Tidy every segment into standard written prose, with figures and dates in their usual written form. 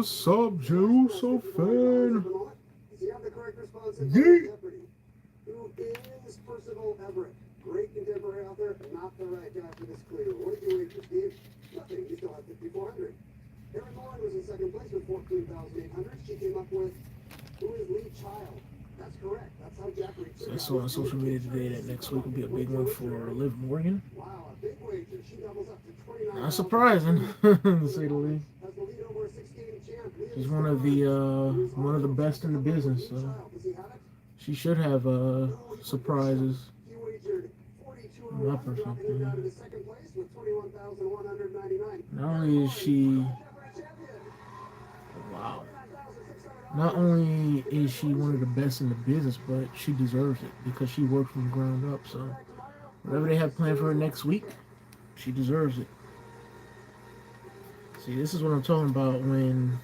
What's up, Joe? So fan. You have the correct response. Yeet. Who is Percival Everett? Great contemporary author, not the right guy for this clue. What did you rate for Steve? Nothing. You still have 5,400. Erin Moore was in second place with 14,800. She came up with who is Lee Child? That's correct. That's how Jack reached. So I saw on social media today that next week will be a big one for Liv Morgan. Wow, a big wager. She doubles up to 29. Not surprising, to say the least. As the lead over 16 champ. She's one of the best in the business, so she should have surprises. He wagered 42 My personal dropping him down to opinion. the second place with 21,199. Not only is she wow. Not only is she one of the best in the business, but she deserves it because she worked from the ground up. So whatever they have planned for her next week, she deserves it. See, this is what I'm talking about when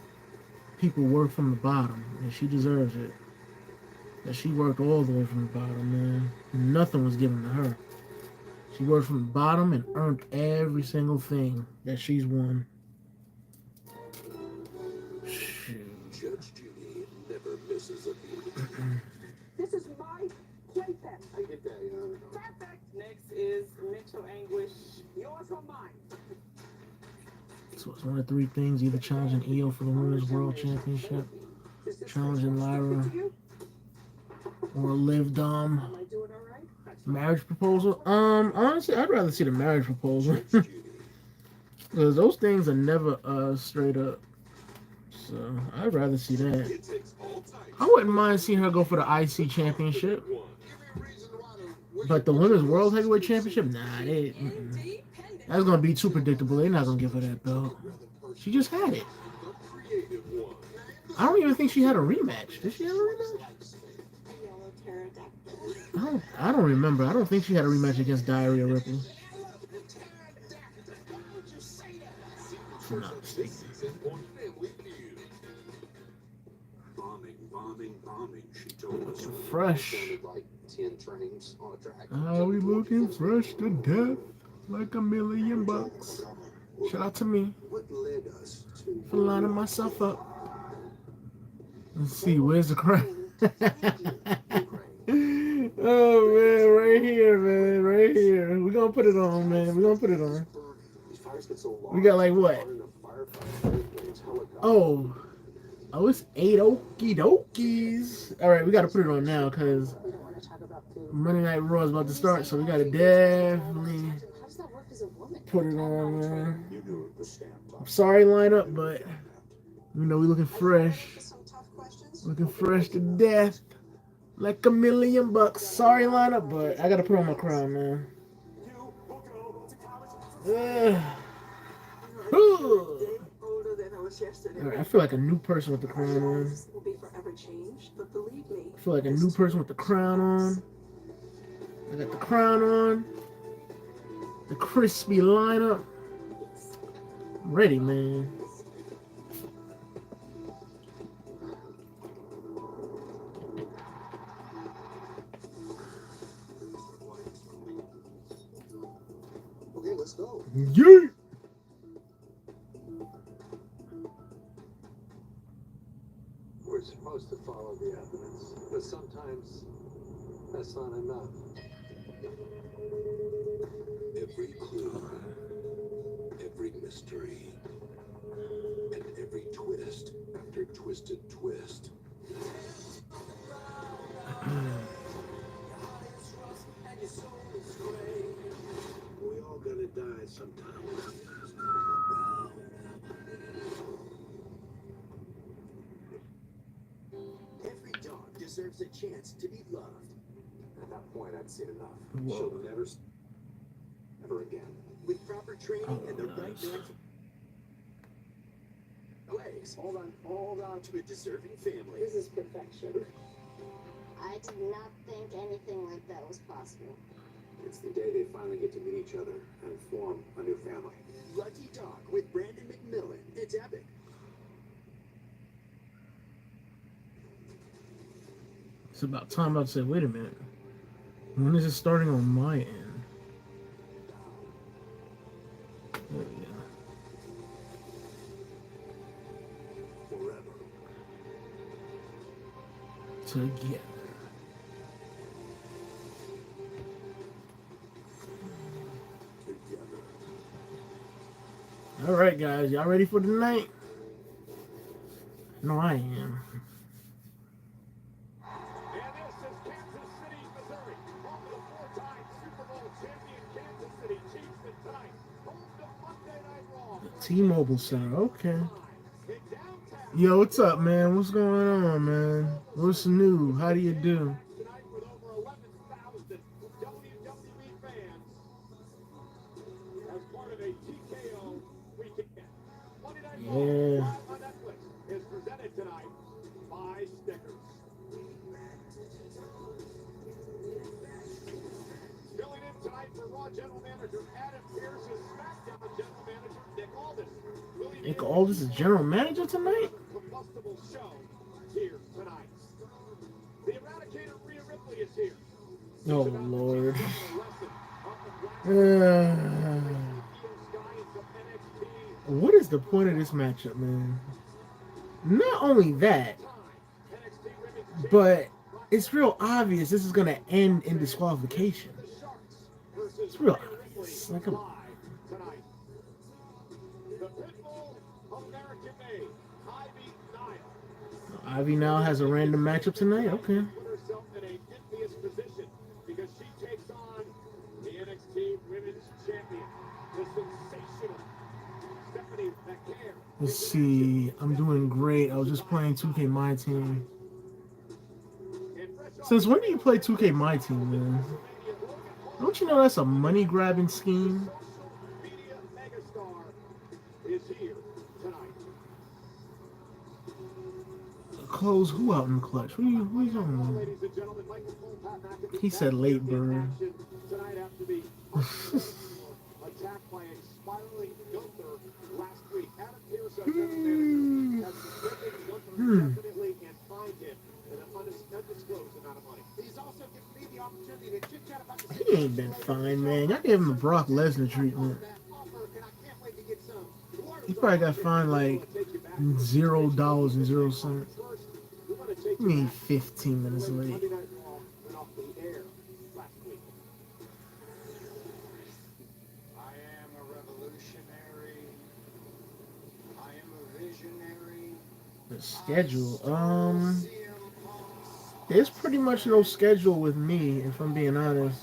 people work from the bottom, and she deserves it. That she worked all the way from the bottom, man. Nothing was given to her. She worked from the bottom and earned every single thing that she's won. Judge Judy never misses a beat. This is my playpen. I get that, you know. Perfect. Next is mental anguish. Yours or mine? So it's one of three things: either challenging Io for the Women's World Championship, challenging Lyra, or Liv Dom. Am I doing all right? Marriage proposal. Honestly, I'd rather see the marriage proposal because those things are never straight up. So I'd rather see that. It takes all types. I wouldn't mind seeing her go for the IC championship, but the Women's World Heavyweight Championship, nah, that's gonna be too predictable. They're not gonna give her that belt. She just had it. The creative one. I don't even think she had a rematch. Did she have a rematch? Yellow pterodactyl. I don't remember. I don't think she had a rematch against Diarrhea Ripley. If I'm not mistaken. This season on Family Feud. Bombing, she told us. Fresh. Sounded like 10 trains on a track. Are we looking fresh to death? Like $1,000,000. Shout out to me What led us to for lining myself up. Let's see, where's the crown? Oh man, right here, man, right here. We're gonna put it on, man. We're gonna put it on. These fires get so long. We got like what? Oh, it's 8 okie dokies. All right, we gotta put it on now because We don't want to talk about food. Monday Night Raw is about to start, so we gotta definitely How does that work as a woman? put it on, man. You knew it was stamped. I'm sorry, lineup, but you know we looking fresh, Some tough questions. looking fresh to death, like $1,000,000. Sorry, lineup, but I gotta put on my crown, man. Ugh. Older than I was yesterday. I feel like a new person with the crown on. Will be forever changed, but believe me. I feel like a new person with the crown on. I got the crown on. The crispy lineup. I'm ready, man. Okay, let's go. Yeah. We're supposed to follow the evidence, but sometimes that's not enough. Every clue, every mystery, and every twist after twisted twist. We all gonna die sometime. Every dog deserves a chance to be loved. At that point, I'd seen enough. Whoa. She'll never again. With proper training and the right man. Legs. Hold on to a deserving family. This is perfection. I did not think anything like that was possible. It's the day they finally get to meet each other and form a new family. Lucky Dog with Brandon McMillan. It's epic. It's about time I'd say, wait a minute. When is it starting on my end? There we go. together. All right, guys, y'all ready for the night? No, I am. And this is Kansas City, Missouri, home of the four-time Super Bowl champion Kansas City Chiefs, and tonight, home to Monday Night Raw. The T-Mobile Center, okay. In downtown, Yo, what's up, man? What's going on, man? What's new? How do you do? tonight with over 11,000 WWE fans as part of a TKO weekend. Monday Night Raw Yeah. live on Netflix is presented tonight by Snickers. Filling in tonight for Raw General Manager Adam Pearce is SmackDown General Manager Nick Aldis. Nick Aldis is general manager tonight? Combustible show here tonight. The Eradicator Rhea Ripley is here. Oh, Lord. What is the point of this matchup, man? Not only that, but it's real obvious this is going to end in disqualification. It's real obvious. Like, The Pitbull of American made, Ivy Nile. Ivy now has a random matchup tonight? Okay. Put herself in a envious position because she takes on the NXT Women's Champion, the sensational Stephanie McMahon. Let's see. I'm doing great. I was just playing 2K My Team. Since when do you play 2K My Team, man? Don't you know that's a money-grabbing scheme? Social media megastar is here tonight. Close who out in the clutch? Who you talking about? Ladies and gentlemen, Michael Cole, Pat McAfee, He said late bird. tonight after the attack by a spiraling Gunther last week. Adam Pearce, our general manager, has suspended Gunther indefinitely and fined him an undisclosed amount of money. He's also given me the opportunity to chit chat about the He ain't been fine, man. Y'all gave him the Brock Lesnar treatment. He probably got fined like $0.00. I mean, 15 minutes late. Monday Night Raw went off the air last week. I am a revolutionary. I am a visionary. The schedule, there's pretty much no schedule with me, if I'm being honest.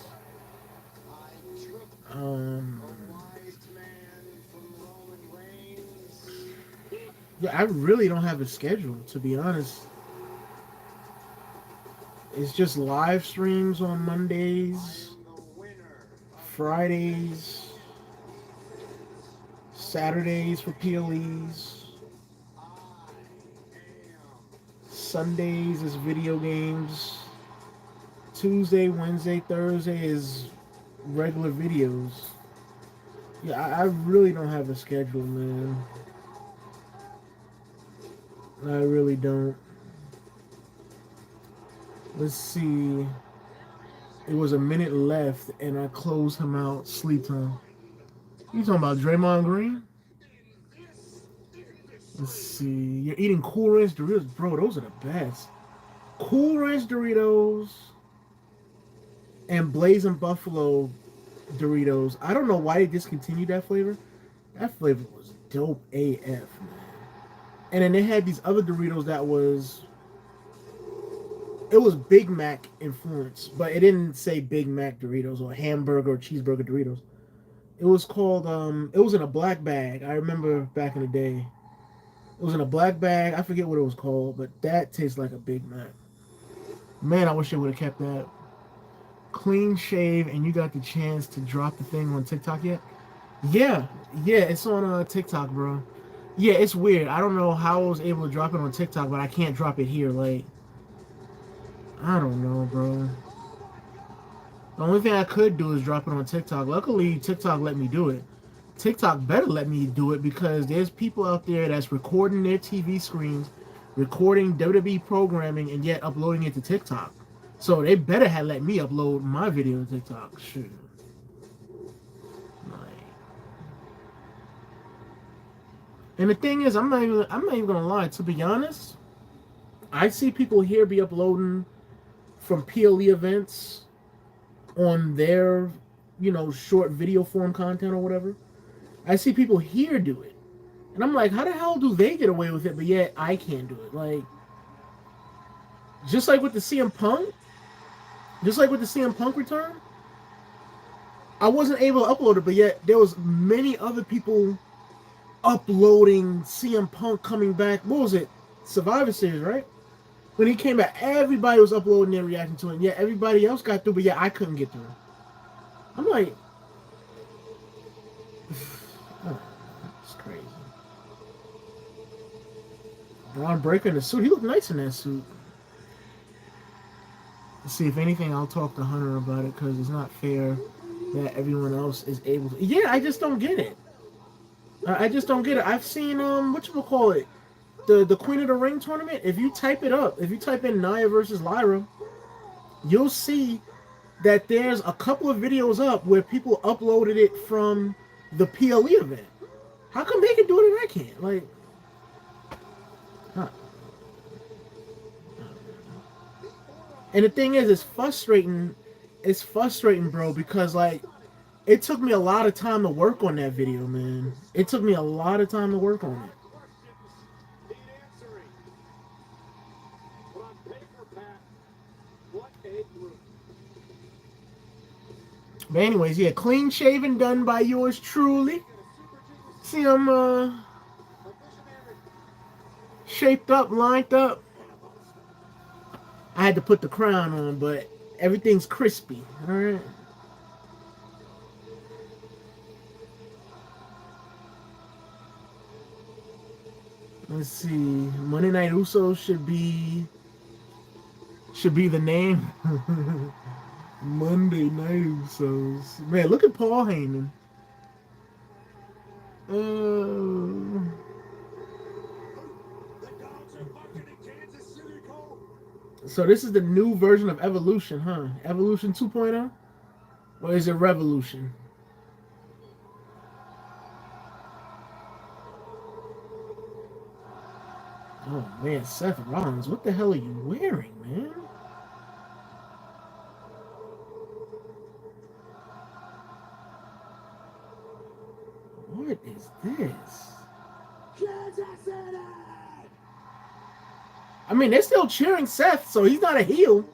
Yeah, I really don't have a schedule, to be honest. It's just live streams on Mondays, Fridays, Saturdays for PLEs, Sundays is video games, Tuesday, Wednesday, Thursday is regular videos. Yeah, I really don't have a schedule, man. I really don't. Let's see. It was a minute left, and I closed him out. Sleep time. You talking about Draymond Green? Let's see. You're eating Cool Ranch Doritos, bro. Those are the best. Cool Ranch Doritos and Blazing Buffalo Doritos. I don't know why they discontinued that flavor. That flavor was dope AF, man. And then they had these other Doritos that was... It was Big Mac influence, but it didn't say Big Mac Doritos or hamburger or cheeseburger Doritos. It was called, it was in a black bag. I remember back in the day. It was in a black bag. I forget what it was called, but that tastes like a Big Mac. Man, I wish they would have kept that. Clean shave, and you got the chance to drop the thing on TikTok yet? Yeah, it's on TikTok, bro. Yeah, it's weird. I don't know how I was able to drop it on TikTok, but I can't drop it here. Like, I don't know, bro. The only thing I could do is drop it on TikTok. Luckily, TikTok let me do it. TikTok better let me do it because there's people out there that's recording their TV screens, recording WWE programming, and yet uploading it to TikTok. So they better have let me upload my video to TikTok. Shoot. And the thing is, I'm not even gonna lie. To be honest, I see people here be uploading from PLE events on their, short video form content or whatever. I see people here do it. And I'm like, how the hell do they get away with it, but yet I can't do it? Like, just like with the CM Punk, return, I wasn't able to upload it, but yet there was many other people uploading CM Punk coming back. What was it? Survivor Series, right? When he came back, everybody was uploading their reaction to it. And yet everybody else got through, but yeah, I couldn't get through. I'm like, oh, it's crazy. Braun Breaker in the suit. He looked nice in that suit. Let's see, if anything, I'll talk to Hunter about it because it's not fair that everyone else is able to. Yeah, I just don't get it. I just don't get it. I've seen whatchamacallit, the Queen of the Ring tournament. If you type in Nia versus Lyra, you'll see that there's a couple of videos up where people uploaded it from the PLE event. How come they can do it and I can't? Like, huh. And the thing is, it's frustrating. It's frustrating, bro, because like it took me a lot of time to work on that video, man. It took me a lot of time to work on it. But anyways, yeah, clean shaven done by yours truly. See him shaped up, lined up. I had to put the crown on, but everything's crispy. All right. Let's see. Monday Night Usos should be the name. Monday Night Usos. Man, look at Paul Heyman. So this is the new version of Evolution, huh? Evolution 2.0? Or is it Revolution? Oh man, Seth Rollins, what the hell are you wearing, man? What is this? I mean, they're still cheering Seth, so he's not a heel.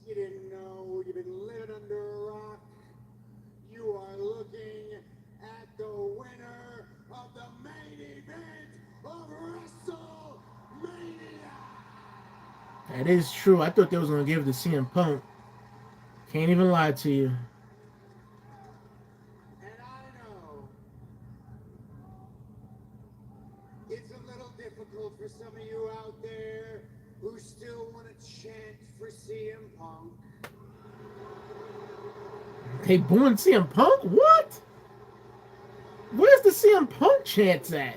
You didn't know, you've been living under a rock. You are looking at the winner of the main event of WrestleMania. That is true. I thought they was gonna give it to CM Punk. Can't even lie to you. And I know it's a little difficult for some of you out there who still want to chant for CM Punk. They booing CM Punk? What? Where's the CM Punk chants at? I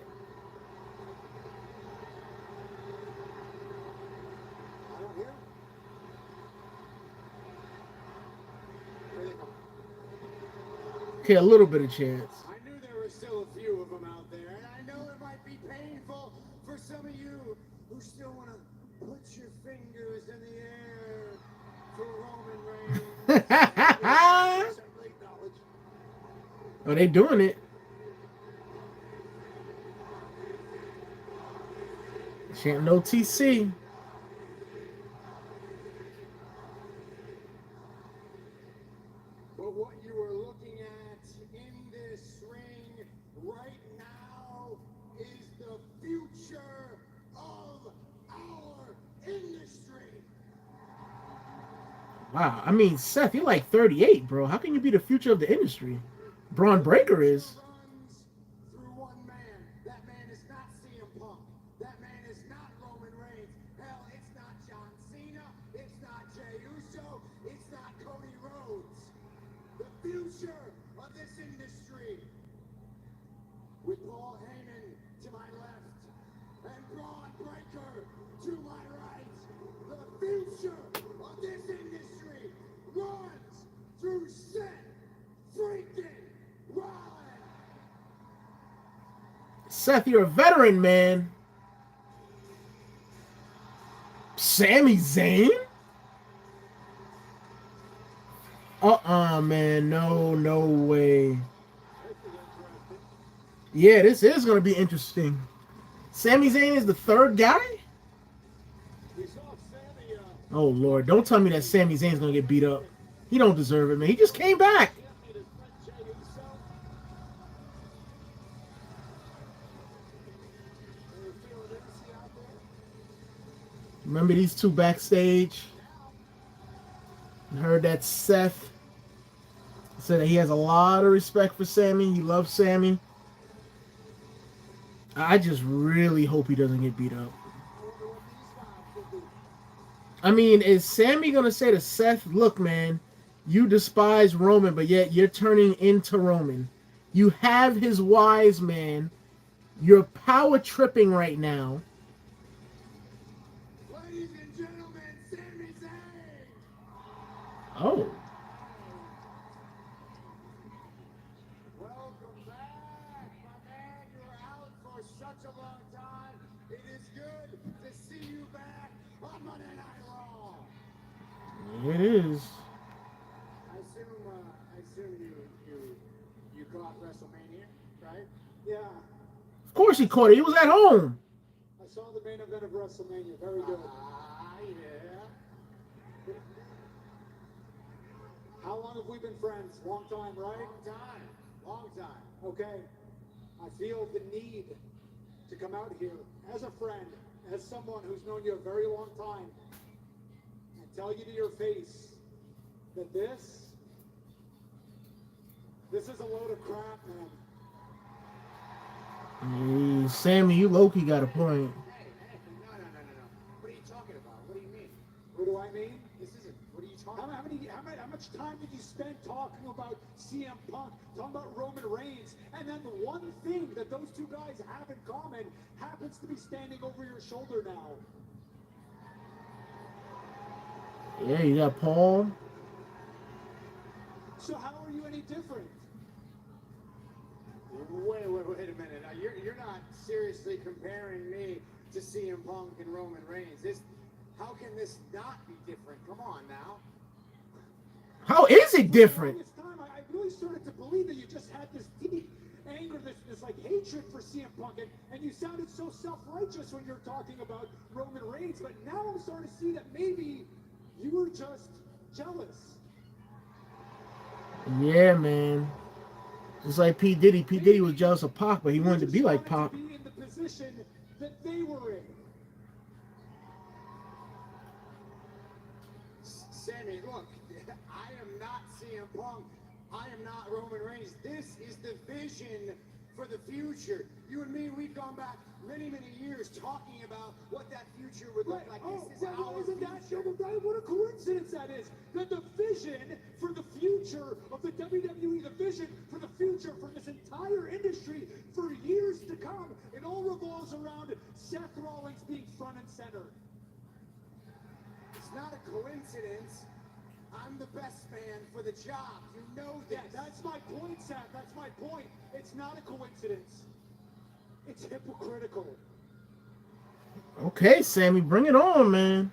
don't hear. Here they come. Okay, a little bit of chants. I knew there were still a few of them out there, and I know it might be painful for some of you who still want to put your fingers in the air for Roman Reigns. Oh, they doing it. Chanting OTC. But what you are looking at in this ring right now is the future of our industry. Wow, I mean, Seth, you're like 38, bro. How can you be the future of the industry? Braun Breaker is. Runs through one man. That man is not CM Punk. That man is not Roman Reigns. Hell, it's not John Cena. It's not Jey Uso. It's not Cody Rhodes. The future of this Seth, you're a veteran, man. Sami Zayn? Man. No way. Yeah, this is going to be interesting. Sami Zayn is the third guy? Oh, Lord. Don't tell me that Sami Zayn's going to get beat up. He don't deserve it, man. He just came back. Remember these two backstage? I heard that Seth said that he has a lot of respect for Sami. He loves Sami. I just really hope he doesn't get beat up. I mean, is Sami going to say to Seth, look, man, you despise Roman, but yet you're turning into Roman. You have his wise man. You're power tripping right now. Ladies and gentlemen, Sami Zayn! Oh. Welcome back, my man. You were out for such a long time. It is good to see you back on Monday Night Raw. It is. I assume you caught WrestleMania, right? Yeah. Of course he caught it. He was at home. I saw the main event of WrestleMania. Very good. Yeah. How long have we been friends? Long time, right? Long time. Okay. I feel the need to come out here as a friend, as someone who's known you a very long time, and tell you to your face that this is a load of crap, man. Sami, you low-key got a point. Hey, no. What are you talking about? What do you mean? What do I mean? This isn't. What are you talking about? How much time did you spend talking about CM Punk, talking about Roman Reigns, and then the one thing that those two guys have in common happens to be standing over your shoulder now? Yeah, you got Paul. So how are you any different? Wait a minute. You're not seriously comparing me to CM Punk and Roman Reigns. How can this not be different? Come on now. How is it different? This time, I really started to believe that you just had this deep anger, this like hatred for CM Punk, and you sounded so self-righteous when you're talking about Roman Reigns. But now I'm starting to see that maybe you were just jealous. Yeah, man. Just like P. Diddy. P. Diddy was jealous of Pac, but he wanted to be like Pac. To be in the position that they were in. Sammy, look, I am not CM Punk. I am not Roman Reigns. This is the vision for the future. You and me, we've gone back many years talking about what that future would look like. This is our future. What a coincidence that is. That the vision for the future of the WWE, the vision for the future for this entire industry for years to come, it all revolves around Seth Rollins being front and center. It's not a coincidence. I'm the best man for the job. You know this. Yeah, that's my point, Seth. That's my point. It's not a coincidence. It's hypocritical. Okay, Sammy, bring it on, man.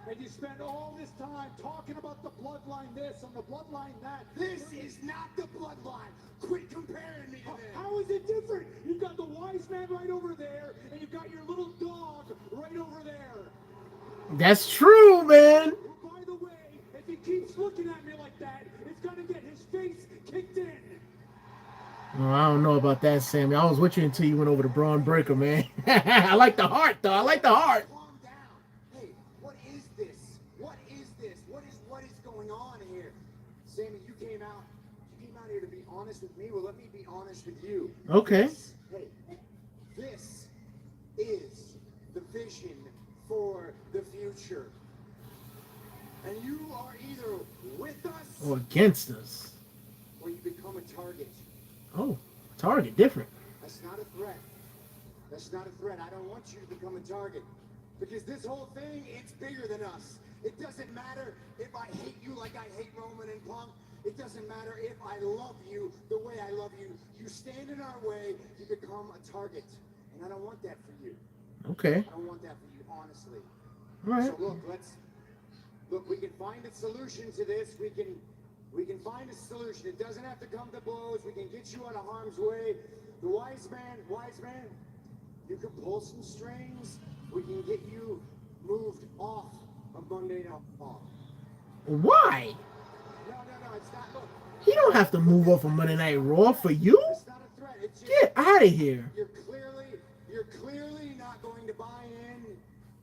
And you spend all this time talking about the bloodline this and the bloodline that. This is not the bloodline. Quit comparing me to them. How is it different? You've got the wise man right over there, and you've got your little dog right over there. That's true, man. By the way, if he keeps looking at me like that, it's gonna get his face kicked in. Oh, I don't know about that, Sammy. I was with you until you went over to Braun Breaker, man. I like the heart, though. I like the heart. Calm down. Hey, what is this? What is this? What is going on here? Sammy, you came out here to be honest with me. Well, let me be honest with you. Okay. This is the vision for the future. And you are either with us Or against us. or you become a target. Oh, target, different. That's not a threat. That's not a threat. I don't want you to become a target. Because this whole thing, it's bigger than us. It doesn't matter if I hate you like I hate Roman and Punk. It doesn't matter if I love you the way I love you. You stand in our way, you become a target. And I don't want that for you. Okay. I don't want that for you, honestly. All right. So look, we can find a solution to this. We can find a solution. It doesn't have to come to blows. We can get you out of harm's way. The wise man, you can pull some strings. We can get you moved off of Monday Night Raw. Why? No, it's not. Look, He don't have to move off of Monday Night Raw for you. it's not a threat. It's just Get out of here. you're clearly not going to buy in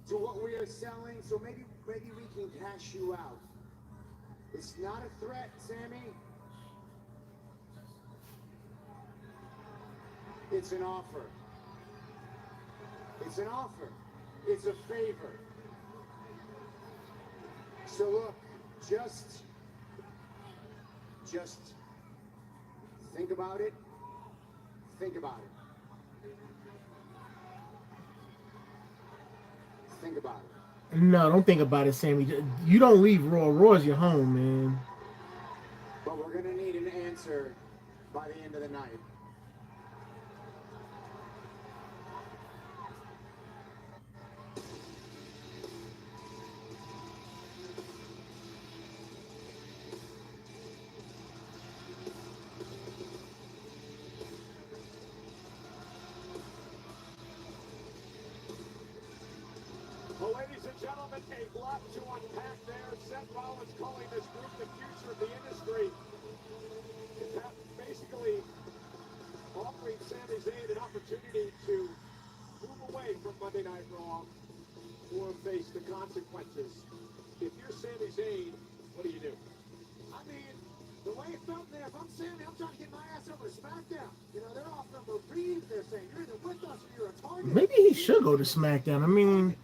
to what we are selling. So maybe we can cash you out. It's not a threat, Sammy. It's an offer. It's an offer. It's a favor. So look, just think about it. Think about it. Think about it. No, don't think about it, Sammy. You don't leave Raw. Raw's your home, man. But we're gonna need an answer by the end of the night. Well, ladies and gentlemen, a lot to unpack there. Seth Rollins calling this group the future of the industry. Basically offering Sami Zayn an opportunity to move away from Monday Night Raw or face the consequences. If you're Sami Zayn, what do you do? I mean, the way it felt there, if I'm Sammy, I'm trying to get my ass over to SmackDown. You know, they're offering Reed. They're saying, you're either with us or you're a target. Maybe he should go to SmackDown. I mean,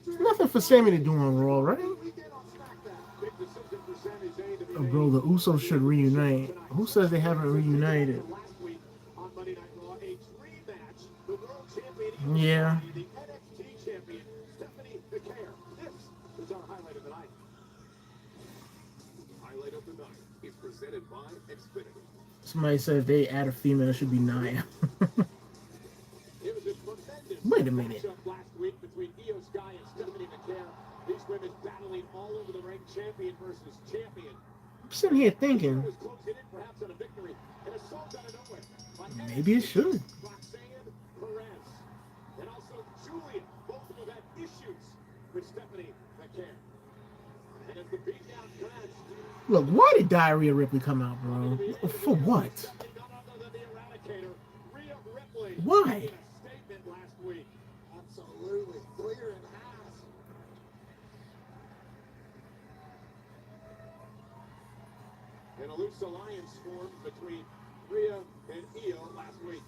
there's nothing for Sammy to do on Raw, right? Big decision for Sami Zayn to be Oh, bro, the Usos should reunite. Who says they haven't reunited? last week on Monday Night Raw, a dream match. The world champion, Yeah. the NXT champion, Stephanie McMahon. This is our highlight of the night. Highlight of the night is presented by Xfinity. Somebody said if they add a female, it should be Nia. It was a tremendous Wait a minute. matchup last week between Io Sky and Stephanie McMahon. These women battling all over the ring, champion versus champion. I'm sitting here thinking, Was closing in perhaps on a victory, and assault out of nowhere by maybe it should. Roxanne Perez, and also Julia. Both of them had issues with Stephanie McMahon. And as the beatdown commenced, Look, why did Diarrhea Ripley come out, bro? For what? something none other than the Eradicator, Rhea Ripley, Why? made a statement last week. Absolutely. Clear and has. And a loose alliance formed between Rhea and Io last week.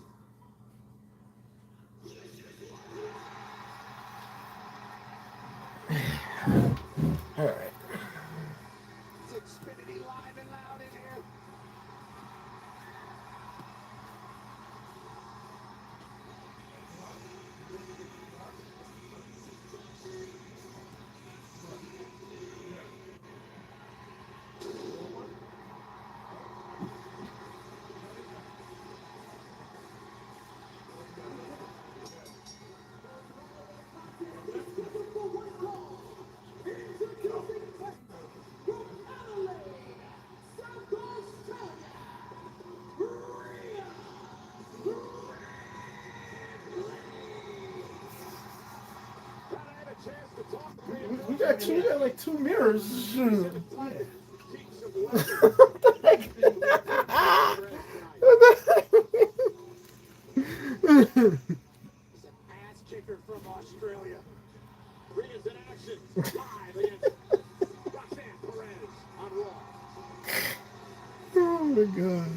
All right. It's Xfinity live and loud in here. We got like two mirrors. Shoot. Keeps some What the heck? What the heck? It's an ass kicker from Australia. Rhea's in action live against Roxanne Perez on Raw. Oh my god.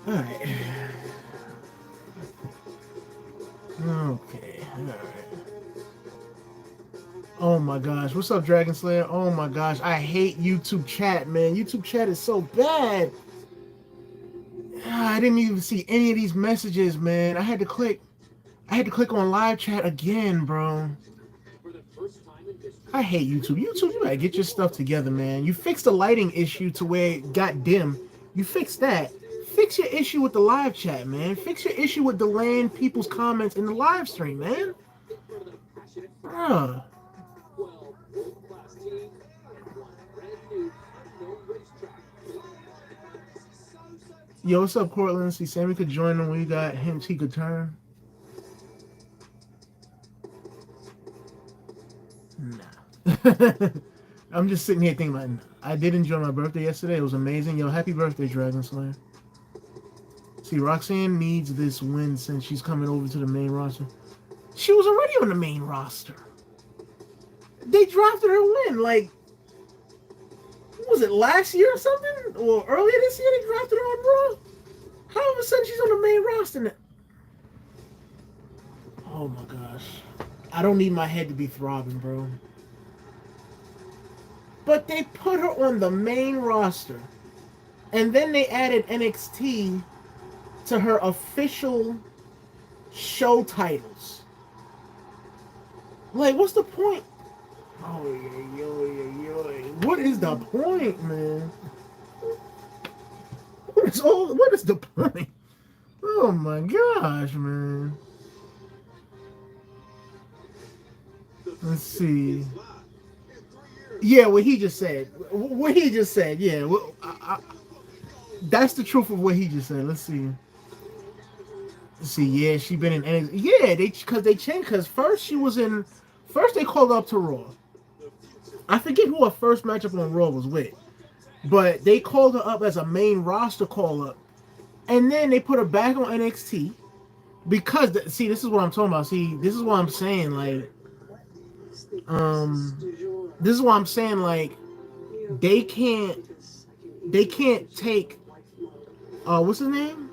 All right. Okay. All right. Oh my gosh. What's up, Dragon Slayer? Oh my gosh. I hate YouTube chat, man. YouTube chat is so bad. I didn't even see any of these messages, man. I had to click on live chat again, bro. I hate YouTube. YouTube, you gotta get your stuff together, man. You fixed the lighting issue to where it got dim. You fixed that. Fix your issue with the live chat, man. Fix your issue with delaying people's comments in the live stream, man. Bruh. Yo, what's up, Cortland? See, Sammy could join him when you got hints he could turn. Nah. I'm just sitting here thinking about it. I did enjoy my birthday yesterday. It was amazing. Yo, happy birthday, Dragon Slayer. See, Roxanne needs this win since she's coming over to the main roster. She was already on the main roster. They drafted her when? Like, was it last year or something? Or earlier this year they drafted her on Raw? How all of a sudden she's on the main roster now? Oh my gosh. I don't need my head to be throbbing, bro. But they put her on the main roster. And then they added NXT to her official show titles. Like, what's the point? Oh, what is the point, man? What is the point? Oh my gosh, man. Let's see. Yeah, what he just said. What he just said. Yeah, that's the truth of what he just said. Let's see. Yeah, she been in NXT. Yeah, because they changed. Because first they called her up to Raw. I forget who her first matchup on Raw was with, but they called her up as a main roster call up, and then they put her back on NXT because this is what I'm talking about. See, this is what I'm saying. Like, this is what I'm saying. Like, they can't take what's his name?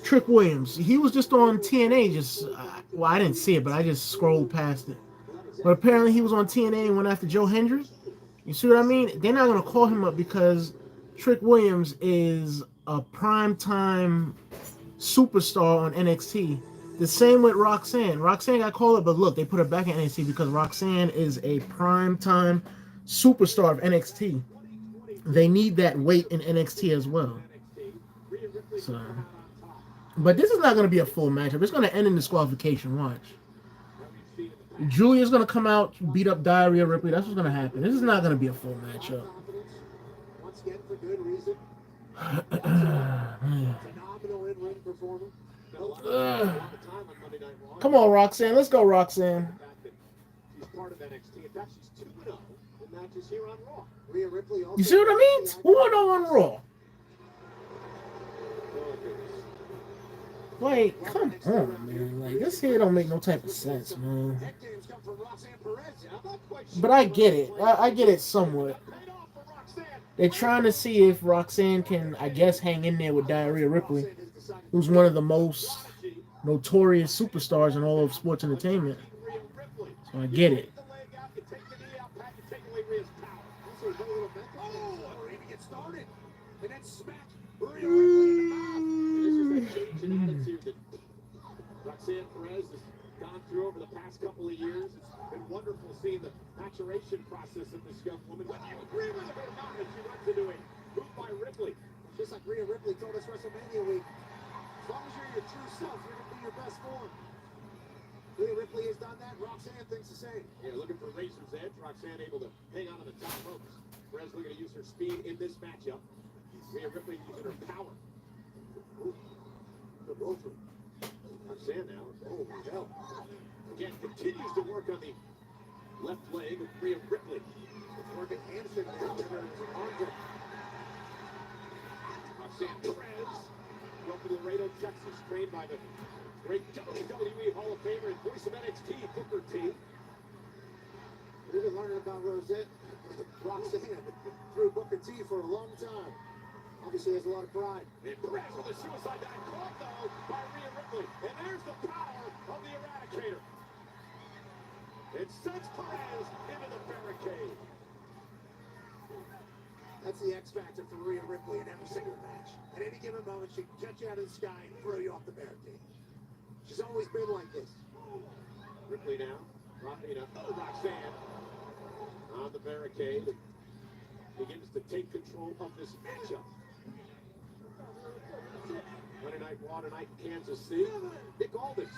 Trick Williams. He was just on TNA. Well, I didn't see it, but I just scrolled past it. But apparently he was on TNA and went after Joe Hendry. You see what I mean? They're not going to call him up because Trick Williams is a primetime superstar on NXT. The same with Roxanne. Roxanne got called up, but look, they put her back in NXT because Roxanne is a primetime superstar of NXT. They need that weight in NXT as well. So, but this is not going to be a full matchup. It's going to end in disqualification. Watch. Julia's going to come out, beat up Diarrhea Ripley. That's what's going to happen. This is not going to be a full matchup. Once again, for good reason. Phenomenal in-ring performer. Come on, Roxanne. Let's go, Roxanne. She's part of NXT. In fact, she's 2-0 in matches here on Raw. You see what I mean? 2-0 on Raw. Like, come on, man. Like, this here don't make no type of sense, man. But I get it. I get it somewhat. They're trying to see if Roxanne can, I guess, hang in there with Diarrhea Ripley, who's one of the most notorious superstars in all of sports entertainment. So I get it. Roxanne Perez has gone through over the past couple of years. It's been wonderful seeing the maturation process of this young woman. Whether you agree with it or not, as she runs into a move by Ripley. Just like Rhea Ripley told us WrestleMania week, as long as you're your true self, you're going to be your best form. Rhea Ripley has done that. Roxanne thinks the same. Yeah, looking for Razor's Edge. Roxanne able to hang on to the top ropes. Perez looking to use her speed in this matchup. Rhea Ripley using her power. The rover. Roxanne now. Oh, hell. Again, continues to work on the left leg of Rhea Ripley. Morgan Anderson now with her arm. Roxanne Perez. From Laredo, Texas, trained by the great WWE Hall of Famer and voice of NXT, Booker T. We've been learning about Roxanne through Booker T for a long time. Obviously, has a lot of pride. And Perez with a suicide dive caught, though, by Rhea Ripley. And there's the power of the Eradicator. It sends Perez into the barricade. That's the X factor for Rhea Ripley in every single match. At any given moment, she can catch you out of the sky and throw you off the barricade. She's always been like this. Ripley now. Roxanne on the barricade. Begins to take control of this matchup. Monday Night Raw tonight in Kansas City. Nick Aldis,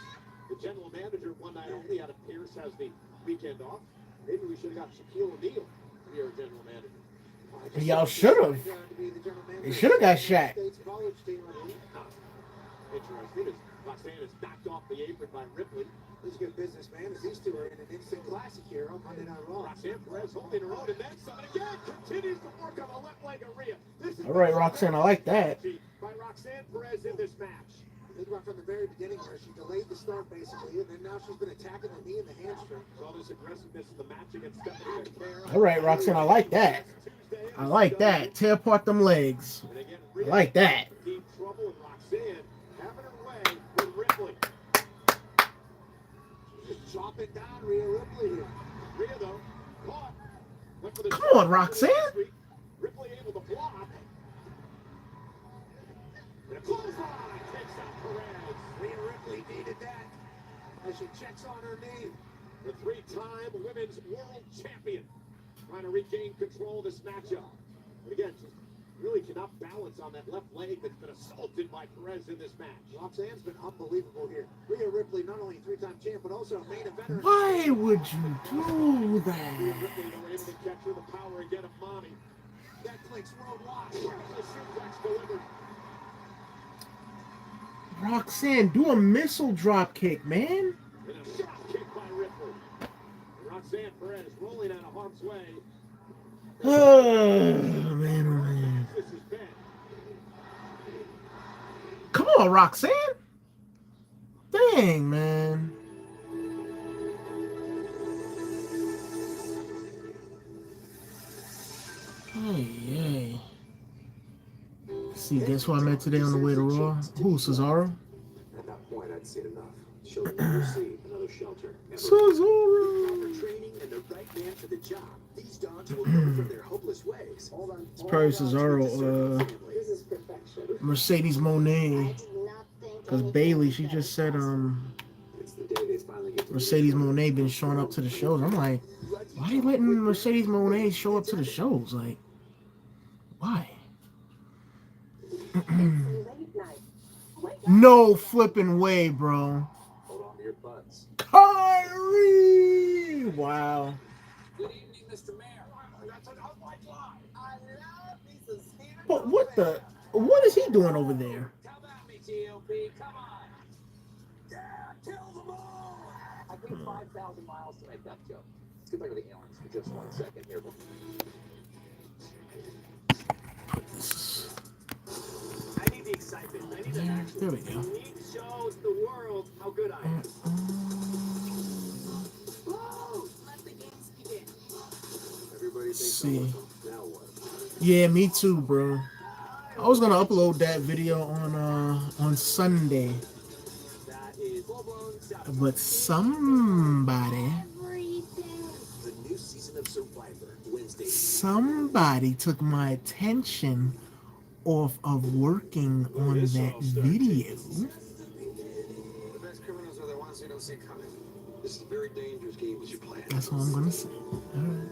the general manager, one night only. Adam Pearce has the weekend off. Maybe we should have got Shaquille O'Neal to be our general manager. Y'all should have. They should have got Shaq. Interesting is Roxanne is knocked off the apron by Ripley. He's a good businessman, as these two are in an instant classic here on Monday Night Raw. Roxanne Perez holding her own, and then something again continues to work on the left leg of Rhea. All right, Roxanne, I like that. By Roxanne Perez in this match. Think about from the very beginning where she delayed the start basically, and then now she's been attacking the knee and the hamstring. All this aggressiveness in the match against Stephanie McMahon. All right, Roxanne, I like that. I like that. Tear apart them legs. I like that. Deep trouble with Roxanne having her way with Ripley. Just chopping down Rhea Ripley here. Rhea though caught. Went for the Come on, Roxanne. Ripley able to block. And a clothesline takes out Perez. Rhea Ripley needed that as she checks on her knee. The three-time women's world champion trying to regain control of this matchup. But again, just really cannot balance on that left leg that's been assaulted by Perez in this match. Roxanne's been unbelievable here. Rhea Ripley, not only a three-time champ, but also a main eventer. Why would you do Rhea that? Ripley, they were able to capture the power again of Mommy. Netflix worldwide. The suplex delivered. Roxanne, do a missile drop kick, man. And a shot kick by Ripley. And Roxanne Perez rolling out of harm's way. Oh, man, oh, man. This has been. Come on, Roxanne. Dang, man. Hey. See, guess what I met today on the way to Raw? Who, Cesaro? At that point, I'd seen enough. She'll never see another shelter. Cesaro. Proper training and the right man for the job. These dogs will learn from their hopeless ways. Hold on. It's probably Cesaro, This is perfection. Mercedes I Monet. did not think Because anything Bailey, like she that just was said, possible. It's the day they finally get to Mercedes Monet been showing up to the shows. I'm like, why are you letting Mercedes Monet show up to the shows? Like, why? No flipping way, bro. hold on to your butts. Kyrie! Wow. Good evening, Mr. Mayor. That's an unlike lie. I love these here. But what is he doing over there? Come at me, GOP. Come on. Yeah, kill them all. I think 5,000 miles to make that joke. Let's get back to the aliens for just 1 second here. I need the excitement. I need the action. There we go. I need to show the world how good I am. Let the games begin. Everybody thinks See. I'm with them. Now what? Yeah, me too, bro. I was gonna upload that video on Sunday, That is full-blown sabotage. but somebody The new season of Survivor, Wednesday. took my attention off of working on that video. The best criminals are the ones you don't see coming. This is a very dangerous game that you play. That's what I'm gonna say. All right.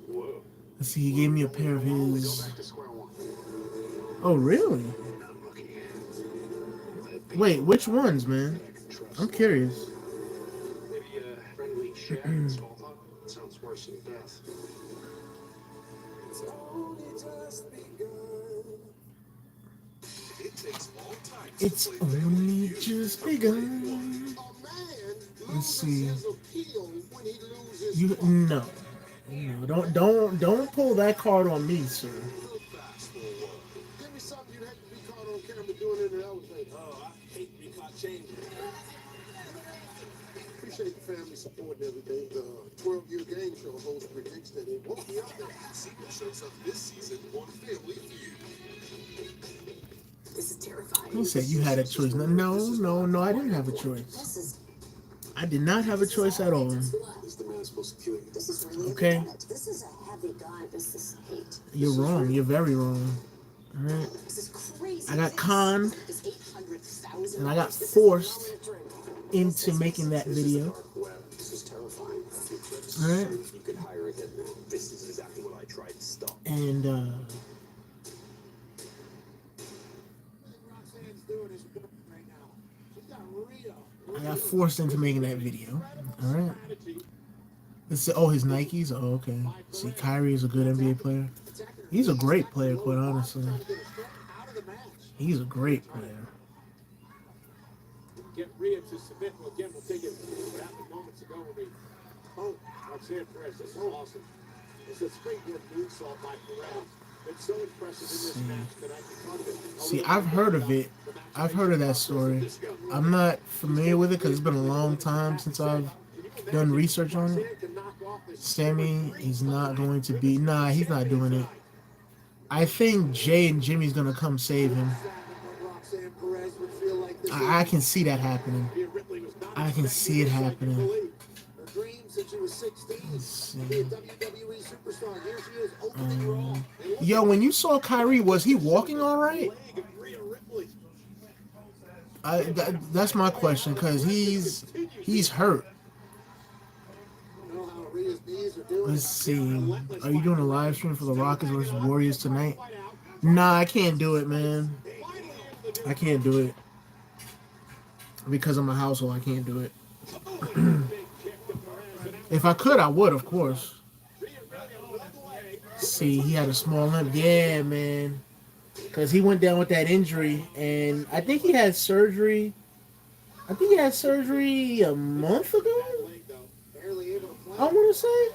Whoa. Let's see. He gave me a pair of We go his. back to square one. Oh, really? I'm looking at. Wait, which ones, man? I'm curious. Maybe a friendly share and small talk. Sounds worse than death. It's only just begun. It takes all types to It's play only just begun. A man Let's see. loses his appeal when he loses. You no, don't pull that card on me, sir. Give me something you'd hate to be caught on camera doing in the elevator. Oh, I hate to be caught changing. Appreciate the family support and everything. The 12-year game show host predicts that it won't be up there. Secret shows up this season on Family Feud. is terrifying. He said you had a choice. No, no, I didn't have a choice. I did not have a choice at all. Is the man supposed to kill you? This is really Okay. This is a heavy gun. This is hate. You're wrong. You're very wrong. All right. This is crazy. I got conned, This 800,000 and I got forced into making that video. This is terrifying. All right. You could hire a hitman. This is exactly what I tried to stop. And Roxanne's doing his work right now. She's got Rio. I got forced into making that video. All right. It's his Nikes. Oh, okay. See, Kyrie is a good NBA player. He's a great player, quite honestly. He's a great player. Get Rhea to submit. Well, again, we'll take it what happened moments ago when we... Oh, Roxanne Perez, this is awesome. It's a springboard moonsault by Perez. It's so impressive in this match that I can See, I've heard of it. I've heard of that story. I'm not familiar with it because it's been a long time since I've done research on it. Sammy is not going to be... Nah, he's not doing it. I think Jay and Jimmy's going to come save him. I can see that happening. I can see it happening. Let's see. Yo, when you saw Kyrie, was he walking all right? That's my question, because he's hurt. Let's see. Are you doing a live stream for the Rockets versus Warriors tonight? Nah, I can't do it, man. I can't do it. Because of my household, I can't do it. If I could, I would, of course. See, he had a small limp. Yeah, man. Because he went down with that injury, and I think he had surgery. I think he had surgery a month ago. I want to say.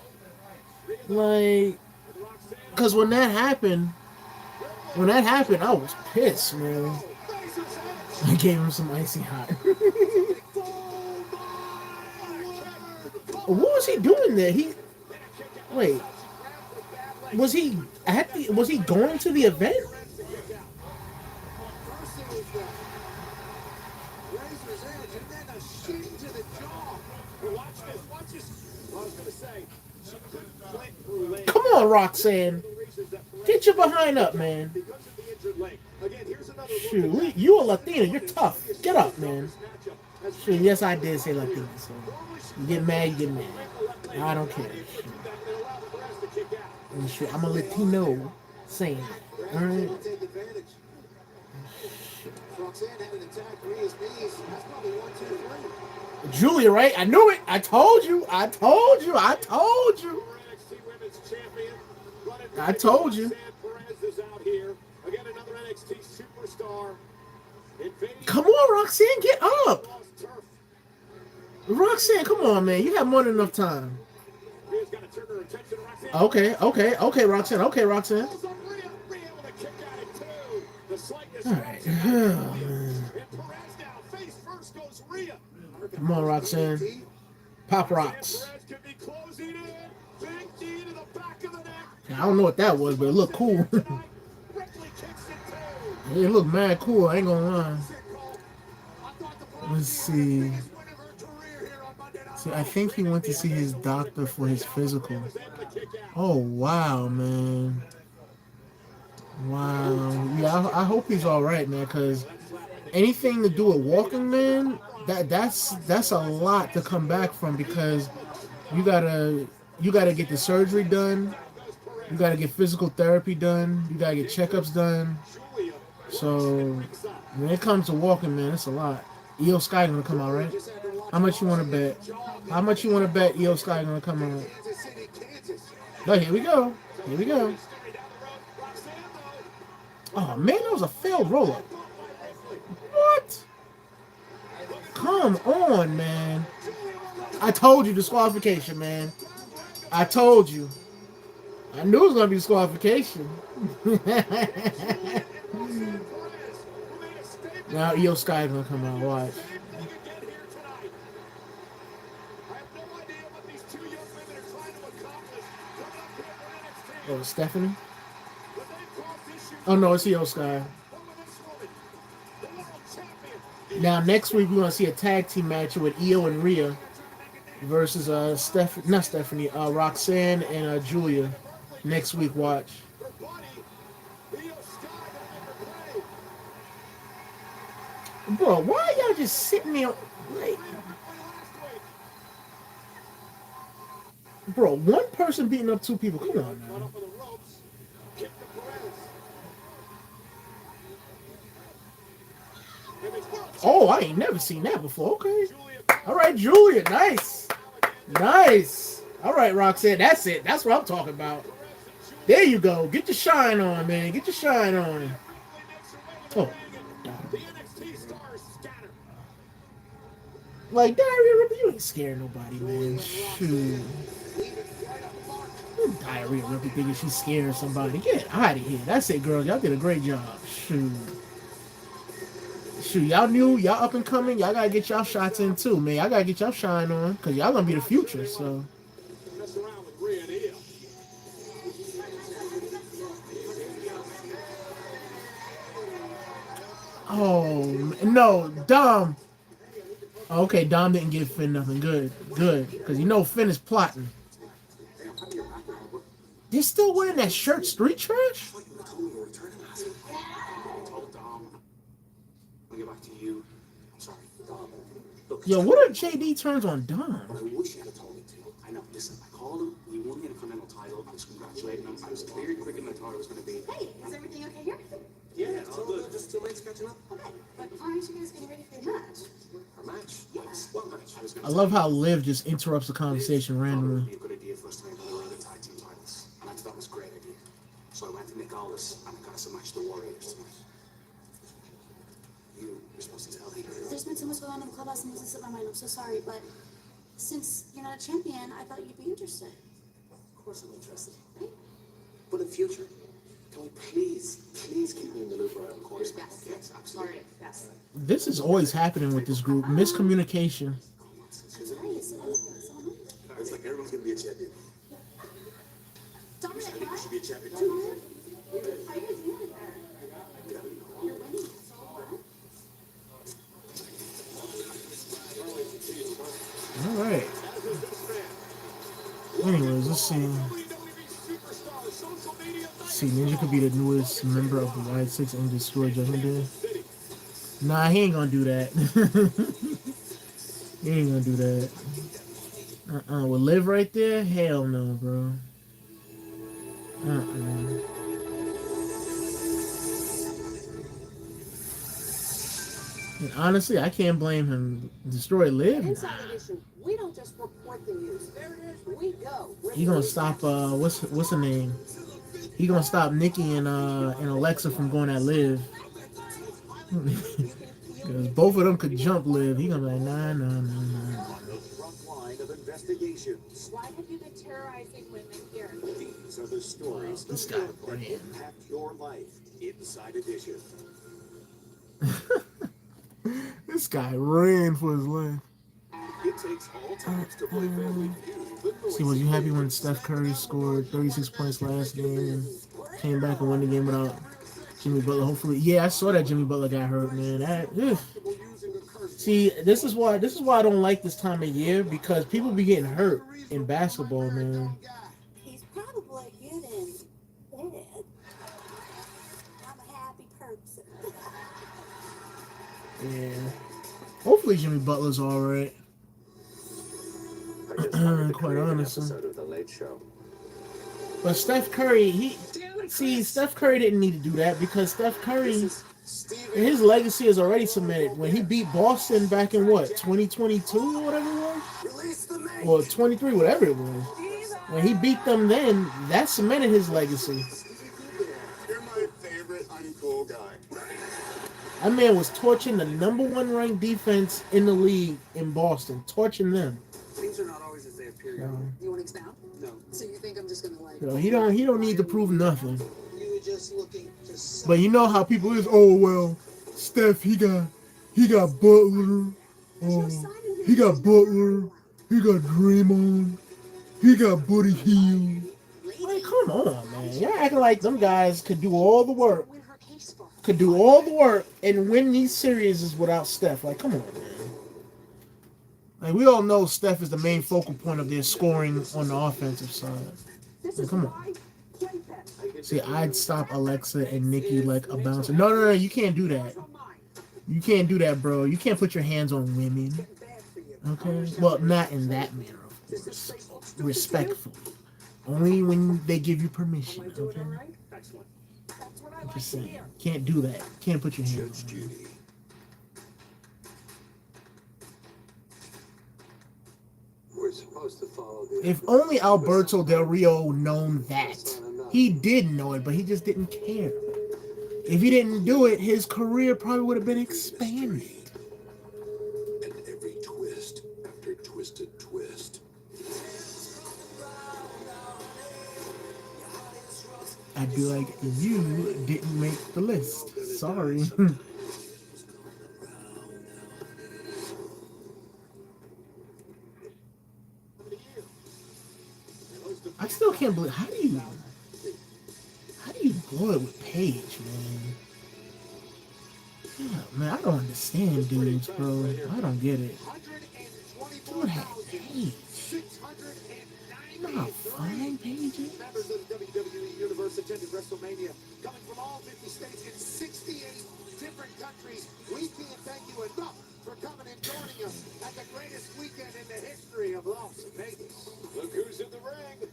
Like, because when that happened, I was pissed, man. I gave him some icy hot. What was he doing there? Wait. Was he going to the event? Come on, Roxanne. Get your behind up, man. Shoot, you a Latina. You're tough. Get up, man. Shoot, yes, I did say Latina. So you get mad, you get mad. I don't care. Shoot, I'm a Latino saying that. All right. Julia, right? I knew it. I told you. I told you. I told you. I told you. Come on, Roxanne, get up. Roxanne, come on, man. You have more than enough time. Okay, Roxanne. Okay, Roxanne. All right. Oh, man. Come on, Roxanne. Pop rocks. I don't know what that was, but it looked cool. It looked mad cool, I ain't gonna lie. Let's see. See, I think he went to see his doctor for his physical. Oh, wow, man. Wow. Yeah, I hope he's all right, man, because anything to do with walking, man, that's a lot to come back from, because you gotta get the surgery done. You gotta get physical therapy done. You gotta get checkups done. So when it comes to walking, man, it's a lot. EO Sky gonna come out, right? How much you want to bet? How much you want to bet EO Sky gonna come out? Oh, here we go. Here we go. Oh man, that was a failed roll-up. What? Come on, man. I told you disqualification, man. I told you. I knew it was gonna be disqualification. Now EO Sky is gonna come out. Watch. Oh, Stephanie? Oh no, it's EO Sky. Now next week we're gonna see a tag team match with Io and Rhea versus Roxanne and Julia. Next week, watch. Bro, why are y'all just sitting there like, bro, one person beating up two people? Come on, man. Oh, I ain't never seen that before. Okay. All right, Julia. Nice. Nice. All right, Roxanne. That's it. That's what I'm talking about. There you go. Get your shine on, man. Get your shine on. Oh. Like, Diarrhea Ripper, you ain't scaring nobody, man. Shoot. Diarrhea Ripper thinking she's scaring somebody. Get out of here. That's it, girl. Y'all did a great job. Shoot. Shoot, y'all new, y'all up and coming. Y'all gotta get y'all shots in too, man. Y'all gotta get y'all shine on, cause y'all gonna be the future. So. Oh no, Dom. Okay, Dom didn't give Finn nothing. Good, good, cause you know Finn is plotting. They're still wearing that shirt, street trash. Yo, what are JD turns on Dom? I wish you had told me to. I know. Listen, I called him. We won the Intercontinental title. I was congratulating him. I was clear quicker than I thought it was going to be. Hey, is everything okay here? Yeah, it's all good. Just 2 legs catching up. Okay, but aren't you guys getting ready for your match? Our match? Yes. What match? I love how Liv just interrupts the conversation randomly. It would be a good idea for us to enter the tag team titles. And I thought it was a great idea. So I went to Nick Aldis and I got us a match the Warriors tonight. You're supposed to tell me. There's been so much going on in the clubhouse and it doesn't slip my mind. I'm so sorry, but since you're not a champion, I thought you'd be interested. Of course I'm interested. Right? But in future, can we please keep me in the loop around the course? Yes. Yes, absolutely. Yes. This is always happening with this group. Miscommunication. It's like everyone's gonna be a champion. Dominic, You should be a champion too. how are you guys doing with that? You're winning. All right. Anyways, let's see. Ninja could be the newest member of the Wide Six and destroy Judgment Day. Nah, he ain't gonna do that. He ain't gonna do that. With Liv right there? Hell no, bro. And honestly, I can't blame him. Destroy Liv? Inside edition, we don't just report the news. There it is. We go. He gonna stop what's her name? He gonna stop Nikki and Alexa from going at Liv. Because both of them could jump Liv. He gonna be like, nah. Why have you been terrorizing women here? These are the stories This guy that impact your life. Inside Edition. This guy ran for his life. It takes all types to play Family Feud. See, was you happy when Steph Curry scored 36 points last game and came back and won the game without Jimmy Butler? Hopefully, yeah, I saw that Jimmy Butler got hurt, man. See, this is why I don't like this time of year, because people be getting hurt in basketball, man. He's probably getting dead. I'm a happy person. Yeah. Hopefully Jimmy Butler's all right. Quite honestly. But Steph Curry, Steph Curry didn't need to do that, because Steph Curry, his legacy is already cemented. When he beat Boston back in what, 2022 or whatever it was? Or 23, whatever it was. When he beat them then, that cemented his legacy. You're my favorite uncool guy. That man was torching the #1 ranked defense in the league in Boston, torching them. Things are not always as they appear. So, You want to expound? No. So you think I'm just gonna like? he don't need to prove nothing. You were just looking to. But you know how people is, oh well, Steph he got Butler, he got Butler, he got Draymond, he got Buddy Hield. Like, come on, man. Y'all acting like them guys could do all the work, could do all the work and win these series without Steph. Like, come on, man. Like, we all know Steph is the main focal point of their scoring on the offensive side. Like, come on. See, I'd stop Alexa and Nikki like a bouncer. No, you can't do that. You can't do that, bro. You can't put your hands on women. Okay? Well, not in that manner, of course. Respectfully. Only when they give you permission, okay? I'm just saying. Can't do that. Can't put your hands on women. We're supposed to follow the If only Alberto Del Rio known that. He did know it, but he just didn't care. If he didn't do it, his career probably would have been expanded. And every twist after twisted twist. I'd be like, you didn't make the list. Sorry. I still can't believe, how do you blow it with Paige, man? Yeah, man, I don't understand dudes, bro. I don't get it. Dude had Paige. You know how fine Paige is? Members of the WWE Universe attended WrestleMania, coming from all 50 states and 68 different countries. We can't thank you enough for coming and joining us at the greatest weekend in the history of Las Vegas. Look who's in the ring.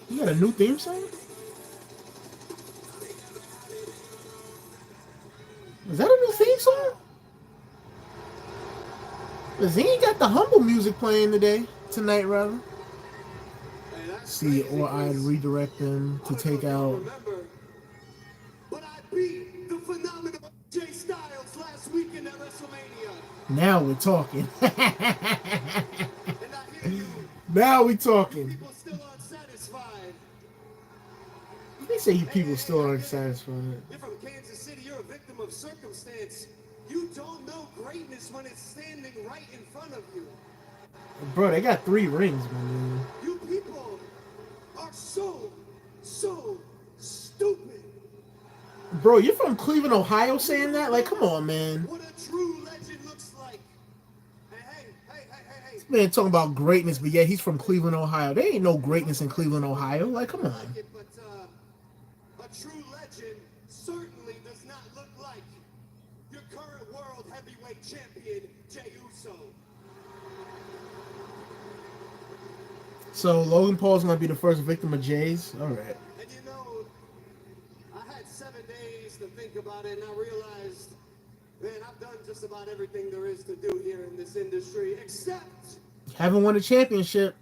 You got a new theme song? Is that a new theme song? Cause he ain't got the humble music playing tonight rather. See, or I'd redirect them to take out. But I beat the phenomenal Jay Styles last weekend at WrestleMania. Now we're talking. And I hear you. Now we talking. People still unsatisfied. They say you people still aren't satisfied. You're from Kansas City. You're a victim of circumstance. You don't know greatness when it's standing right in front of you. Bro, they got 3 rings, man. You people are so stupid. Bro, you're from Cleveland, Ohio saying that? Like, come on, man. What a true legend looks like. Hey. This man talking about greatness, but yet he's from Cleveland, Ohio. There ain't no greatness in Cleveland, Ohio. Like, come on. But a true legend certainly does not look like your current world heavyweight champion, Jey Uso. So Logan Paul's gonna be the first victim of Jay's? Alright. And you know, I had 7 days to think about it, and I realized, man, I've done just about everything there is to do here in this industry, except Haven't won a championship.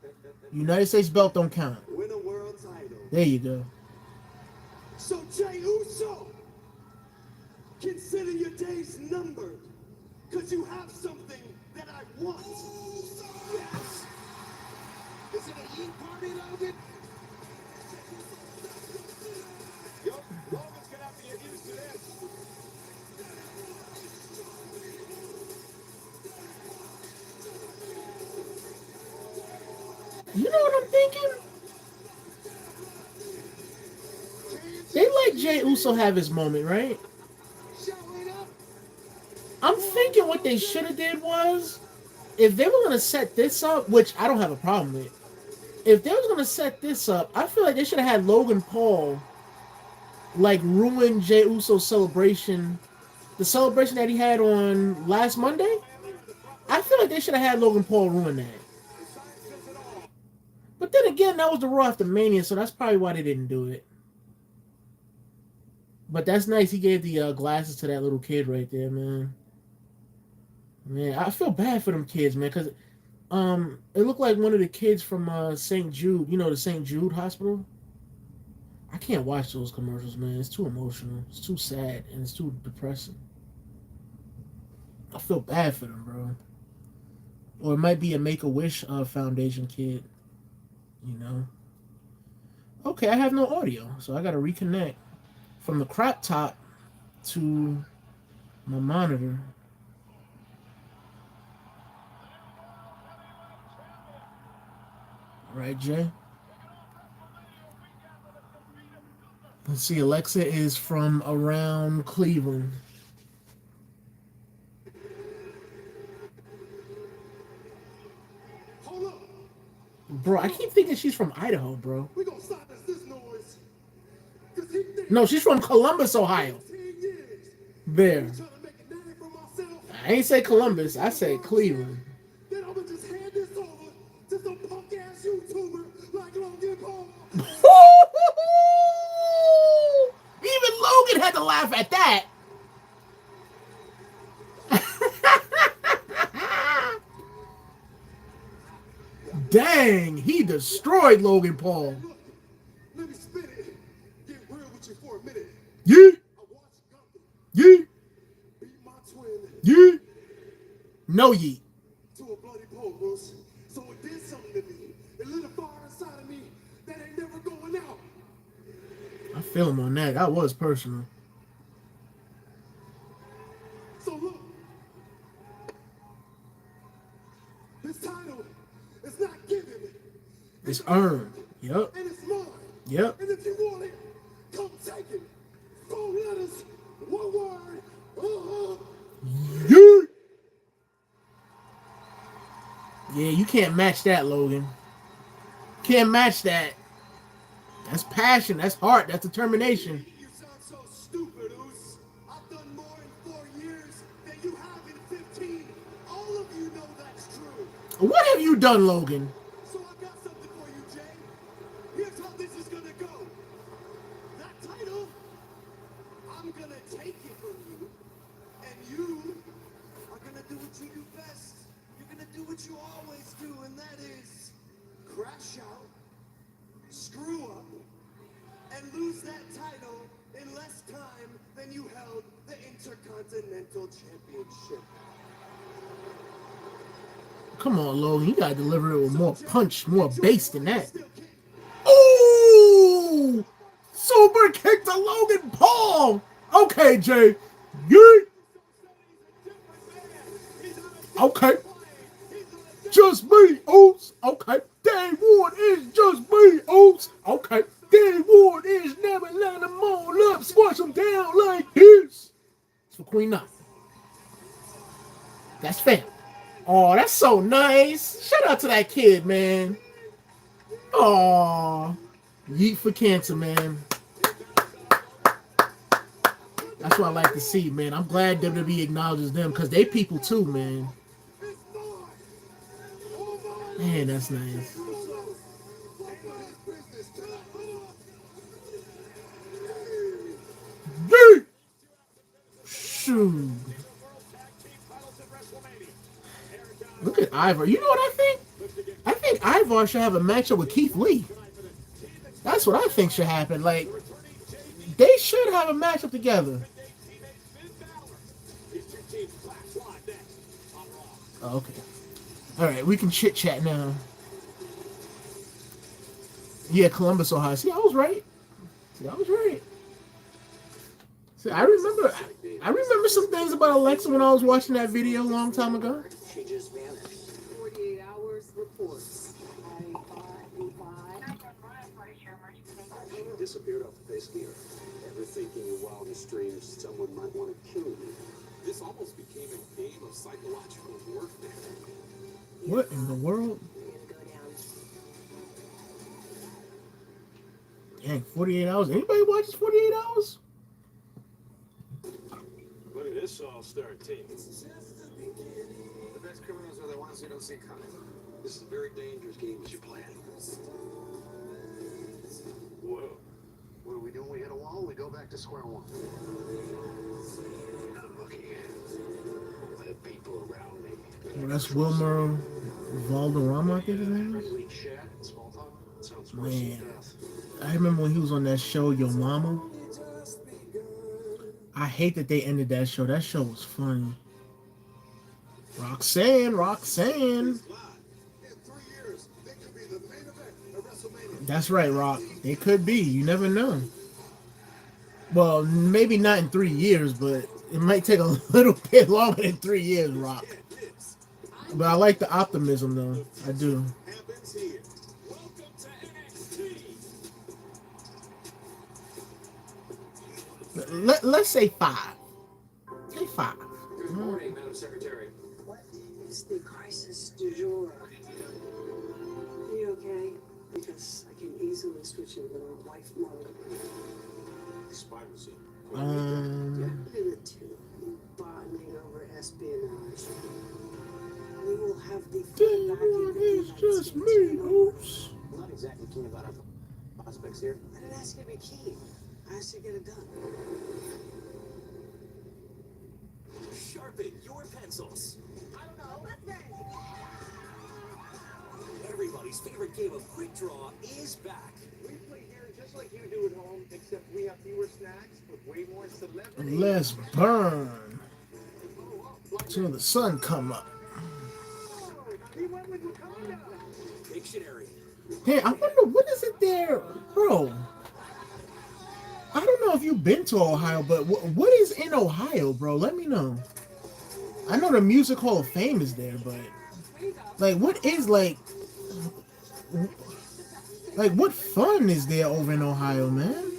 United States belt don't count. win a world title. There you go. So Jey Uso, consider your days numbered, because you have something that I want. Yes! Is it a yeet party, Logan? Yo, Logan's gonna have to get used to this. You know what I'm thinking? They let Jey Uso have his moment, right? I'm thinking what they should have did was, if they were going to set this up, which I don't have a problem with, if they was going to set this up, I feel like they should have had Logan Paul, like, ruin Jey Uso's celebration, the celebration that he had on last Monday. I feel like they should have had Logan Paul ruin that. But then again, that was the Raw after Mania, so that's probably why they didn't do it. But that's nice. He gave the glasses to that little kid right there, man. Man, I feel bad for them kids, man, because it looked like one of the kids from St. Jude, you know, the St. Jude Hospital. I can't watch those commercials, man. It's too emotional. It's too sad, and it's too depressing. I feel bad for them, bro. Or it might be a Make-A-Wish Foundation kid, you know. Okay, I have no audio, so I got to reconnect from the crop top to my monitor. Right, Jay? Let's see, Alexa is from around Cleveland. Hold up. Bro, I keep thinking she's from Idaho, bro. We gonna silence this noise. Cause he thinks No, she's from Columbus, Ohio. 10 years. There. I'm trying to make a name for myself. I ain't say Columbus, I say Cleveland. Then I'ma just hand this over to some punk ass YouTuber like Logan Paul. Even Logan had to laugh at that. Dang, he destroyed Logan Paul. Look, let me spin it. Get real with you for a minute. Yeah, I watched Gunther yeah, beat my twin yeah. No yeet. to a bloody pole, Bruce. So it did something to me. It lit a fire inside of me that ain't never going out. I feel him on that. That was personal. So look, this title is not given, It's earned. Yep, and it's mine. yep. And if you want it, come take it. 4 letters, 1 word. Yeah. Yeah, you can't match that, Logan. Can't match that. That's passion. That's heart. That's determination. You sound so stupid, Oos. I've done more in 4 years than you have in 15. All of you know that's true. What have you done, Logan? So I got something for you, Jay. Here's how this is gonna go. That title, I'm gonna take it from you, and you are gonna do what you do best. You're gonna do what you always do, and that is crash out, screw up, and lose that title in less time than you held the Intercontinental Championship. Come on, Logan. You gotta deliver it with more punch, more bass than that. Still king. Ooh! Super kick to Logan Paul. Okay, Jay. Yeah. Okay. Just me, oops. Okay. Dave Ward is just me, oops. Okay. Dave Ward is never letting them all up. Squash them down like this. It's for Queen Nut. That's fair. Oh, that's so nice. Shout out to that kid, man. Aw. Yeet for cancer, man. That's what I like to see, man. I'm glad WWE acknowledges them because they people too, man. Man, that's nice. Yeet! Shoot. Look at Ivar. You know what I think? I think Ivar should have a matchup with Keith Lee. That's what I think should happen. Like, they should have a matchup together. Oh, okay. All right, we can chit chat now. Yeah, Columbus, Ohio. See, I was right. See, I remember some things about Alexa when I was watching that video a long time ago. She just vanished. 48 hours reports. She disappeared off the face of the earth. Ever think in your wildest dreams someone might want to kill you? This almost became a game of psychological warfare. What in the world? Dang, 48 hours. Anybody watches 48 hours? Look at this all-star team. The best criminals are the ones who don't see coming. This is a very dangerous game that you're playing. Whoa. What do we do when we hit a wall? We go back to square one. I'm looking at the people around me. Well, that's Wilmer Valderrama, I think his name is. Friendly chat and small talk. Sounds worse Man. than death. I remember when he was on that show, Yo Mama. I hate that they ended that show. That show was funny. Roxanne. In 3 years, they could be the main event at WrestleMania. That's right, Rock. They could be. You never know. Well, maybe not in 3 years, but it might take a little bit longer than 3 years, Rock. But I like the optimism, though. I do. Happens here. Welcome to NXT. let's say 5. Say 5. Good morning, Madam Secretary. What is the crisis du jour? Are you okay? Because I can easily switch into wife mode. Spy receipt. The two bonding over espionage. We will have the fun back in the It's United just States, me. you know? Oops. I'm not exactly keen about our prospects here. I didn't ask you to be keen. I asked you to get it done. Sharpen your pencils. I don't know. Listen. Everybody's favorite game of Quick Draw is back. We play here just like you do at home, except we have fewer snacks with way more celebrity. Let's burn till the sun come up. He went with Wakanda. Dictionary. Hey, I wonder what is it there, bro? I don't know if you've been to Ohio, but what is in Ohio, bro? Let me know. I know the Music Hall of Fame is there, but like, what is like what fun is there over in Ohio, man?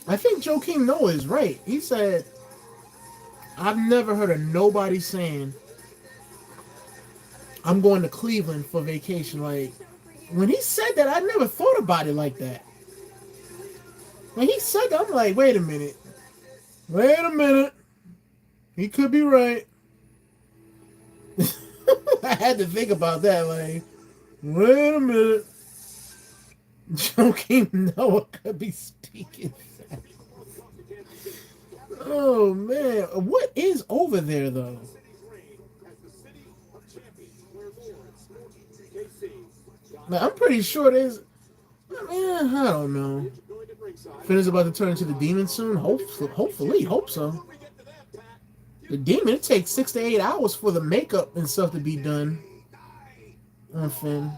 I think Joakim Noah is right. He said, I've never heard of nobody saying, I'm going to Cleveland for vacation. Like, when he said that, I never thought about it like that. When he said that, I'm like, wait a minute. Wait a minute. He could be right. I had to think about that. Like, wait a minute. Joakim Noah could be speaking. Oh, man. What is over there, though? Now, I'm pretty sure there's... Man, I don't know. Finn is about to turn into the demon soon. Hopefully, hope so. The demon, it takes 6 to 8 hours for the makeup and stuff to be done on Finn.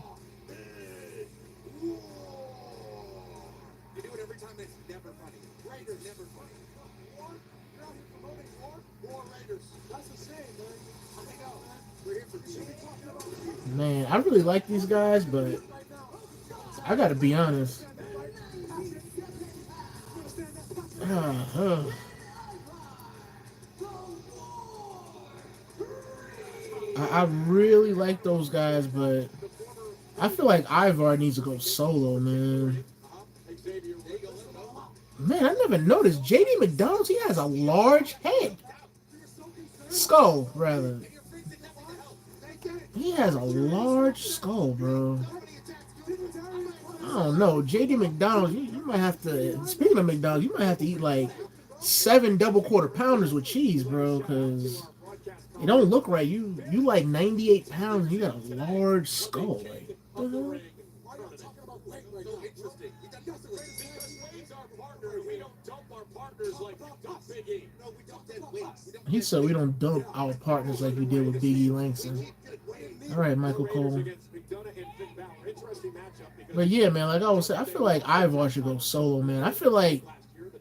You do it every time, it's never funny. Raiders never funny. War? You're out here promoting war? War Raiders. That's the same, man. I know, man. We're here for you. Man, I really like these guys, but I gotta be honest. I really like those guys, but I feel like Ivar needs to go solo, man. Man, I never noticed. JD McDonald's, he has a large head. Skull, rather. He has a large skull, bro. I don't know. JD McDonald's, you might have to, speaking of McDonald's, you might have to eat like 7 double quarter pounders with cheese, bro, because it don't look right. You like 98 pounds and you got a large skull. Like, what the hell? He said we don't dump our partners like we did with Big E Langston. All right, Michael Cole. But yeah, man, like I was saying, I feel like Ivar should go solo, man. I feel like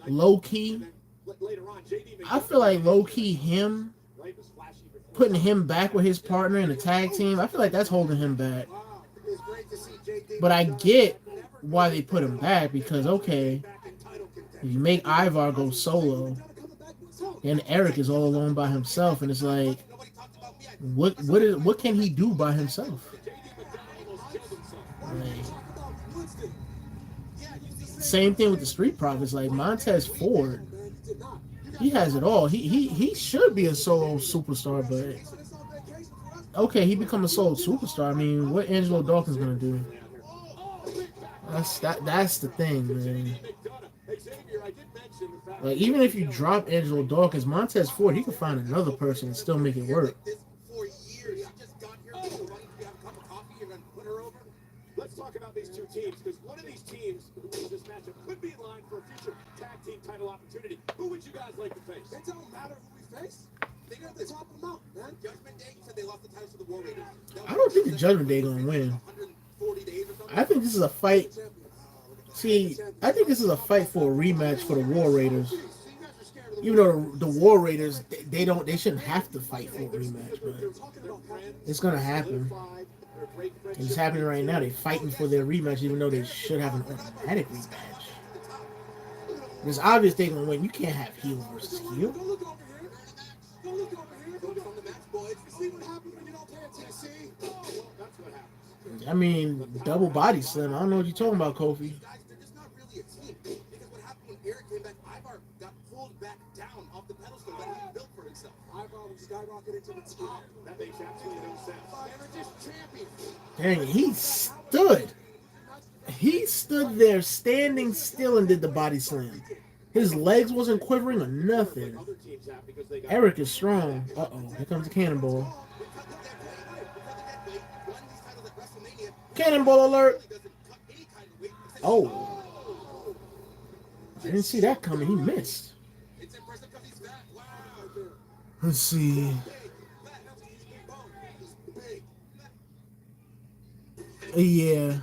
low-key him putting him back with his partner in a tag team, I feel like that's holding him back. But I get why they put him back, because okay, if you make Ivar go solo, and Eric is all alone by himself, and it's like, what can he do by himself? Like, same thing with the Street Profits. Like Montez Ford, he has it all. He should be a solo superstar, but okay, he become a solo superstar. I mean, what Angelo Dawkins gonna do? That's the thing, man. Like, even if you drop Angelo Dawkins, Montez Ford, he can find another person and still make it work. Let's talk about these two teams, because one of these teams who wins this matchup could be in line for a future tag team title opportunity. Who would you guys like to face? It don't matter who we face. They got to top them out, man. Judgment Day said they lost the titles to the War Raiders. I don't think the Judgment Day gonna win. I think this is a fight. See, I think this is a fight for a rematch for the War Raiders. Even though the War Raiders, they shouldn't have to fight for a rematch, but it's gonna happen. And it's happening right now. They're fighting for their rematch, even though they should have an automatic rematch. It's obvious they're gonna win. You can't have heel versus heel. Don't look over here. Don't look over here. Focus on the match, boys. See what happens when you don't pay attention. See? Oh, well, that's what happens. I mean, double body slam. I don't know what you're talking about, Kofi. Guys, they're just not really a team. Because what happened when Eric came back, Ivar got pulled back down off the pedestal that he built for himself. Ivar skyrocketed to the top. That makes absolutely no sense. They're just champions. Dang, he stood. He stood there standing still and did the body slam. His legs wasn't quivering or nothing. Other teams have because they got Eric is strong. Uh-oh, here comes the cannonball. Cannonball alert! Oh. I didn't see that coming. He missed. Let's see. Yeah.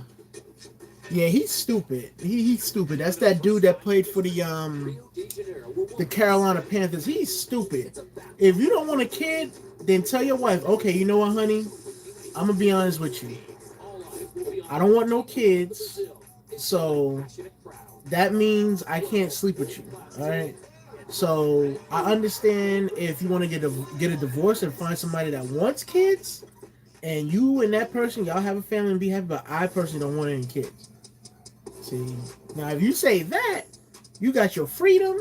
Yeah, he's stupid. He's stupid. That's that dude that played for the Carolina Panthers. He's stupid. If you don't want a kid, then tell your wife, okay, you know what, honey? I'm going to be honest with you. I don't want no kids, so that means I can't sleep with you, all right? So I understand if you want to get a divorce and find somebody that wants kids, and you and that person, y'all have a family and be happy, but I personally don't want any kids. See, now if you say that, you got your freedom.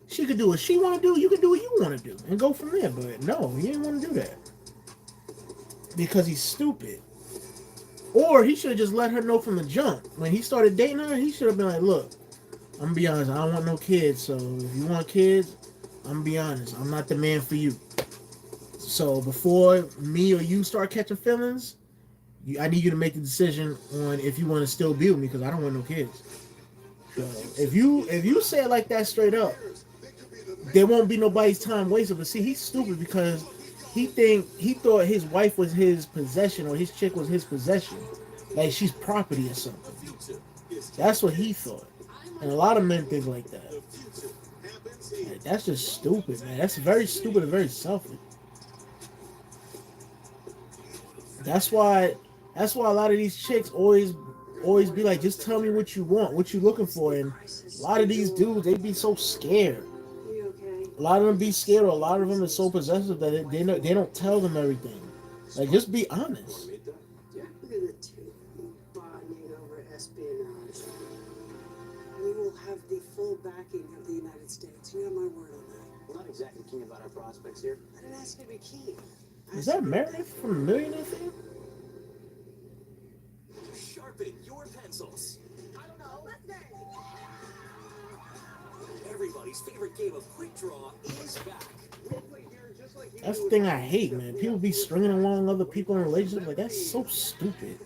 She could do what she want to do. You can do what you want to do and go from there. But no, he didn't want to do that because he's stupid. Or he should have just let her know from the jump. When he started dating her, he should have been like, look, I'm going to be honest. I don't want no kids. So if you want kids, I'm going to be honest. I'm not the man for you. So before me or you start catching feelings, I need you to make the decision on if you want to still be with me because I don't want no kids. So if you say it like that straight up, there won't be nobody's time wasted. But see, he's stupid because he thought his wife was his possession or his chick was his possession, like she's property or something. That's what he thought, and a lot of men think like that. Like, that's just stupid, man. That's very stupid and very selfish. That's why a lot of these chicks always be like, just tell me what you want, what you looking for. And a lot of these dudes, they be so scared. A lot of them be scared, or a lot of them are so possessive that they don't tell them everything. Like, just be honest. Look at the two bonding over espionage. We will have the full backing of the United States. You have my word on that. We're not exactly keen about our prospects here. I didn't ask you to be keen. Is that Meredith from Millionaire Fan? Sharpen your pencils. I don't know. Let's Everybody's favorite game of Quick Draw is back. That's the thing I hate, man. People be stringing along other people in relationships. Like, that's so stupid.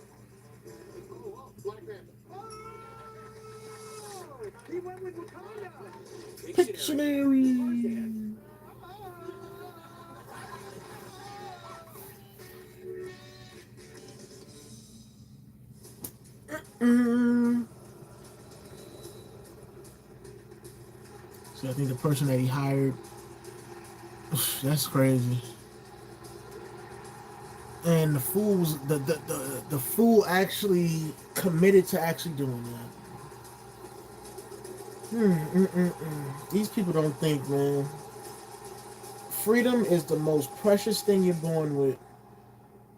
Pictionary. So I think the person that he hired, that's crazy. And the fools, the fool actually committed to actually doing that. These people don't think, man. Freedom is the most precious thing you're born with.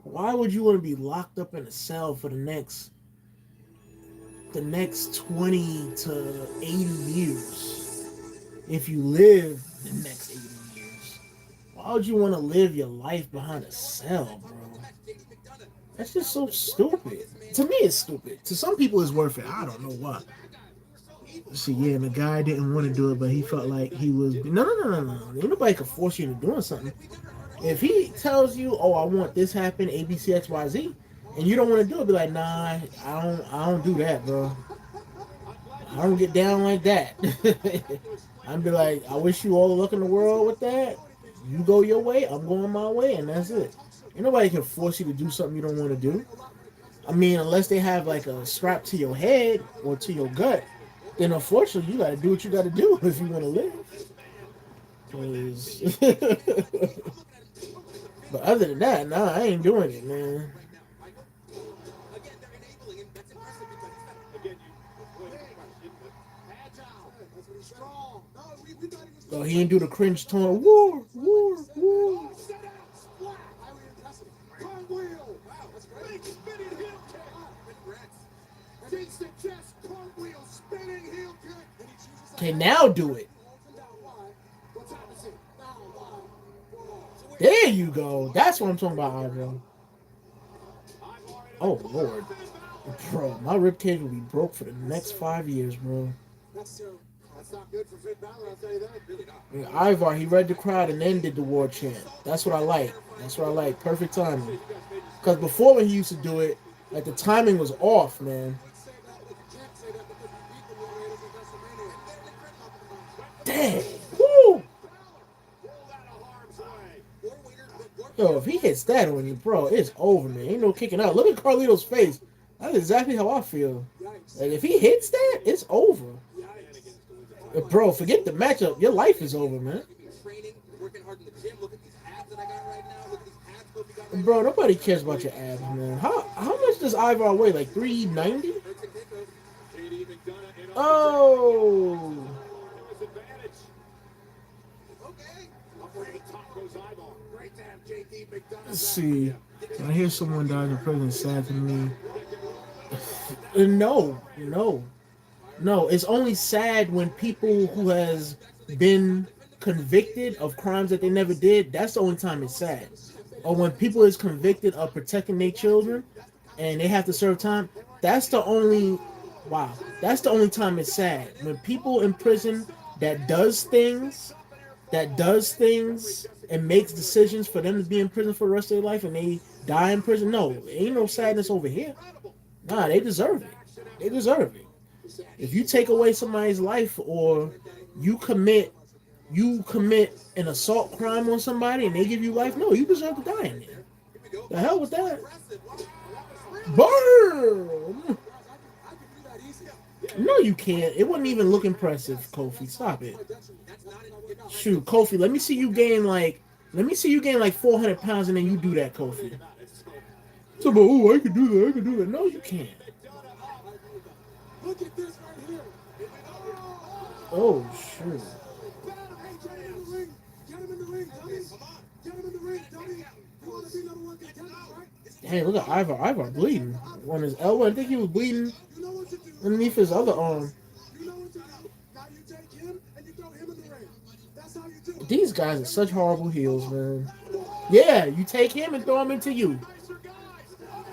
Why would you want to be locked up in a cell for the next 20 to 80 years? If you live the next 80 years, why would you want to live your life behind a cell, bro? That's just so stupid. To me, it's stupid. To some people, it's worth it. I don't know why. See, yeah, the guy didn't want to do it, but he felt like he was... No. Ain't nobody can force you into doing something. If he tells you, oh, I want this happen, A, B, C, X, Y, Z, and you don't want to do it, be like, nah, I don't do that, bro. I don't get down like that. I'd be like, I wish you all the luck in the world with that. You go your way, I'm going my way, and that's it. Ain't nobody can force you to do something you don't want to do. I mean, unless they have like a strap to your head or to your gut, then unfortunately you got to do what you got to do if you want to live. But other than that, nah, I ain't doing it, man. That's what he's strong. No, we thought he was Oh, he didn't do the cringe tone. War. Oh, set out, splat. highly impressive. Cartwheel. Wow, that's great. Big spinning heel kick. Congrats. Digs the chest, cartwheel, spinning heel kick. And he chooses Okay, now do it. What's happening? Now, why? Whoa. There you go. That's what I'm talking about, Ivo. Oh, Lord. Bro, my ribcage will be broke for the next 5 years, bro. That's not good for Finn Balor, I'll tell you that. Really not. Yeah, Ivar, he read the crowd and then did the war chant. That's what I like. That's what I like. Perfect timing. Because before when he used to do it, like the timing was off, man. Dang. Woo! Yo, if he hits that on you, bro, it's over, man. Ain't no kicking out. Look at Carlito's face. That's exactly how I feel. Like, if he hits that, it's over. Bro, forget the matchup. Your life is over, man. Bro, nobody cares about your abs, man. How much does Ivar weigh? Like 390? Oh. Let's see. I hear someone died in prison. Sad to me. No. It's only sad when people who has been convicted of crimes that they never did. That's the only time it's sad. Or when people is convicted of protecting their children and they have to serve time. That's the only. Wow. That's the only time it's sad. When people in prison that does things and makes decisions for them to be in prison for the rest of their life and they die in prison. No, ain't no sadness over here. Nah, they deserve it. They deserve it. If you take away somebody's life or you commit an assault crime on somebody and they give you life, no, you deserve to die in there. The hell with that. Burn! No, you can't. It wouldn't even look impressive, Kofi. Stop it. Shoot, Kofi, let me see you gain like 400 pounds and then you do that, Kofi. So, oh, I can do that. No, you can't. Look at this right here. Oh, shoot. Get him in the ring, dummies. Get him in the ring, dummies. You want to be number one contender, right? Hey, look at Ivar. Ivar bleeding on his elbow. I think he was bleeding underneath his other arm. You know what to do. Now you take him and you throw him in the ring. That's how you do it. These guys are such horrible heels, man. Yeah, you take him and throw him into you.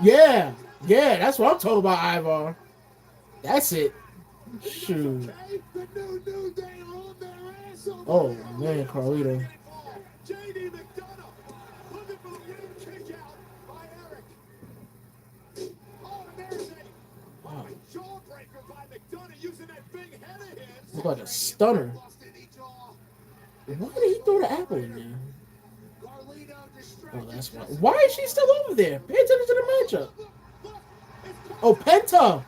Yeah, that's what I'm talking about, Ivar. That's it. Shoot. Oh, man, Carlito. Wow. Look like a stunner. Why did he throw the apple in there? Oh, that's why. Why is she still over there? Pay attention to the matchup. Oh, Penta.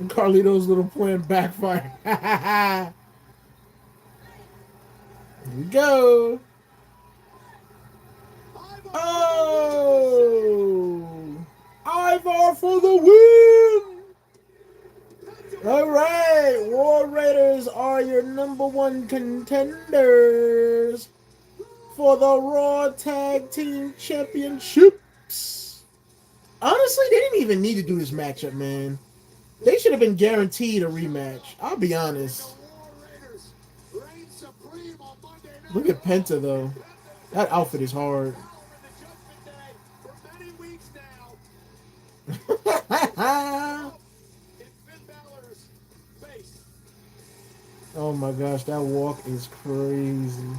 Carlito's little plan backfire. Here we go. Oh! Ivar for the win! Alright, War Raiders are your #1 contenders for the Raw Tag Team Championships. Honestly, they didn't even need to do this matchup, man. They should have been guaranteed a rematch. I'll be honest. Look at Penta, though. That outfit is hard. Oh my gosh, that walk is crazy.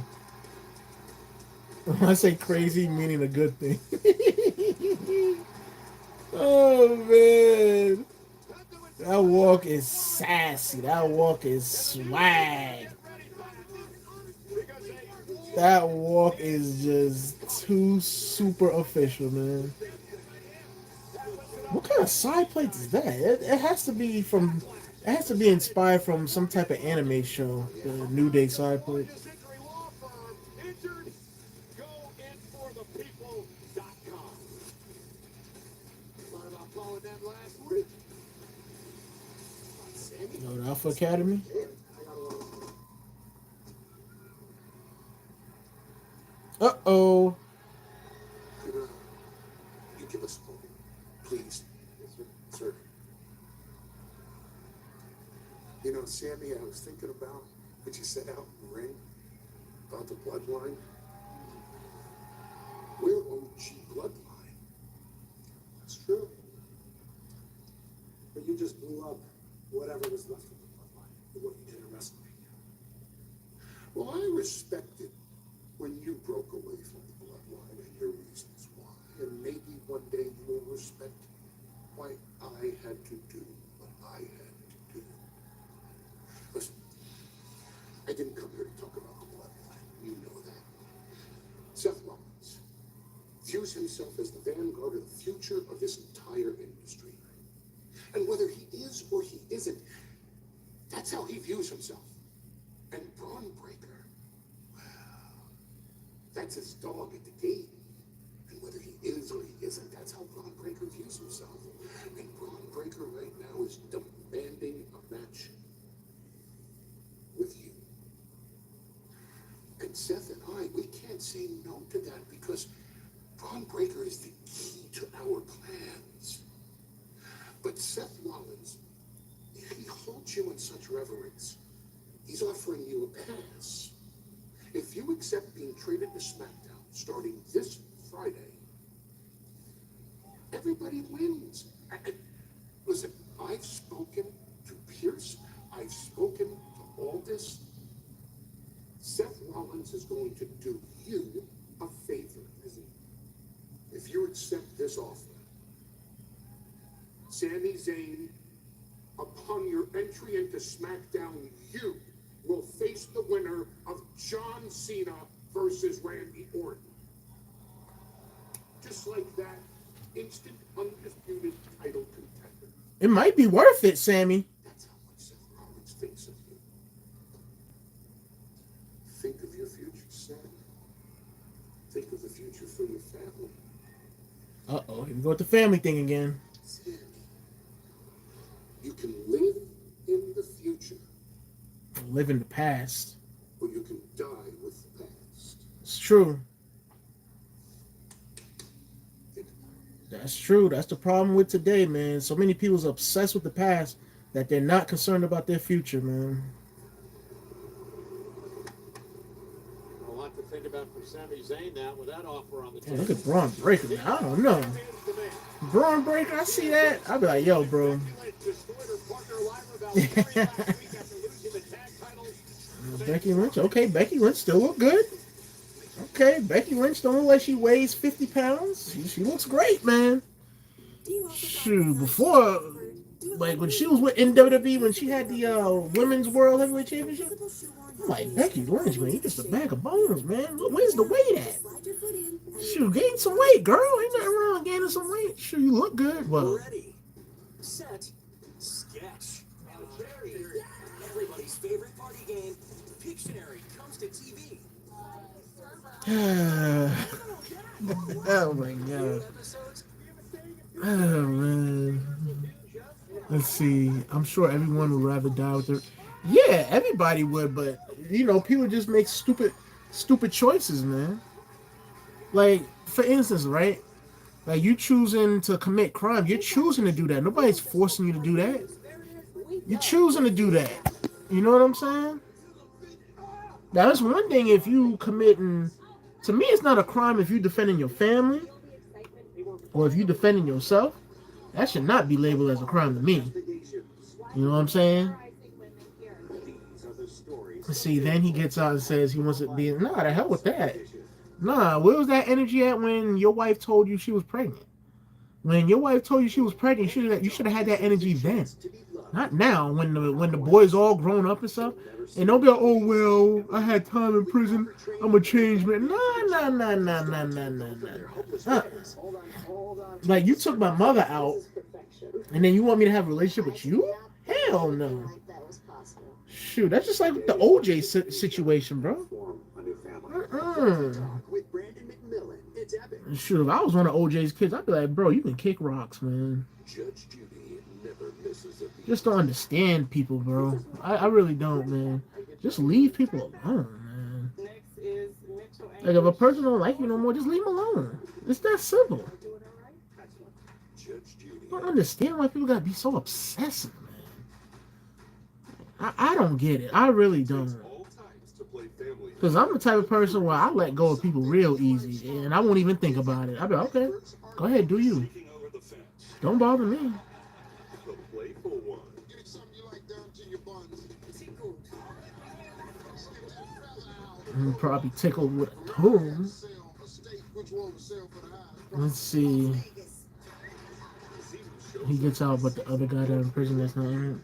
When I say crazy, meaning a good thing. Oh man. That walk is sassy. That walk is swag. That walk is just too super official, man. What kind of side plates is that? It has to be from. It has to be inspired from some type of anime show. The New Day side plate. on that last week. You know, the Alpha Academy. Uh-oh. You give us a moment, please. Sir. You know, Sammy, I was thinking about what you said out in the ring about the bloodline. We're OG bloodline. That's true. But you just blew up whatever was left of the bloodline with what you did in WrestleMania. Well, I respected when you broke away from the bloodline and your reasons why. And maybe one day you will respect why I had to do what I had to do. Listen, I didn't come here to talk about the bloodline. You know that. Seth Rollins views himself as the vanguard of the future of this entire industry. And whether he is or he isn't, that's how he views himself. And Braun Breaker, well, that's his dog at the gate. And whether he is or he isn't, that's how Braun Breaker views himself. And Braun Breaker right now is demanding a match with you. And Seth and I, we can't say no to that because Braun Breaker is the key to our plans. But Seth Rollins, if he holds you in such reverence, he's offering you a pass. If you accept being traded to SmackDown starting this Friday, everybody wins. Listen, I've spoken to Pierce. I've spoken to Aldis. Seth Rollins is going to do you a favor, isn't he? If you accept this offer, Sami Zayn, upon your entry into SmackDown, you will face the winner of John Cena versus Randy Orton. Just like that, instant, undisputed title contender. It might be worth it, Sammy. That's how much Seth Rollins thinks of you. Think of your future, Sam. Think of the future for your family. Uh-oh, here we go with the family thing again. Sam, you can live in the future, Live in the past. or you can die with the past. It's true. That's true. That's the problem with today, man. So many people's obsessed with the past that they're not concerned about their future, man. A lot to think about for Sami Zayn now with that offer on the Man, table. look at Braun Breaker, man. I don't know. Braun Breaker, I see that. I'll be like, yo, bro. Becky Lynch. Okay, Becky Lynch still look good. Okay, Becky Lynch don't look like she weighs 50 pounds. She looks great, man. Shoot, before, like when she was in WWE, when she had the Women's World Heavyweight Championship, I'm like, Becky Lynch, man, you just a bag of bones, man. Where's the weight at? Shoot, gain some weight, girl. Ain't nothing wrong with gaining some weight. Sure, you look good. Well, ready, set, sketch. Everybody's favorite party game, Pictionary, comes to TV. oh my god. Oh man. Let's see. I'm sure everyone would rather die with their. Yeah, everybody would, but you know, people just make stupid choices, man. Like, for instance, right? Like you choosing to commit crime, you're choosing to do that. Nobody's forcing you to do that. You're choosing to do that. You know what I'm saying? Now, that's one thing if you committing. To me, it's not a crime if you're defending your family or if you're defending yourself. That should not be labeled as a crime to me. You know what I'm saying? See, then he gets out and says he wants to be. Nah, the hell with that. Nah, where was that energy at when your wife told you she was pregnant? When your wife told you she was pregnant, you should have had that energy then. Not now, when the boy's all grown up and stuff. And don't be like, oh, well, I had time in prison. I'm a changed man. Nah. Like, you took my mother out, and then you want me to have a relationship with you? Hell no. Shoot, that's just like the OJ situation, bro. Shoot, if I was one of OJ's kids, I'd be like, bro, you can kick rocks, man. Judge Judy never misses a beat. Just don't understand people, bro. I really don't, man. Just leave people alone, man. Next is Mitchell Like, if a Anguish. person don't like you no more, just leave them alone. It's that simple. Judge Judy. I don't understand why people gotta be so obsessive, man. I don't get it. I really don't. All types to play family. Because I'm the type of person where I let go of people real easy, and I won't even think about it. I'll be like, okay, go ahead, do you. Don't bother me. The playful one. Get something you like down to your buns. Tickled. I'm probably tickled with a tune. Let's see. He gets out, but the other guy that in prison, that's not right.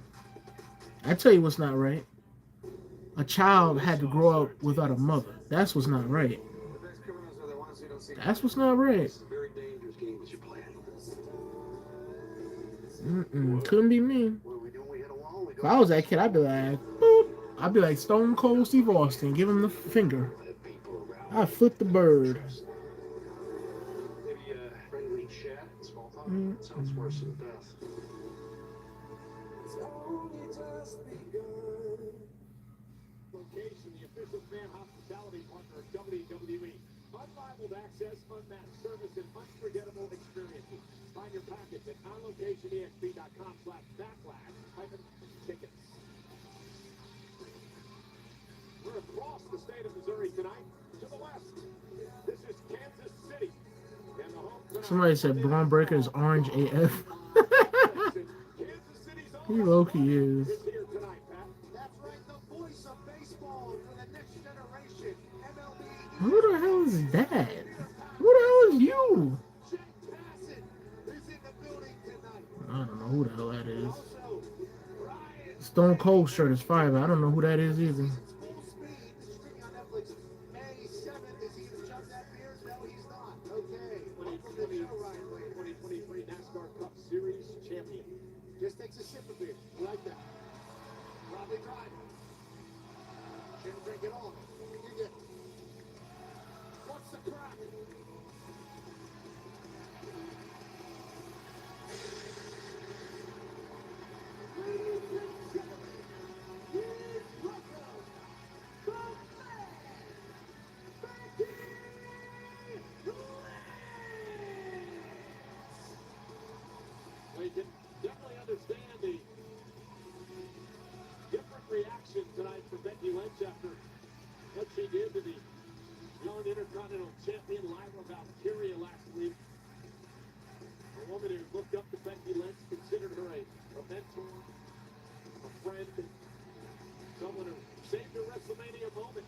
I tell you what's not right. A child had to grow up without a mother. That's what's not right. That's what's not right. It's a very dangerous game that you're playing. Couldn't be me. If I was that kid, I'd be like, boop. I'd be like Stone Cold Steve Austin. Give him the finger. I'd flip the bird. Maybe a friendly chat, small talk. Sounds worse than death. Location, the official fan hospitality partner of WWE. Unrivaled access, unmatched service, and unforgettable experiences. Find your package at onlocationexp.com/backlash-tickets. We're across the state of Missouri tonight. To the west, this is Kansas City. And the home tonight, Somebody said Braun Breaker is orange AF. Kansas City's He low-key is. is here tonight, Pat. That's right, the voice of baseball for the next generation. MLB. Who the hell is that? Who the hell is you? Jack Bassett is in the building tonight. I don't know who the hell that is. Also, Ryan Stone Cold shirt is fire, but I don't know who that is either. Full Speed is streaming on Netflix May 7th. Is he the Chuck that beers? No, he's not. Okay. Welcome to the show, Ryan Wade. 2023 NASCAR Cup Series champion. Just takes a sip of beer. You like that? Probably driving. Shouldn't drink it all. You get. What's the crack? Ladies and gentlemen, please welcome the man, Becky Lynch. We can definitely understand the different reaction tonight for Becky Lynch after what she did to the young Intercontinental Champion Lyra Valkyria last week. A woman who looked up to Becky Lynch, considered her a mentor, a friend, someone who saved her WrestleMania moment.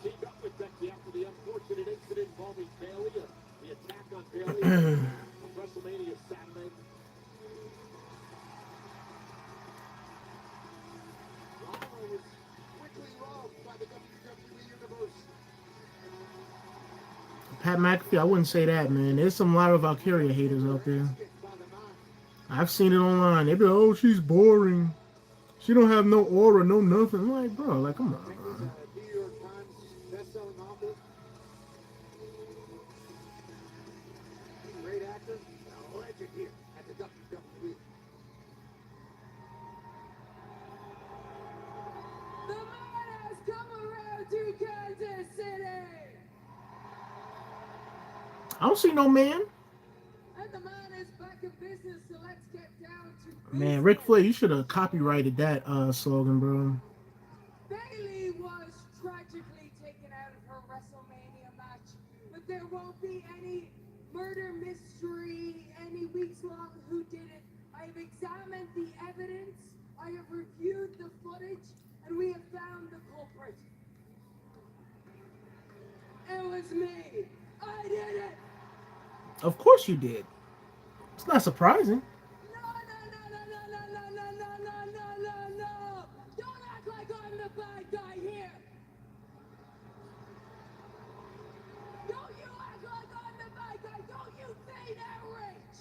Teamed up with Becky after the unfortunate incident involving Bayley, the attack on Bayley on WrestleMania Saturday. Lyra was quickly loved by the WWE Universe. Pat McAfee, I wouldn't say that, man. There's some Lyra Valkyria haters out there. I've seen it online. They be like, oh, she's boring. She don't have no aura, no nothing. I'm like, bro, like, come on, bro. New York Times best-selling author. Great actor. A legend here at the WWE. The man has come around to Kansas City! I don't see no man. And the man is back in business, so let's get down to Man, Ric Flair, you should have copyrighted that slogan, bro. Bayley was tragically taken out of her WrestleMania match, but there won't be any murder mystery, any weeks-long whodunit. I have examined the evidence, I have reviewed the footage, and we have found the culprit. It was me. I did it. Of course you did. It's not surprising. No. Don't act like I'm the bad guy here. Don't you act like I'm the bad guy. Don't you feign outrage.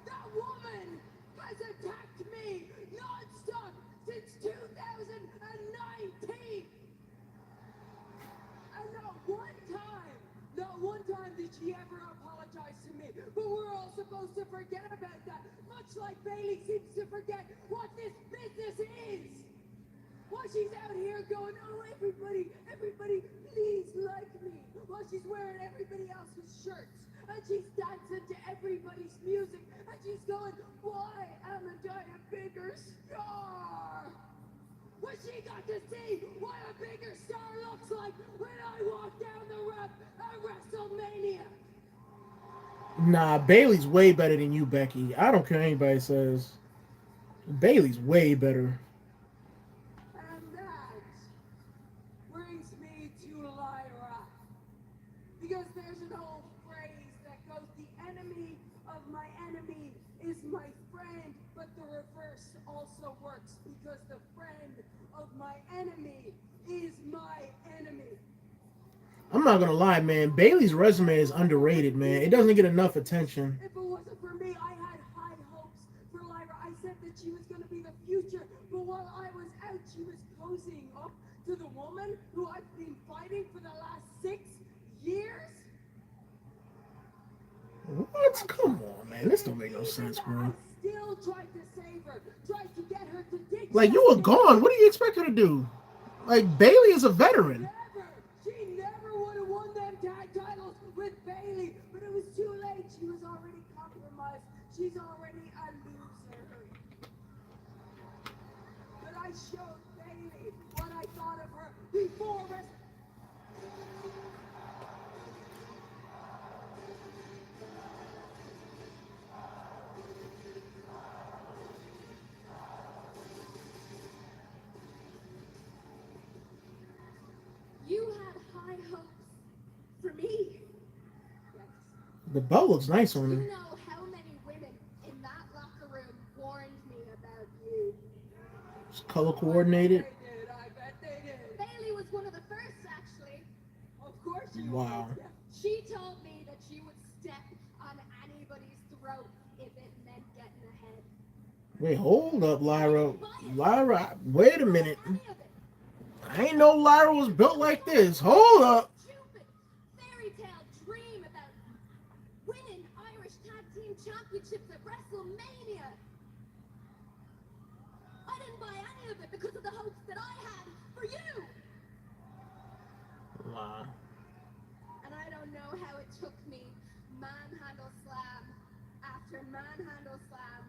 That woman has attacked me non-stop since 2019. And not one time did she ever apologize supposed to forget about that, much like Bailey seems to forget what this business is. While she's out here going, oh, everybody, please like me. While she's wearing everybody else's shirts. And she's dancing to everybody's music. And she's going, why haven't I a bigger star? When she got to see what a bigger star looks like when I walk down the ramp at WrestleMania. Nah, Bailey's way better than you, Becky. I don't care what anybody says. Bailey's way better. And that brings me to Lyra. Because there's an old phrase that goes, the enemy of my enemy is my friend, but the reverse also works because the friend of my enemy is my enemy. I'm not gonna lie, man. Bailey's resume is underrated, man. It doesn't get enough attention. If it wasn't for me, I had high hopes for Lyra. I said that she was going to be the future, but while I was out, she was posing up to the woman who I've been fighting for the last 6 years. What? Come on, man. This don't make no sense, bro. I still tried to save her, tried to get her to dig. Like, you were gone. What do you expect her to do? Like, Bailey is a veteran. She never would have won them tag titles with Bailey, but it was too late. She was already compromised. She's already a loser. But I showed Bailey what I thought of her before You had high hopes for me. The belt looks nice on You her. know how many women in that locker room warned me about you. It's color coordinated. I bet they did. Bailey was one of the first, actually. Of course she Wow. was. She told me that she would step on anybody's throat if it meant getting ahead. Wait, hold up, Lyra. Lyra, wait a minute. Any of it. I ain't know Lyra was built like this. Hold up. Stupid fairy tale dream about winning Irish Tag Team Championships at WrestleMania. I didn't buy any of it because of the hopes that I had for you. Wow. And I don't know how it took me manhandle slam after manhandle slam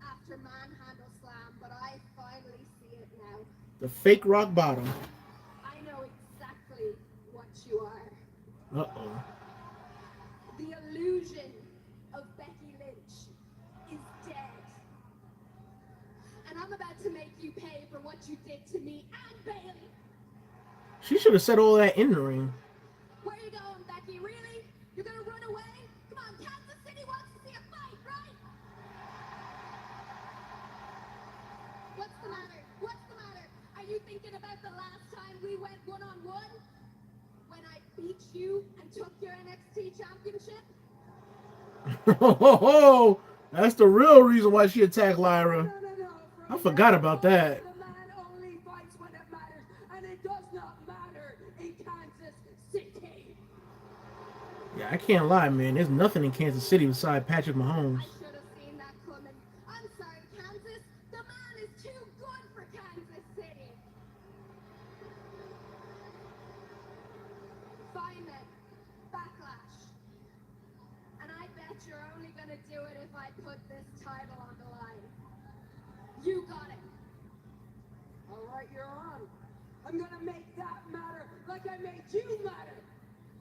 after manhandle slam, but I finally see it now. The fake rock bottom. I know exactly what you are. Uh-oh. The illusion of Becky Lynch is dead. And I'm about to make you pay for what you did to me and Bailey. She should have said all that in the ring. Where you going, Becky? Really? You're gonna run away? Come on, Kansas City wants to see a fight, right? What's the matter? What's the matter? Are you thinking about the last time we went one-on-one? When I beat you and took your NXT championship? Oh, that's the real reason why she attacked Lyra. I forgot about that. The man only fights when it matters, and it does not matter in Kansas City. Yeah, I can't lie, man. There's nothing in Kansas City beside Patrick Mahomes. I should have seen that coming. I'm sorry, Kansas. The man is too good for Kansas City. Fine then. Backlash. And I bet you're only gonna do it if I put this title on the line. You got it. All right, you're on. I'm gonna make that matter like I made you matter.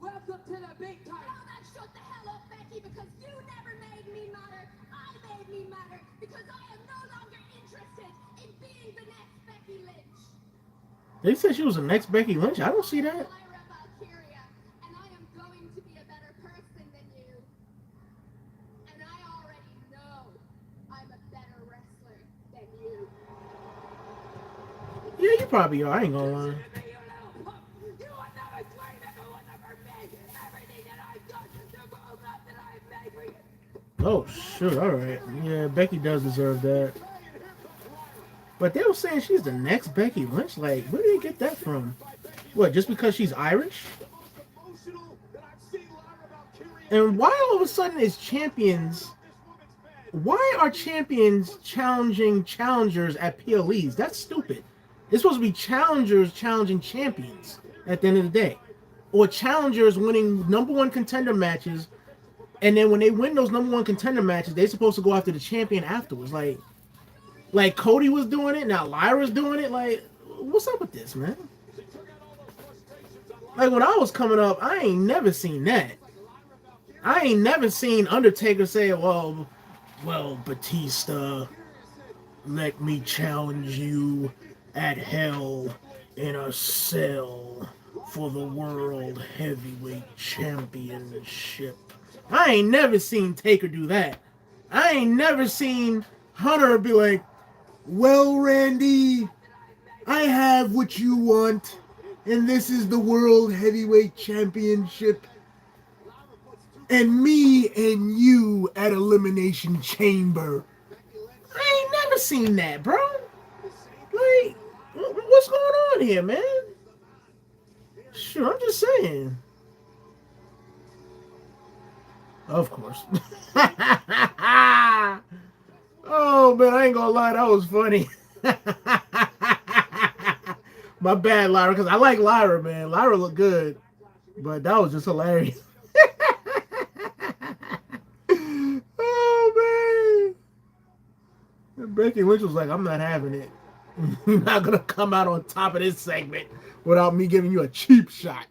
Welcome to the big time. Now that shut the hell up, Becky, because you never made me matter. I made me matter because I am no longer interested in being the next Becky Lynch. They said she was the next Becky Lynch. I don't see that. Lyra Valkyria, and I am going to be a better person than you. And I already know I'm a better wrestler than you. Yeah, you probably are. I ain't gonna lie. You will never claim it for whatever made everything that I've done, the movement that I've made for you. Oh, shoot. All right. Yeah, Becky does deserve that. But they were saying she's the next Becky Lynch. Like, where did they get that from? What, just because she's Irish? And why all of a sudden is champions Why are champions challenging challengers at PLEs? That's stupid. It's supposed to be challengers challenging champions at the end of the day. Or challengers winning #1 contender matches, and then when they win those #1 contender matches, they're supposed to go after the champion afterwards. Like Cody was doing it, now Lyra's doing it. Like, what's up with this, man? Like, when I was coming up, I ain't never seen that. I ain't never seen Undertaker say, well, Batista, let me challenge you at Hell in a Cell for the World Heavyweight Championship. I ain't never seen Taker do that. I ain't never seen Hunter be like, well, Randy, I have what you want, and this is the World Heavyweight Championship, and me and you at Elimination Chamber. I ain't never seen that, bro. Like, what's going on here, man? Sure, I'm just saying. Of course. Oh, man, I ain't gonna lie, that was funny. My bad, Lyra, because I like Lyra, man. Lyra looked good, but that was just hilarious. Oh, man. Becky Lynch was like, I'm not having it. You're not going to come out on top of this segment without me giving you a cheap shot.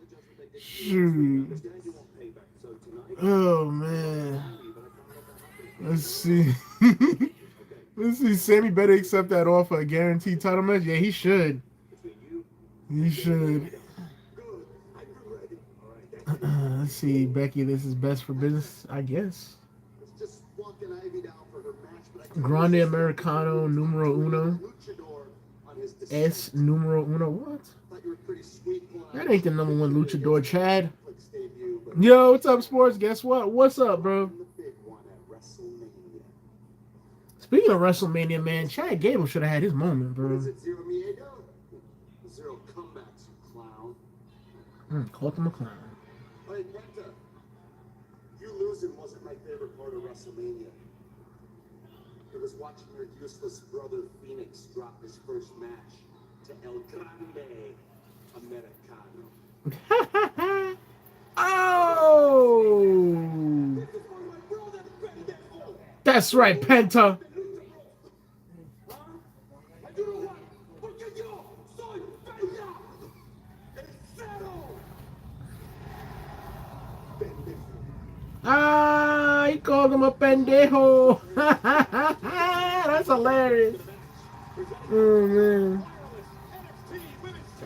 Shoot. Oh, man. Let's see. Let's see. Sammy better accept that offer, a guaranteed title match. Yeah, he should. He should. Let's see, Becky. This is best for business, I guess. Grande Americano numero uno. S numero uno. What? That ain't the #1 luchador, Chad. Yo, what's up, sports? Guess what? What's up, bro? Speaking of WrestleMania, man, Chad Gable should have had his moment, bro. Called him a clown. Hey, Penta, you losing wasn't my favorite part of WrestleMania. It was watching your useless brother Phoenix drop his first match to El Grande Americano. Oh! That's right, Penta. Ah, he called him a pendejo. That's hilarious. Oh, man.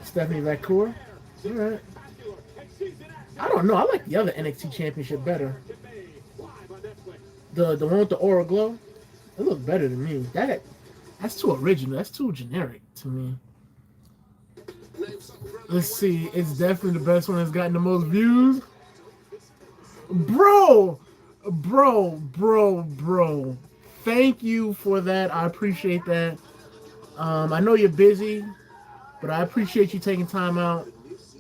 Stephanie Vacour. All right. I don't know. I like the other NXT Championship better. The one with the aura glow. It looked better to me. That's too original. That's too generic to me. Let's see. It's definitely the best one that's gotten the most views. Bro. Thank you for that. I appreciate that. I know you're busy, but I appreciate you taking time out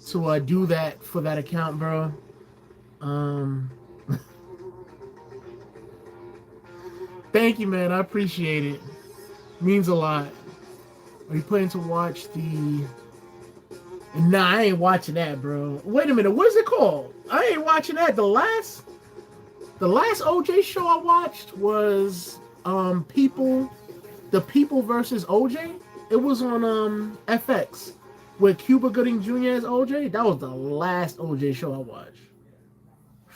to do that for that account, bro. Thank you, man. I appreciate it. Means a lot. Are you planning to watch the... Nah, I ain't watching that, bro. Wait a minute. What is it called? I ain't watching that. The last OJ show I watched was the People versus OJ. It was on FX with Cuba Gooding Jr. as OJ. That was the last OJ show I watched.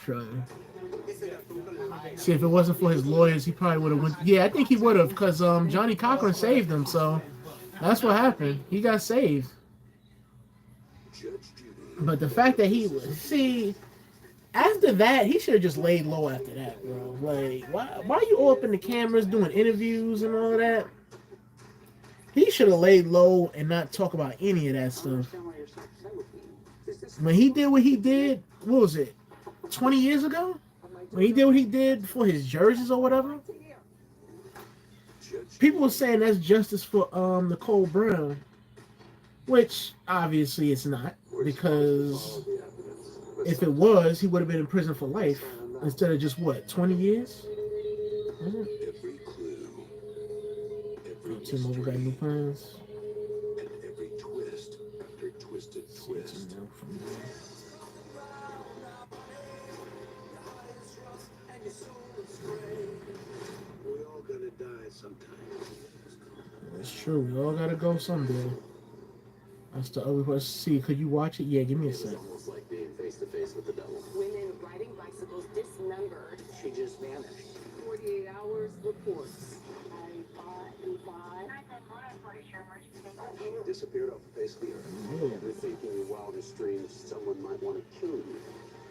Sure. See, if it wasn't for his lawyers, he probably would have went. Yeah, I think he would have, because Johnny Cochran saved him, so that's what happened. He got saved. But the fact that he was... See, after that, he should have just laid low after that, bro. Like, why you all up in the cameras doing interviews and all of that? He should have laid low and not talk about any of that stuff. When he did what he did, what was it, 20 years ago? When he did what he did for his jerseys or whatever? People were saying that's justice for Nicole Brown. Which, obviously, it's not. Because if it was, he would have been in prison for life. Instead of just, what, 20 years? T-Mobile got new plans. And every twist after twisted twist. We all gonna die sometime. It's true. We all gotta go someday. That's the other question. See, could you watch it? Yeah, give me a sec. It's almost like being face to face with the devil. Women riding bicycles dismembered. She just vanished. 48 hours reports. She disappeared off the face of the earth. You're thinking in your wildest dreams someone might want to kill you.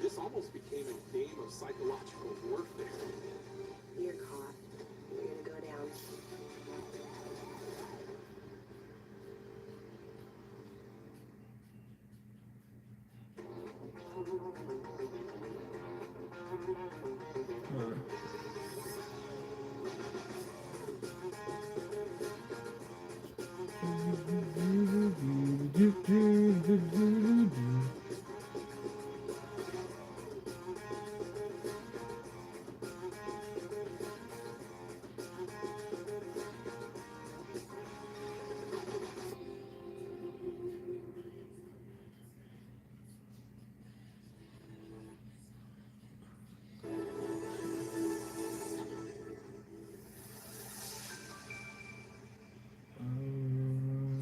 This almost became a game of psychological warfare. You're caught. You're gonna go down.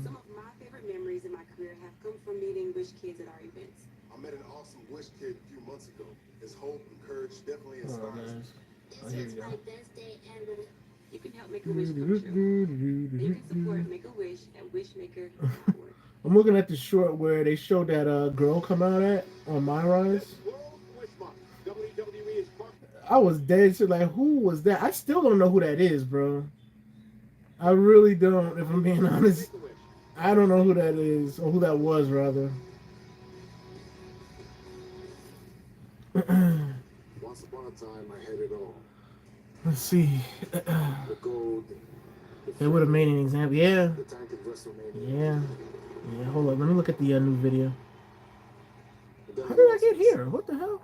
Some of my favorite memories in my career have come from meeting Wish kids at our events. I met an awesome Wish kid a few months ago. His hope and courage definitely Oh, inspires me. guys. This here is you go. my birthday and You can help make a wish come true. You can support Make a Wish at wishmaker.org. I'm looking at the short where they showed that girl come out at on My Rise. World Wish Month. WWE is I was dead shit like, who was that? I still don't know who that is, bro. I really don't, if I'm being honest. I don't know who that is, or who that was, rather. Once upon a time, I had it all. Let's see. The gold. They would have made an example. Yeah. The tank at WrestleMania. Yeah. Yeah, hold on. Let me look at the new video. How did I get here? What the hell?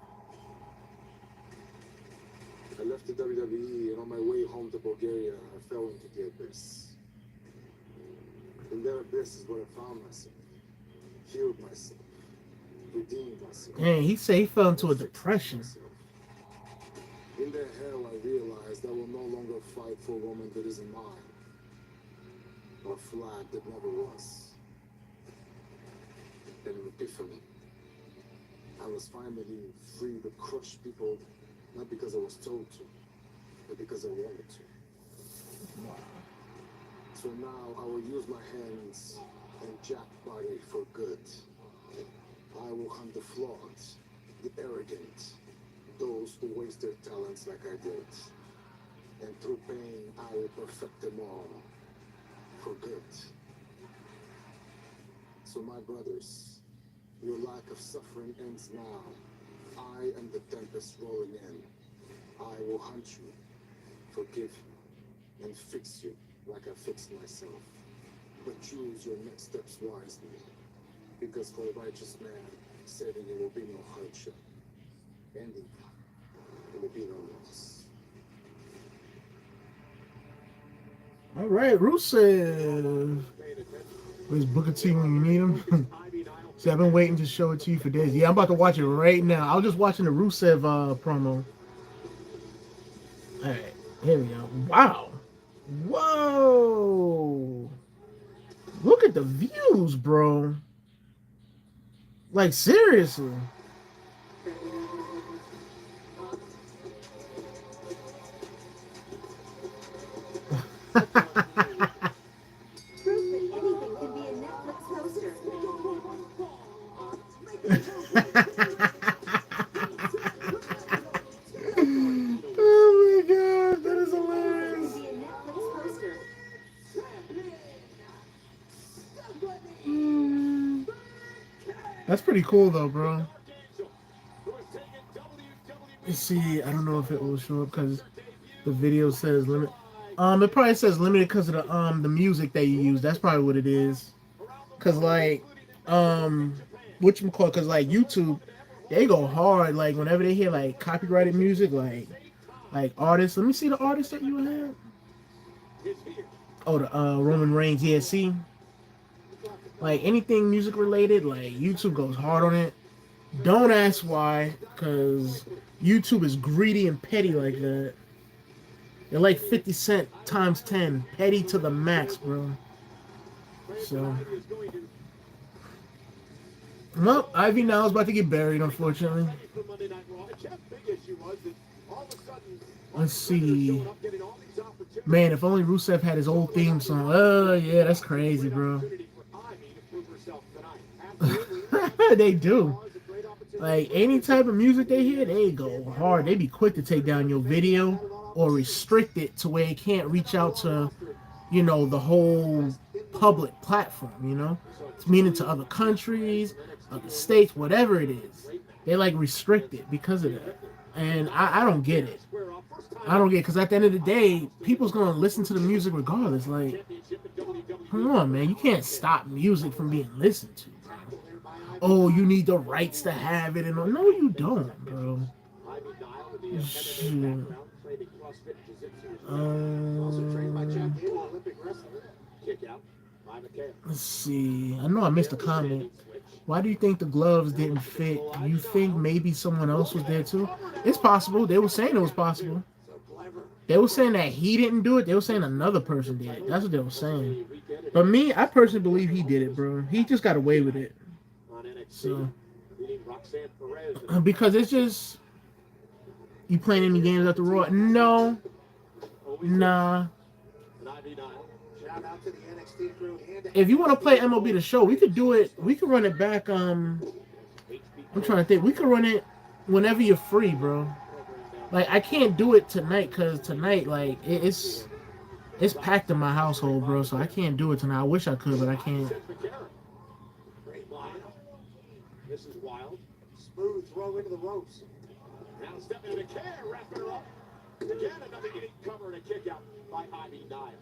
I left the WWE, and on my way home to Bulgaria, I fell into the abyss. In that abyss is where I found myself, healed myself, redeemed myself. Dang, he said he fell into a depression. In that hell, I realized I will no longer fight for a woman that isn't mine, or a flag that never was. And an epiphany. I was finally free to crush people, not because I was told to, but because I wanted to. So now I will use my hands and jack body for good. I will hunt the flawed, the arrogant, those who waste their talents like I did. And through pain, I will perfect them all for good. So my brothers, your lack of suffering ends now. I am the tempest rolling in. I will hunt you, forgive you, and fix you like I fixed myself. But choose your next steps wisely, because for a righteous man, saving you will be no hardship. Ending you will be no loss. All right, Rusev. Where's Booker T when you need him? See, I've been waiting to show it to you for days. Yeah, I'm about to watch it right now. I was just watching the Rusev promo. All right, here we go. Wow. Whoa. Look at the views, bro. Like, seriously. Anything can be a Netflix poster. Oh my god, that is hilarious. Be a Netflix poster. That's pretty cool though, bro. You see, I don't know if it will show up because the video says limit. It probably says limited because of the music that you use. That's probably what it is. Cause like, whatchamacallit, cause like YouTube, they go hard. Like whenever they hear like copyrighted music, like artists. Let me see the artist that you have. Oh, the Roman Reigns. Yeah, see, like anything music related, like YouTube goes hard on it. Don't ask why, because YouTube is greedy and petty like that. They're like 50 Cent times 10, petty to the max, bro. So, well, Ivy now is about to get buried, unfortunately. Let's see. Man, if only Rusev had his old theme song. Oh, yeah, that's crazy, bro. They do. Like, any type of music they hear, they go hard. They be quick to take down your video or restrict it to where it can't reach out to, you know, the whole public platform, you know? It's meaning to other countries, other states, whatever it is. They, like, restrict it because of that. And I don't get it. I don't get it, because at the end of the day, people's going to listen to the music regardless. Like, come on, man. You can't stop music from being listened to, bro. Oh, you need the rights to have it. And all. No, you don't, bro. Shit. Let's see. I know I missed a comment. Why do you think the gloves didn't fit? You think maybe someone else was there too? It's possible. They were saying it was possible. They were saying that he didn't do it. They were saying another person did it. That's what they were saying. But me, I personally believe he did it, bro. He just got away with it. So, because it's just, you playing any games at the Raw? No. Nah. If you want to play MLB The Show, we could do it. We could run it back. I'm trying to think. We could run it whenever you're free, bro. Like, I can't do it tonight because tonight, like, it's packed in my household, bro. So I can't do it tonight. I wish I could, but I can't. This is wild. Smooth throw into the ropes. Now stepping into care, wrapping her up. Again, another unique cover and a kick out by Ivy Nile.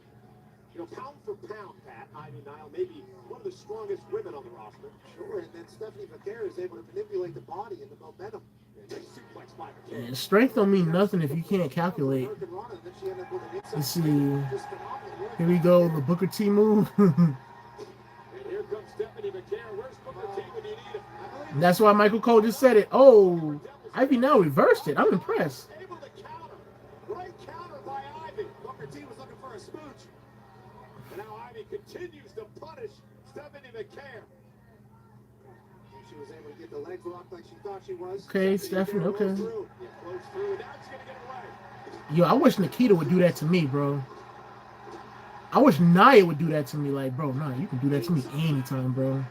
You know, pound for pound, Pat, Ivy Nile may be one of the strongest women on the roster. Sure, and then Stephanie McCare is able to manipulate the body and the momentum. Yeah, strength don't mean nothing if you can't calculate. Let's see. Here we go, the Booker T move. That's why Michael Cole just said it. Oh, Ivy now reversed it. I'm impressed. Great counter by Ivy. Booker T was looking for a smooch. And now Ivy continues to punish Stephanie McCare. She was able to get the legs locked like she thought she was. Okay, Stephanie, okay. Yo, I wish Nikita would do that to me, bro. I wish Nia would do that to me. Like, bro, nah, you can do that to me anytime, bro.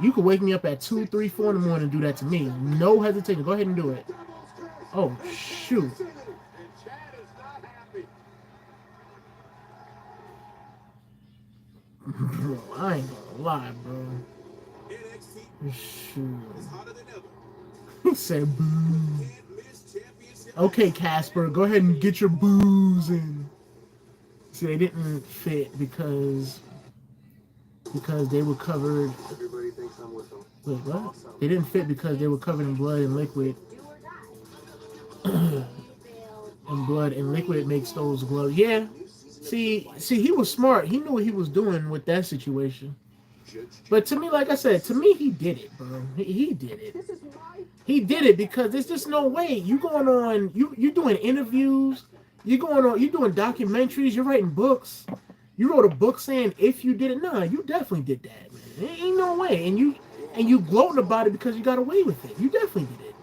You could wake me up at 2, 3, 4 in the morning and do that to me. No hesitation. Go ahead and do it. Oh, shoot. Bro, I ain't gonna lie, bro. Shoot. He said boo. Okay, Casper, go ahead and get your booze in. See, they didn't fit because they were covered. Everybody thinks I'm with them. Wait, what? They didn't fit because they were covered in blood and liquid. And blood and liquid makes those gloves. Yeah. See, he was smart. He knew what he was doing with that situation. But to me, like I said, to me, he did it, bro. He did it. He did it because there's just no way. You going on, you doing interviews, you doing documentaries, you're writing books. You wrote a book saying if you did it. Nah, you definitely did that, man. There ain't no way. And you gloating about it because you got away with it. You definitely did it.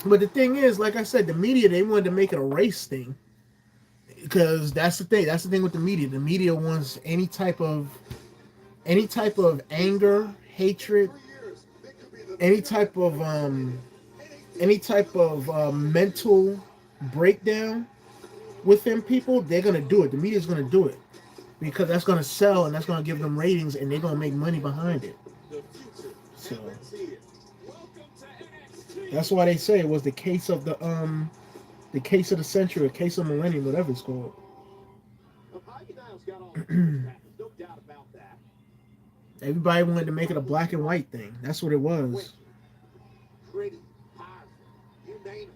But the thing is, like I said, the media, they wanted to make it a race thing. Because that's the thing. That's the thing with the media. The media wants any type of anger, hatred, any type of mental breakdown within people. They're gonna do it. The media's gonna do it because that's gonna sell and that's gonna give them ratings and they're gonna make money behind it. So that's why they say it was the case of the case of the century, or case of millennium, whatever it's called. Everybody wanted to make it a black and white thing. That's what it was. Pretty, powerful, you name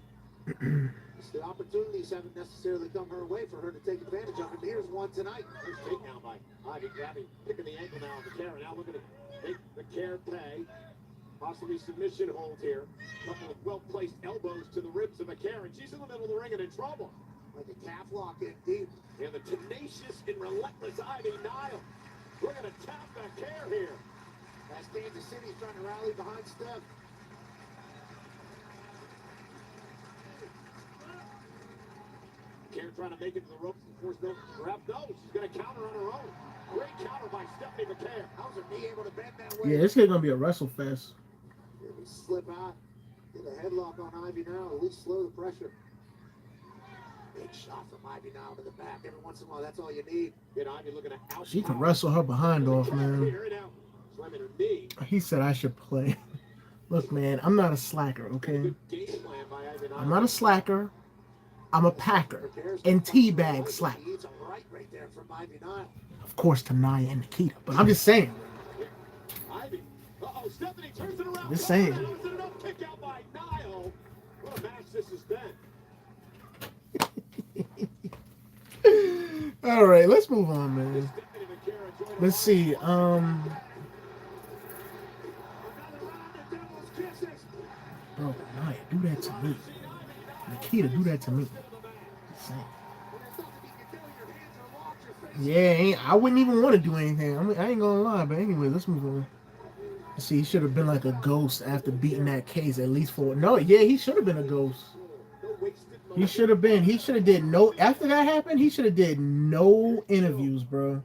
it. The opportunities haven't necessarily come her way for her to take advantage of them. Here's one tonight. There's takedown by Ivy, picking the ankle now of the Karen. Now looking to make the Karen pay. Possibly submission hold here. Couple of well-placed elbows to the ribs of the Karen. She's in the middle of the ring and in trouble. Like a calf lock indeed. And the tenacious and relentless Ivy Nile. We're going to tap that care here. As Kansas City's trying to rally behind Steph. Karen trying to make it to the ropes and force no grab. No, she's going to counter on her own. Great counter by Stephanie McCare. How's her knee able to bend that way? Yeah, this is gonna be a wrestle fest. Here we slip out. Get a headlock on Ivy now. At least slow the pressure. Big shot from Ivy now to the back. Every once in a while, that's all you need. Get Ivy looking to out. She can wrestle her behind off, man. Slamming her knee. He said I should play. Look, man, I'm not a slacker, okay? I'm not a slacker. I'm a packer. And teabag slacker. Of course, Tanaya and Nikita. But I'm just saying. Just saying. All right, let's move on, man. Let's see. Bro, Tanaya, do that to me. Nikita, do that to me. Just saying. Yeah, I wouldn't even want to do anything. I mean, I ain't gonna lie, but anyway, let's move on. See, he should have been like a ghost after beating that case at least for he should have been a ghost. He should have been. He should have did no after that happened. He should have did no interviews, bro.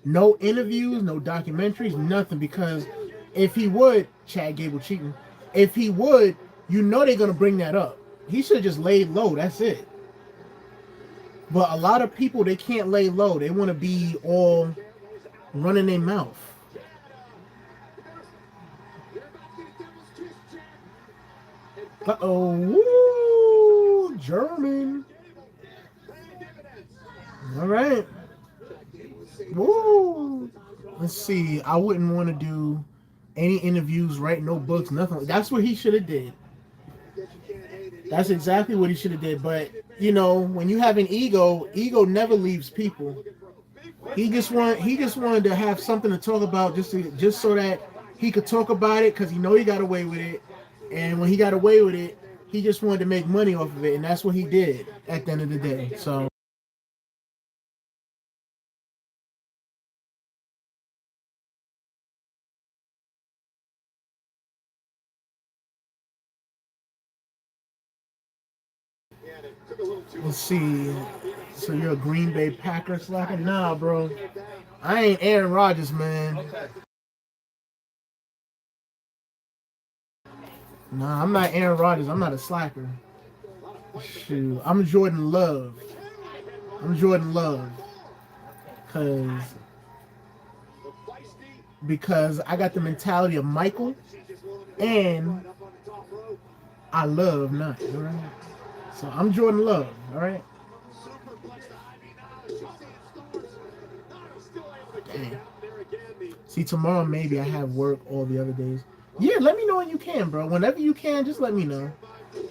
No interviews, no documentaries, nothing. Because if he would, Chad Gable cheating. If he would, you know they're gonna bring that up. He should have just laid low. That's it. But a lot of people, they can't lay low. They want to be all running their mouth. Uh-oh. Woo! German. All right. Woo! Let's see. I wouldn't want to do any interviews, write no books, nothing. That's what he should have did. That's exactly what he should have did. But, you know, when you have an ego never leaves people. He just wanted to have something to talk about just so that he could talk about it because he got away with it. And when he got away with it, he just wanted to make money off of it. And that's what he did at the end of the day. So. Let's see. So you're a Green Bay Packers slacker? Nah, bro. I ain't Aaron Rodgers, man. Okay. Nah, I'm not Aaron Rodgers. I'm not a slacker. Shoot, I'm Jordan Love. Because I got the mentality of Michael, and I love nothing. All right? So I'm Jordan Love. All right. Dang. See, tomorrow maybe I have work all the other days. Yeah, let me know when you can, bro. Whenever you can, just let me know.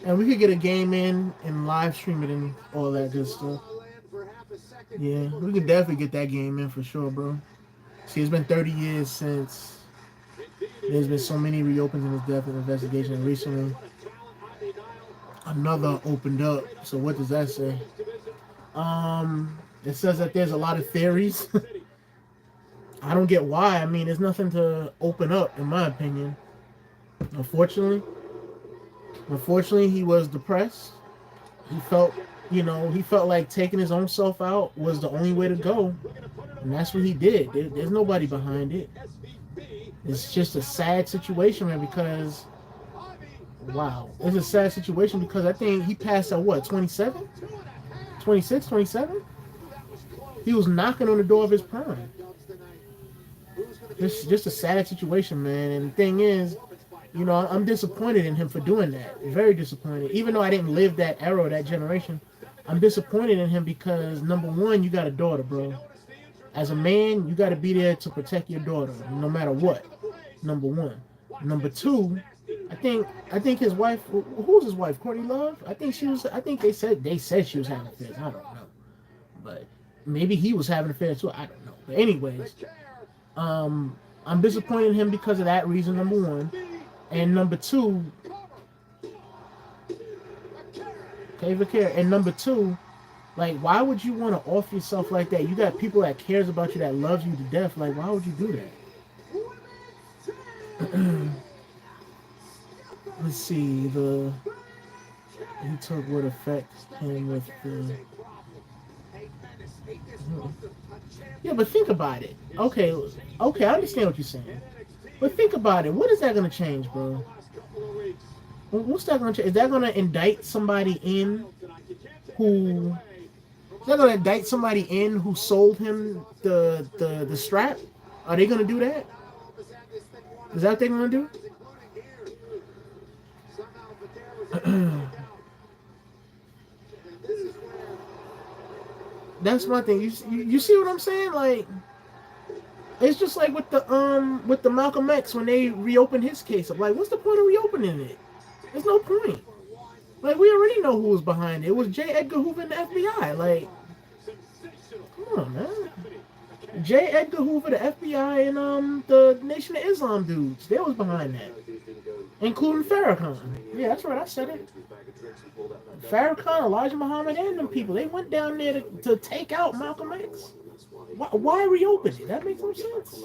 And we could get a game in and live stream it and all that good stuff. Yeah, we could definitely get that game in for sure, bro. See, it's been 30 years since there's been so many reopens in this death investigation. And recently, another opened up. So what does that say? It says that there's a lot of theories. I don't get why. I mean, there's nothing to open up, in my opinion. Unfortunately, he was depressed. He felt like taking his own self out was the only way to go. And that's what he did. There's nobody behind it. It's just a sad situation, man, because, wow. It's a sad situation because I think he passed at what, 27? 26, 27? He was knocking on the door of his prime. It's just a sad situation, man. And the thing is, I'm disappointed in him for doing that. Very disappointed. Even though I didn't live that era, that generation, I'm disappointed in him because, number one, you got a daughter, bro. As a man, you got to be there to protect your daughter, no matter what. Number one. Number two, I think his wife. Who's his wife? Courtney Love. I think she was. I think they said she was having affairs. I don't know, but maybe he was having affairs too. I don't know. But anyways, I'm disappointed in him because of that reason. Number one, and number two. Take care. And number two, like, why would you want to off yourself like that? You got people that cares about you, that loves you to death. Like, why would you do that? Let's see, he took what affects him with the... Yeah, but think about it. Okay, I understand what you're saying. But think about it. What is that going to change, bro? What's that going to change? Is that going to indict somebody in who... Is that going to indict somebody in who sold him the strap? Are they going to do that? Is that what they're going to do? That's my thing. You see what I'm saying? Like, it's just like with the Malcolm X when they reopened his case. I'm like, what's the point of reopening it? There's no point. Like, we already know who was behind it. It was J. Edgar Hoover and the FBI. Like, come on, man. J. Edgar Hoover, the FBI, and the Nation of Islam dudes. They was behind that. Including Farrakhan. Yeah, that's right, I said it. Farrakhan, Elijah Muhammad, and them people. They went down there to take out Malcolm X. Why reopen it? That makes no sense. I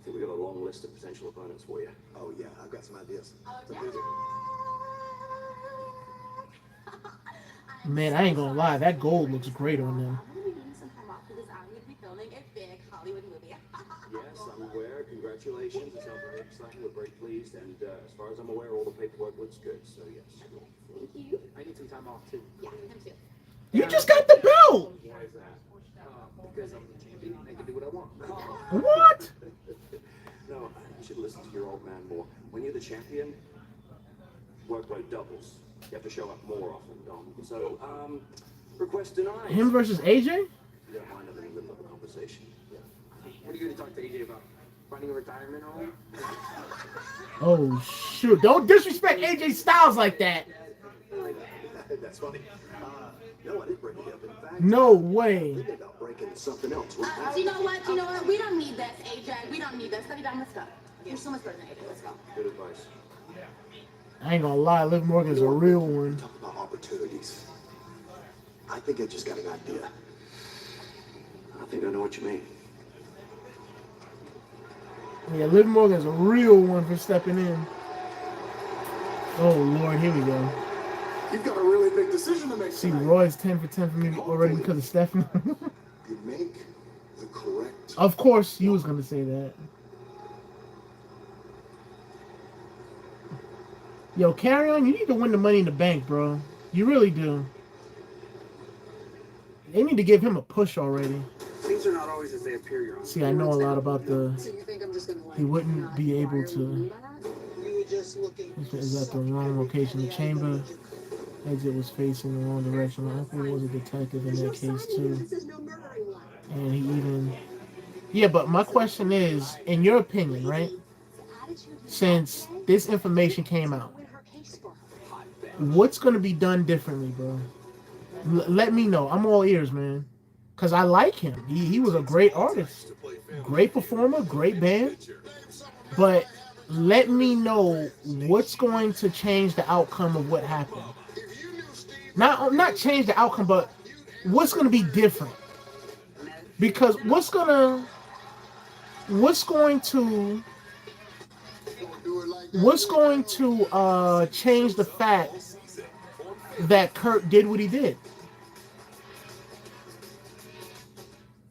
think we got a long list of potential opponents for you. Oh yeah, I've got some ideas. Man, I ain't gonna lie, that gold looks great on them. Yes, I'm aware. Congratulations. It sounds very exciting. We're very pleased. And as far as I'm aware, all the paperwork looks good. So yes. Thank you. I need some time off too. Yeah, him too. You just got the belt! Why is that? Because I'm the champion. I can do what I want. What? No, you should listen to your old man more. When you're the champion, workload doubles. You have to show up more often, Dom. So, request denied. Him versus AJ? You don't mind I'm in the middle of a conversation. Yeah. What are you going to talk to AJ about? Finding a retirement home? Oh, shoot. Don't disrespect AJ Styles like that. That's funny. No, I didn't break it up. In fact, No way. thinking about breaking something else. You know what? We don't need this, AJ. We don't need this. Study down, let's go. You're so much better than AJ. Let's go. Good advice. I ain't gonna lie, Liv Morgan's a real one. Talk about opportunities. I think I just got an idea. I think I know what you mean. Yeah, Liv Morgan's a real one for stepping in. Oh, Lord, here we go. You've got a really big decision to make. See, Roy's 10 for 10 for me already because of Stephanie. You make the correct. Of course, you was gonna say that. Yo, Carry On, you need to win the Money in the Bank, bro. You really do. They need to give him a push already. Things are not always as they appear, Your Honor. See, I know a lot about the... So you think I'm just gonna He wouldn't be able to... You were just looking. Is at the wrong location. The chamber exit was facing the wrong direction. My uncle was a detective in that case, too. And he even... Yeah, but my question is, in your opinion, right? Since this information came out, what's going to be done differently, bro? Let me know. I'm all ears, man. Because I like him. He was a great artist. Great performer, great band. But let me know what's going to change the outcome of what happened. Not change the outcome, but what's going to be different. Because what's going to change the fact that Kurt did what he did?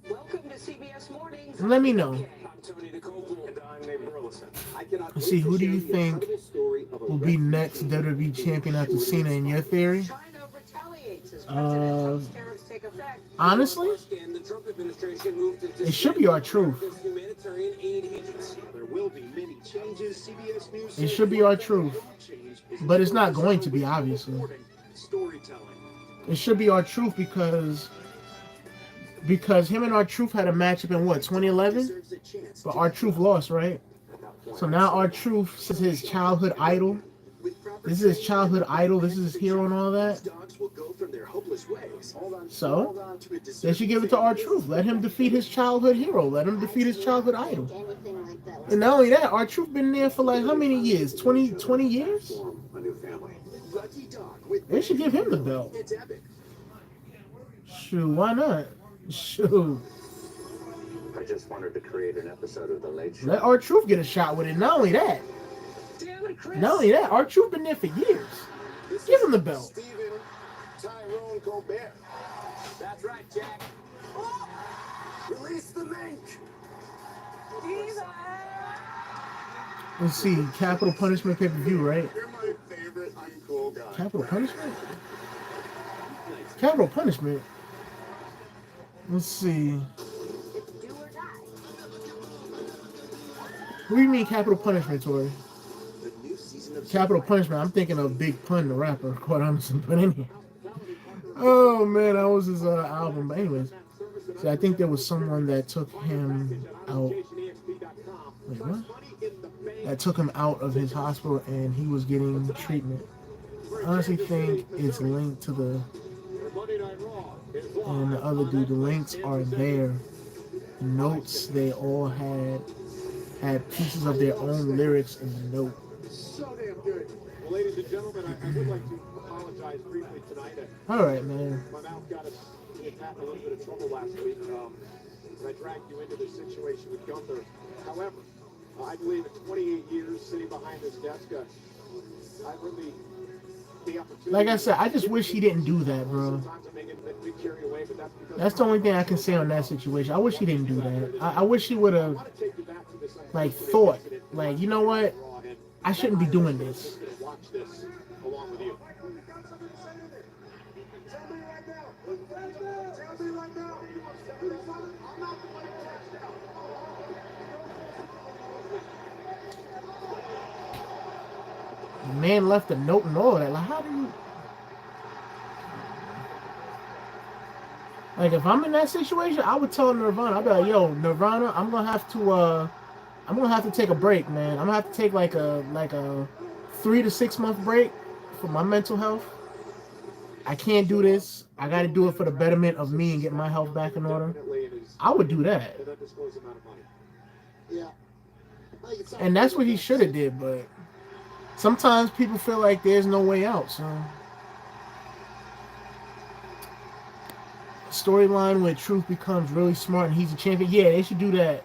Welcome to CBS Mornings. Let me know. I'm Tony DeCople, and I'm Nate Burleson. I cannot Let's see, who do you think will be next WWE champion after Cena in your theory? Honestly, it should be R-Truth. There will be many changes. CBS News. It should be R-Truth. But it's not going to be, obviously. It should be R-Truth because him and R-Truth had a matchup in what, 2011? But R-Truth lost, right? So now R-Truth is his childhood idol. This is his childhood idol. This is his hero and all that. So they should give it to R-Truth. Let him defeat his childhood hero. Let him defeat his childhood idol. And not only that, R-Truth been there for like how many years? 20 years? They should give him the belt. Shoot, why not? Shoot. I just wanted to create an episode of The Late Show. Let R-Truth get a shot with it. Not only that, R-Truth been there for years. Give him the belt. Steven Tyrone Colbert. That's right, Jack. Release the mink. Let's see, Capital Punishment pay-per-view, right? You're my favorite uncool guy. Capital Punishment? Capital Punishment? Let's see. What do you mean Capital Punishment, Tori? Capital Punishment, I'm thinking of Big Pun, the rapper, quite honestly. But anyway. Oh, man, that was his album. But anyways. See, I think there was someone that took him out. Wait, what? That took him out of his hospital and he was getting treatment. I honestly think it's linked to the... And the other dude, the links are there. Notes, they all had pieces of their own lyrics in the note. So damn good. Well, ladies and gentlemen, I would like to apologize briefly tonight. All right, man. My mouth got us in a little bit of trouble last week. I dragged you into this situation with Gunther. However, I believe in 28 years sitting behind this desk, I really the opportunity. Like I said, I just wish he didn't do that, bro. That's the only thing I can say on that situation. I wish he didn't do that. I wish he would have, like, thought, like, you know what? I shouldn't be doing this. Watch this along with you. The man left a note and all that. Like, how do you... Like, if I'm in that situation, I would tell Nirvana. I'd be like, yo, Nirvana, I'm gonna have to take a break, man. I'm gonna have to take like a 3 to 6 month break for my mental health. I can't do this. I got to do it for the betterment of me and get my health back in order. I would do that. And that's what he should have did, but sometimes people feel like there's no way out, so... Storyline where Truth becomes really smart and he's a champion. Yeah, they should do that.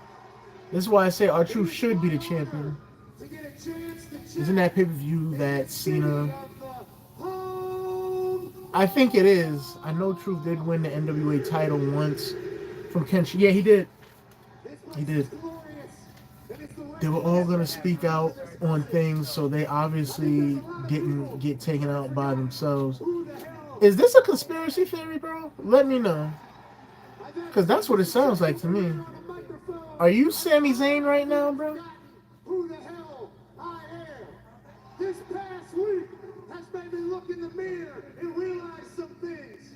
This is why I say R-Truth should be the champion. Isn't that pay-per-view that Cena... I think it is. I know Truth did win the NWA title once from Kenshin. Yeah, he did. He did. They were all going to speak out on things, so they obviously didn't get taken out by themselves. Is this a conspiracy theory, bro? Let me know. Because that's what it sounds like to me. Are you Sami Zayn right now, bro? Who the hell I am? This past week has made me look in the mirror and realize some things.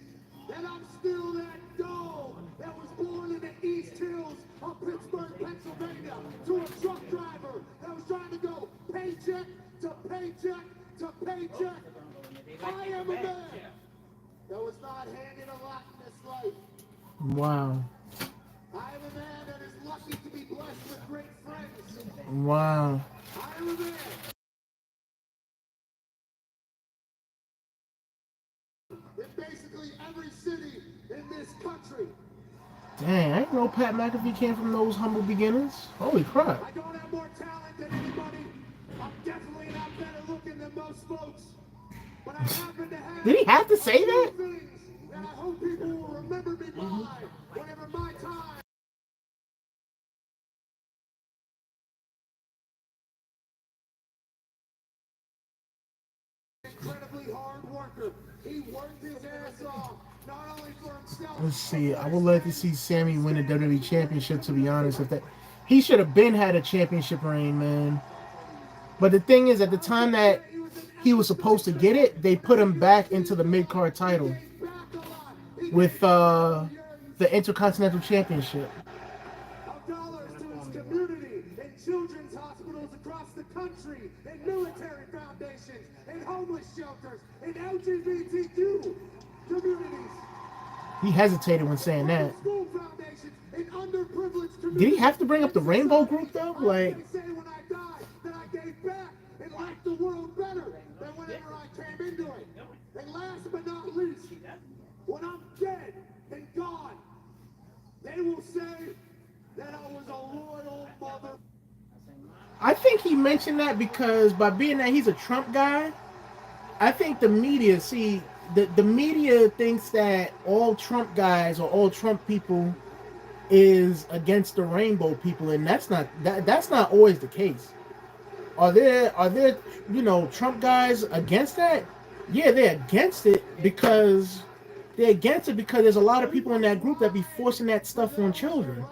That I'm still that dog that was born in the East Hills of Pittsburgh, Pennsylvania, to a truck driver that was trying to go paycheck to paycheck to paycheck. I am a man that was not handed a lot in this life. Wow. I am a man that is lucky to be blessed with great friends. Wow. I am a man. In basically every city in this country. Dang, I didn't know Pat McAfee came from those humble beginnings. Holy crap. I don't have more talent than anybody. I'm definitely not better looking than most folks. But I happen to have... Did he have to say that? ...things that I hope people will remember me by whenever my time... Incredibly hard worker. He worked his ass off, not only for himself... Let's see. I would like to see Sammy win the WWE Championship, to be honest. If that, he should have been had a championship reign, man. But the thing is, at the time that he was supposed to get it, they put him back into the mid-card title with the Intercontinental Championship. Of dollars to his community and children's hospitals country, in military foundations, in homeless shelters, in LGBTQ communities. He hesitated when saying that. School foundations, in underprivileged communities. Did he have to bring up the Rainbow Group though? Like, I say when I die that I gave back and left the world better than whenever I came into it. And last but not least, when I'm dead and gone, they will say that I was a loyal mother. I think he mentioned that because by being that he's a Trump guy, I think the media, the media thinks that all Trump guys or all Trump people is against the rainbow people, and that's not always the case. Are there Trump guys against that? Yeah, they're against it because there's a lot of people in that group that be forcing that stuff on children.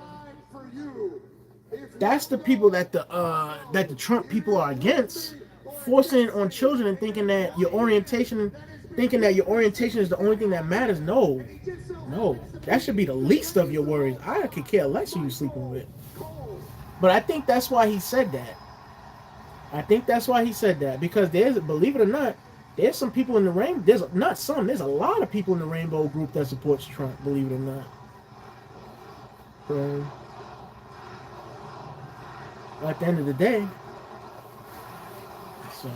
That's the people that the Trump people are against, forcing it on children and thinking that your orientation is the only thing that matters. No, that should be the least of your worries. I could care less who you sleeping with. But I think that's why he said that. Because believe it or not, there's some people in the rainbow. There's a lot of people in the rainbow group that supports Trump. Believe it or not. So, at the end of the day, so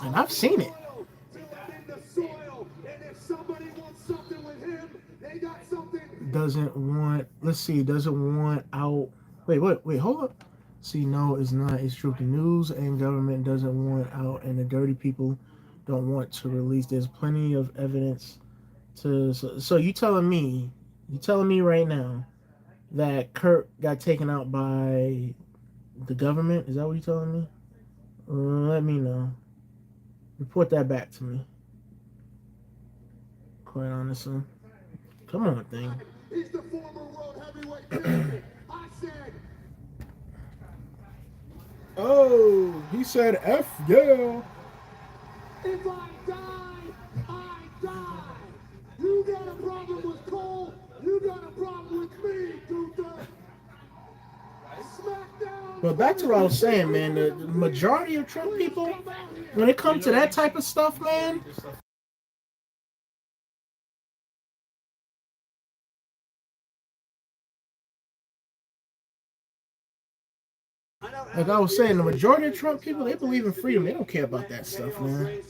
and I've seen it. Doesn't want out. Wait, hold up. See, no, it's not. It's true. The news and government doesn't want out, and the dirty people don't want to release. There's plenty of evidence to. So you telling me right now that Kurt got taken out by the government? Is that what you're telling me? Let me know. Report that back to me. Quite honestly. Come on, thing. He's the former world heavyweight champion. I said. Oh, he said F yeah. If I die, I die. You got a problem with Cole, you got a problem with me, Gunther. SmackDown. But back to what I was saying, man, the majority of Trump people, when it comes to that type of stuff, man, like I was saying, the majority of Trump people, they believe in freedom. They don't care about that stuff, man.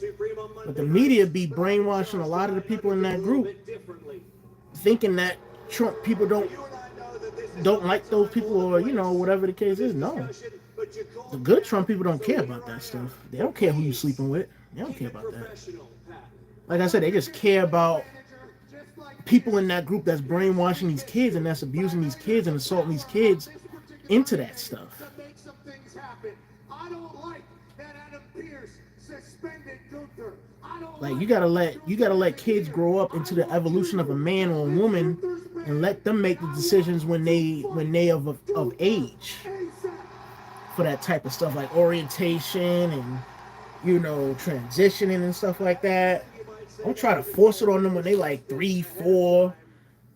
But the media be brainwashing a lot of the people in that group, thinking that Trump people don't like those people, or whatever the case is. No, the good Trump people don't care about that stuff. They don't care who you sleeping with. They don't care about that. Like I said, they just care about people in that group that's brainwashing these kids and that's abusing these kids and assaulting these kids into that stuff. Like you gotta let kids grow up into the evolution of a man or a woman, and let them make the decisions when they of age for that type of stuff, like orientation and transitioning and stuff like that. Don't try to force it on them when they like 3, 4.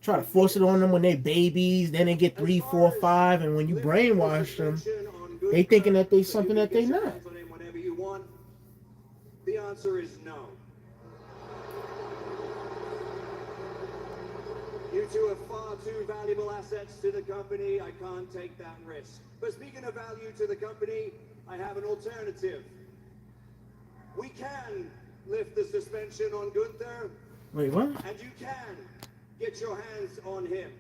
Try to force it on them when they babies, then they get 3, 4, 5, and when you brainwash them, they thinking that they something that they not. The answer is no. You two are far too valuable assets to the company. I can't take that risk. But speaking of value to the company, I have an alternative. We can lift the suspension on Gunther. Wait, what? And you can get your hands on him.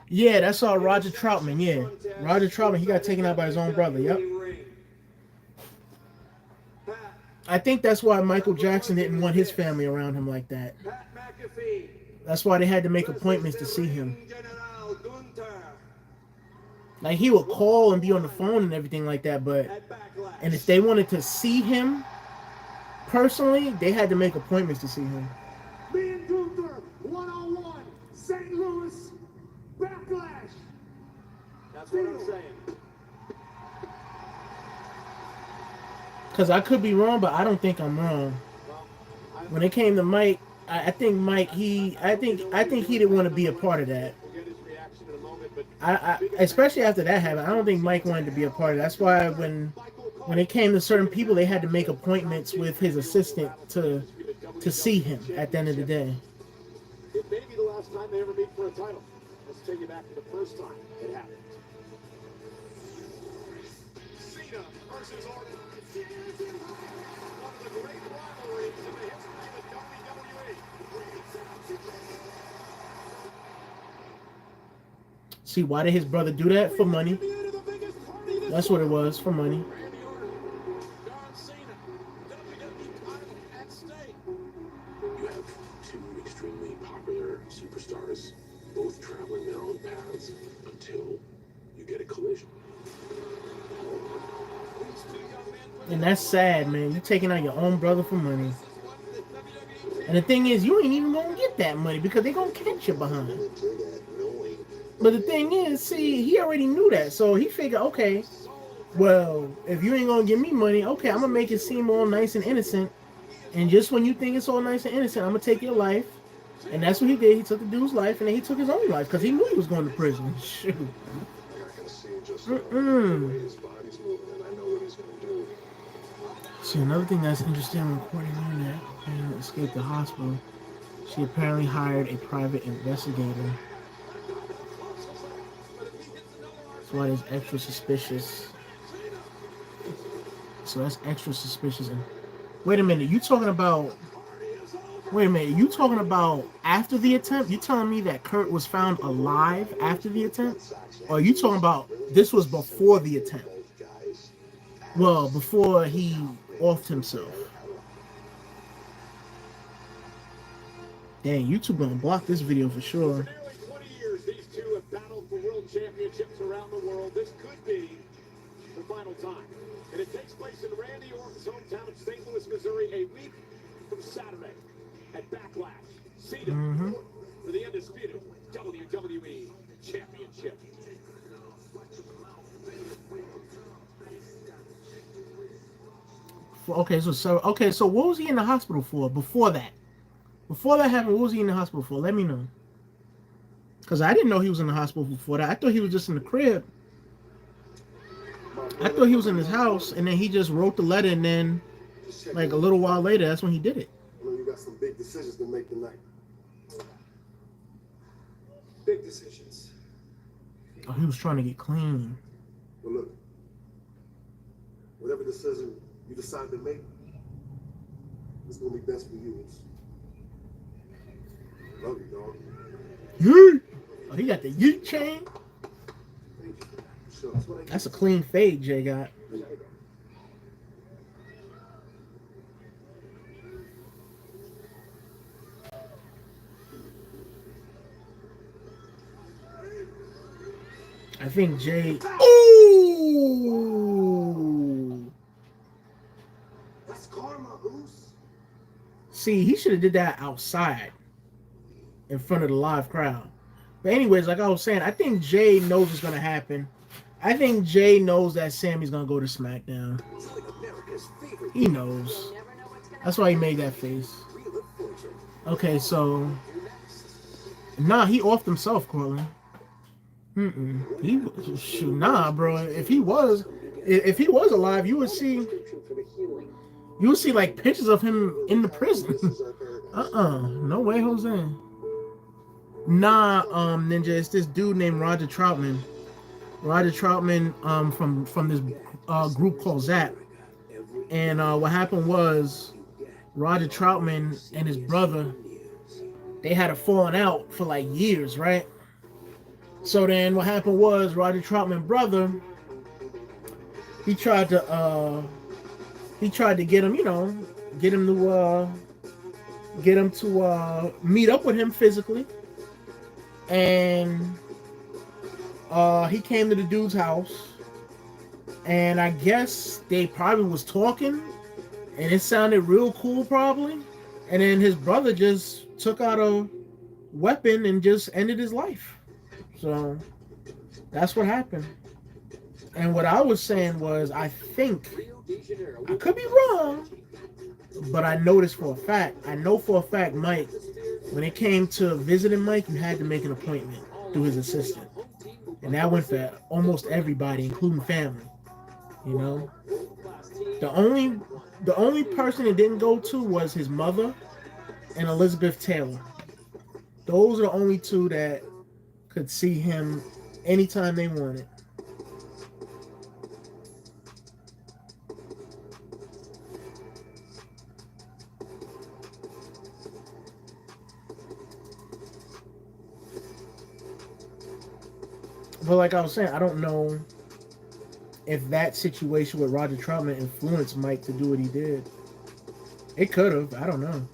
Yeah, that's all Roger Troutman, yeah. Roger Troutman, he got taken out by his own brother, yep. I think that's why Michael Jackson didn't want his family around him like that. That's why they had to make appointments to see him. Like, he would call and be on the phone and everything like that, and if they wanted to see him personally, they had to make appointments to see him. Me and Gunther, one-on-one, St. Louis, Backlash. That's what I'm saying. Because I could be wrong, but I don't think I'm wrong. When it came to Mike, I think Mike, I think he didn't want to be a part of that. We'll get his reaction in a moment, but Especially after that happened, I don't think Mike wanted to be a part of it. That's why when it came to certain people, they had to make appointments with his assistant to see him at the end of the day. It may be the last time they ever meet for a title. Let's take you back to the first time it happened. Cena versus Orton. One of the great rivalries in the history of the WWE. See, why did his brother do that? For money. That's what it was, for money. You have two extremely popular superstars, both traveling their own paths until you get a collision. And that's sad, man. You taking out your own brother for money. And the thing is, you ain't even gonna get that money because they gonna catch you behind. But the thing is, see, he already knew that. So he figured, okay, well, if you ain't gonna give me money, okay, I'm gonna make it seem all nice and innocent. And just when you think it's all nice and innocent, I'm gonna take your life. And that's what he did. He took the dude's life, and then he took his own life because he knew he was going to prison. Shoot. See, another thing that's interesting when Courtney learned that and escaped the hospital, she apparently hired a private investigator. That's why it's extra suspicious. So that's extra suspicious. And wait a minute, you talking about? Wait a minute, you talking about after the attempt? You telling me that Kurt was found alive after the attempt? Or are you talking about this was before the attempt? Well, before he offed himself. Dang, YouTube gonna block this video for sure. For nearly 20 years, these two have battled for world championships around the world. This could be the final time. And it takes place in Randy Orton's hometown of St. Louis, Missouri, a week from Saturday at Backlash. Cena for the undisputed WWE Championship. Okay, so what was he in the hospital for before that? Before that happened, what was he in the hospital for? Let me know. Because I didn't know he was in the hospital before that. I thought he was just in the crib. I thought he was in his house, and then he just wrote the letter, and then, like, a little while later, that's when he did it. I know you got some big decisions to make tonight. Big decisions. Oh, he was trying to get clean. Well, look. Whatever decision you decide to make, it's going to be best for you. Love you, dog. Yeet! Oh, he got the yeet chain? That's a clean fade Jay got. I think Jay... Ooh! That's karma, Goose. See, he should have did that outside in front of the live crowd. But anyways, like I was saying, I think Jay knows what's going to happen. I think Jay knows that Sammy's going to go to SmackDown. He knows. That's why he made that face. Okay, so... Nah, he offed himself, Cortland. Nah, bro. If he was alive, you would see like pictures of him in the prison. No way, Jose. Nah, Ninja, it's this dude named Roger Troutman. Roger Troutman, from this group called Zap. And what happened was Roger Troutman and his brother, they had a falling out for like years, right? So then what happened was Roger Troutman's brother, he tried to get him, get him to meet up with him physically. And he came to the dude's house, and I guess they probably was talking, and it sounded real cool probably. And then his brother just took out a weapon and just ended his life. So that's what happened. And what I was saying was, I think, I could be wrong, but I know this for a fact. I know for a fact, Mike, when it came to visiting Mike, you had to make an appointment through his assistant. and that went for almost everybody, including family. You know, the only person it didn't go to was his mother and Elizabeth Taylor. Those are the only two that could see him anytime they wanted. But like I was saying, I don't know if that situation with Roger Troutman influenced Mike to do what he did. It could have. I don't know.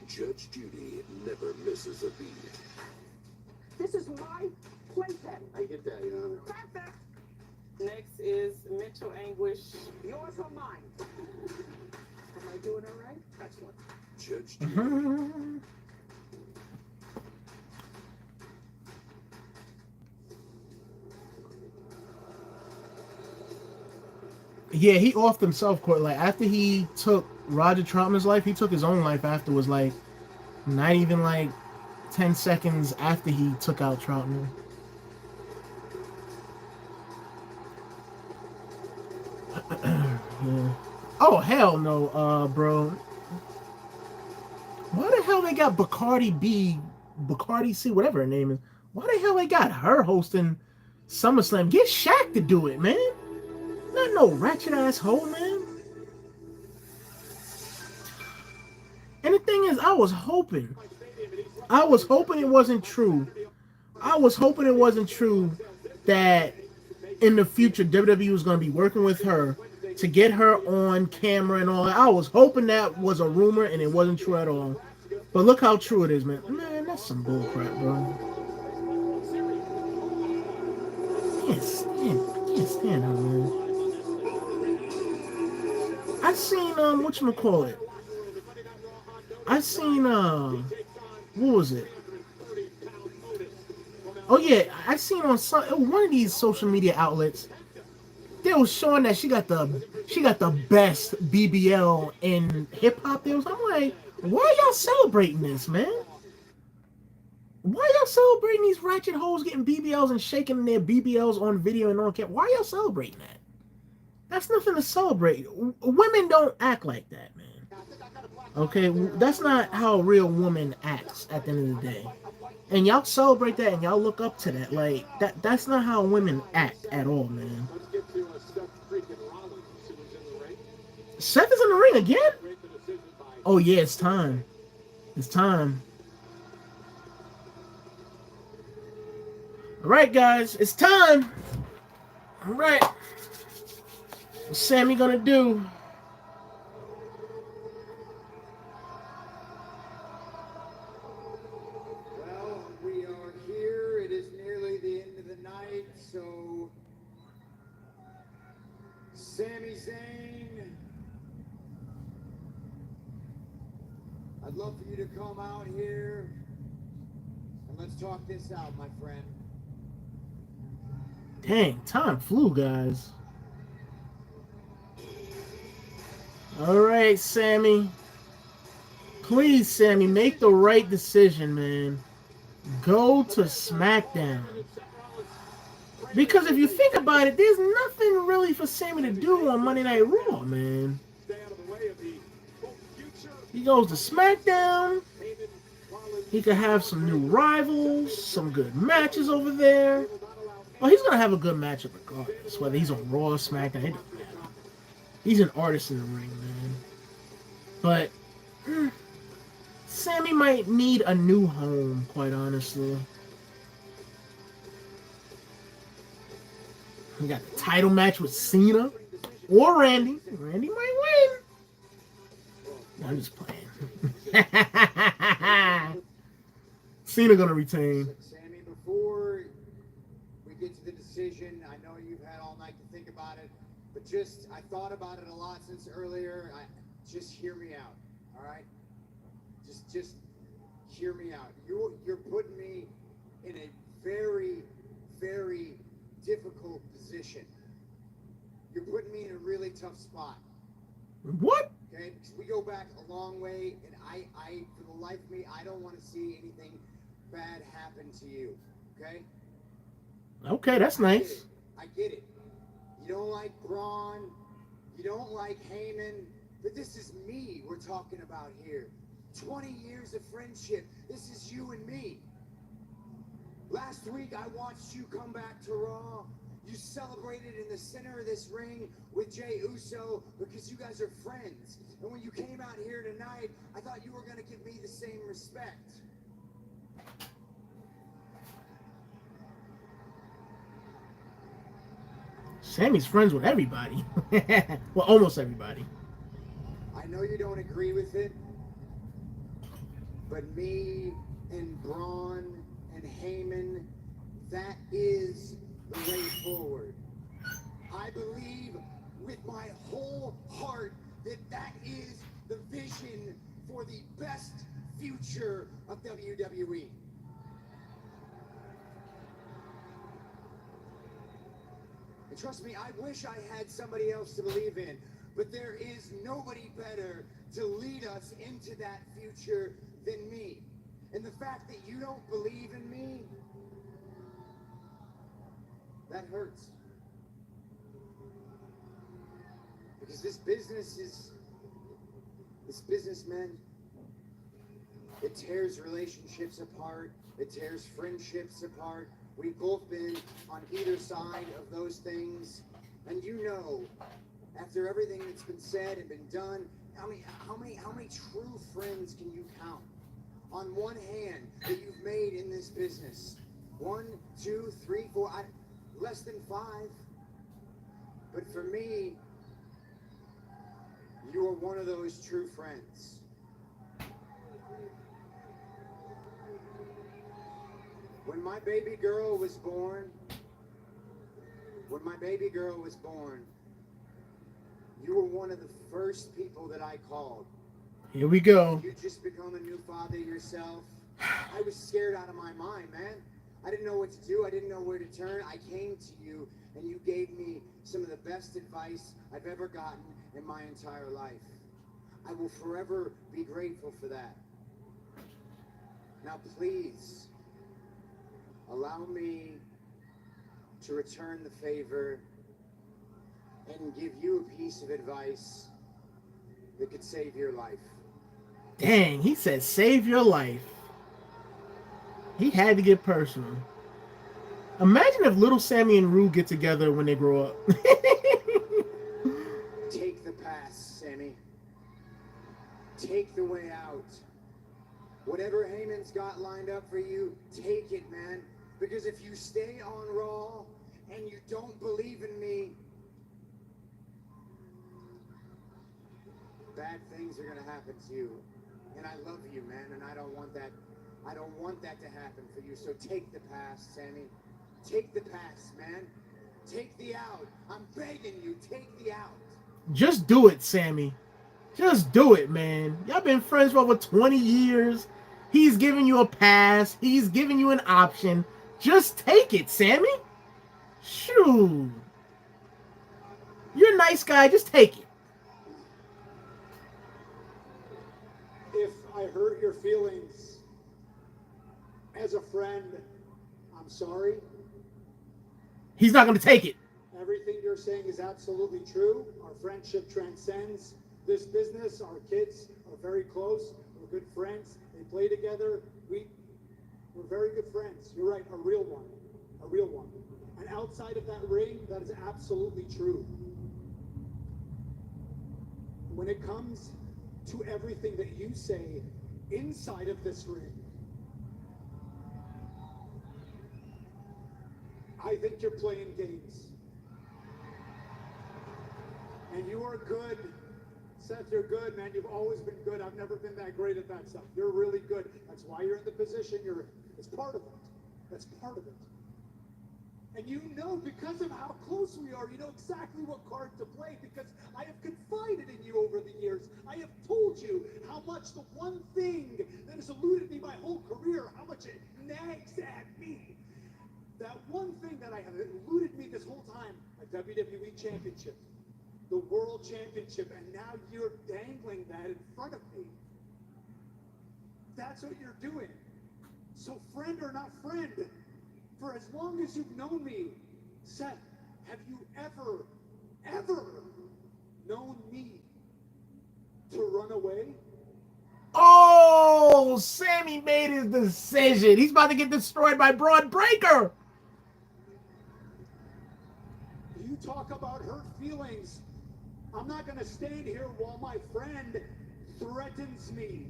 Judge Judy never misses a beat. This is my playpen. I get that, Your Honor. Perfect. Next is mental anguish. Yours or mine? Am I doing it right? Excellent. Judge Judy. Yeah, he offed himself, Court. Like, after he took Roger Troutman's life, he took his own life afterwards. Like, not even like 10 seconds after he took out Troutman. Yeah. Oh, hell no, bro. Why the hell they got Bacardi C, whatever her name is? Why the hell they got her hosting SummerSlam? Get Shaq to do it, man. Not no ratchet ass hole, man. And the thing is, I was hoping it wasn't true. I was hoping it wasn't true that in the future WWE was going to be working with her to get her on camera and all that. I was hoping that was a rumor and it wasn't true at all. But look how true it is, man. Man, that's some bullcrap, bro. Can't stand her, man. I seen whatchamacallit. I seen what was it? Oh yeah, I seen on one of these social media outlets, they was showing that she got the best BBL in hip hop. I'm like, why y'all celebrating this, man? Why y'all celebrating these ratchet hoes getting BBLs and shaking their BBLs on video and on camera? Why y'all celebrating that? That's nothing to celebrate. Women don't act like that, man. Okay, that's not how a real woman acts at the end of the day. And y'all celebrate that and y'all look up to that. Like, that's not how women act at all, man. Seth is in the ring again? Oh yeah, it's time. It's time. Alright, guys, it's time. Alright. What's Sammy gonna do? Well, we are here. It is nearly the end of the night, so Sami Zayn, I'd love for you to come out here and let's talk this out, my friend. Dang, time flew, guys. Alright, Sammy. Please, Sammy, make the right decision, man. Go to SmackDown. Because if you think about it, there's nothing really for Sammy to do on Monday Night Raw, man. He goes to SmackDown. He could have some new rivals, some good matches over there. Well, he's going to have a good matchup regardless, whether he's on Raw or SmackDown. It doesn't matter. He's an artist in the ring, man. But Sammy might need a new home, quite honestly. We got the title match with Cena or Randy. Randy might win. I'm just playing. Cena gonna retain. Sammy, before we get to the decision, I know you've had all night to think about it, but I thought about it a lot since earlier. Just hear me out, all right? Just hear me out. You're putting me in a very, very difficult position. You're putting me in a really tough spot. What? Okay, and we go back a long way, and I, for the life of me, I don't want to see anything bad happen to you, okay? Okay, that's nice. I get it. You don't like Braun, you don't like Heyman, but this is me we're talking about here. 20 years of friendship. This is you and me. Last week, I watched you come back to Raw. You celebrated in the center of this ring with Jey Uso because you guys are friends. And when you came out here tonight, I thought you were going to give me the same respect. Sammy's friends with everybody. Well, almost everybody. I know you don't agree with it, but me and Braun and Heyman, that is the way forward. I believe with my whole heart that that is the vision for the best future of WWE. And trust me, I wish I had somebody else to believe in, but there is nobody better to lead us into that future than me. And the fact that you don't believe in me, that hurts. Because this business, man, it tears relationships apart, it tears friendships apart. We've both been on either side of those things. And you know, after everything that's been said and been done, how many true friends can you count on one hand that you've made in this business? 1, 2, 3, 4, less than 5. But for me, you are one of those true friends. When my baby girl was born, you were one of the first people that I called. Here we go. You just become a new father yourself. I was scared out of my mind, man. I didn't know what to do. I didn't know where to turn. I came to you, and you gave me some of the best advice I've ever gotten in my entire life. I will forever be grateful for that. Now, please, allow me to return the favor and give you a piece of advice that could save your life. Dang, he said save your life. He had to get personal. Imagine if little Sammy and Rue get together when they grow up. Take the pass, Sammy. Take the way out. Whatever Heyman's got lined up for you, take it, man. Because if you stay on Raw and you don't believe in me, bad things are gonna happen to you. And I love you, man, and I don't want that to happen for you. So take the pass, Sammy. Take the pass, man. Take the out. I'm begging you, take the out. Just do it, Sammy. Just do it, man. Y'all been friends for over 20 years. He's giving you a pass. He's giving you an option. Just take it, Sammy. Shoot. You're a nice guy. Just take it. If I hurt your feelings as a friend, I'm sorry. He's not going to take it. Everything you're saying is absolutely true. Our friendship transcends this business. Our kids are very close. We're good friends. They play together. We're very good friends. You're right, a real one. A real one. And outside of that ring, that is absolutely true. When it comes to everything that you say inside of this ring, I think you're playing games. And you are good. Seth, you're good, man. You've always been good. I've never been that great at that stuff. You're really good. That's why you're in the position you're in. It's part of it. That's part of it. And you know, because of how close we are, you know exactly what card to play, because I have confided in you over the years. I have told you how much the one thing that has eluded me my whole career, how much it nags at me. That one thing that I have eluded me this whole time, a WWE Championship. the World Championship, and now you're dangling that in front of me. That's what you're doing. So friend or not friend, for as long as you've known me, Seth, have you ever known me to run away? Oh, Sammy made his decision. He's about to get destroyed by Braun Breaker. You talk about hurt feelings. I'm not going to stand here while my friend threatens me.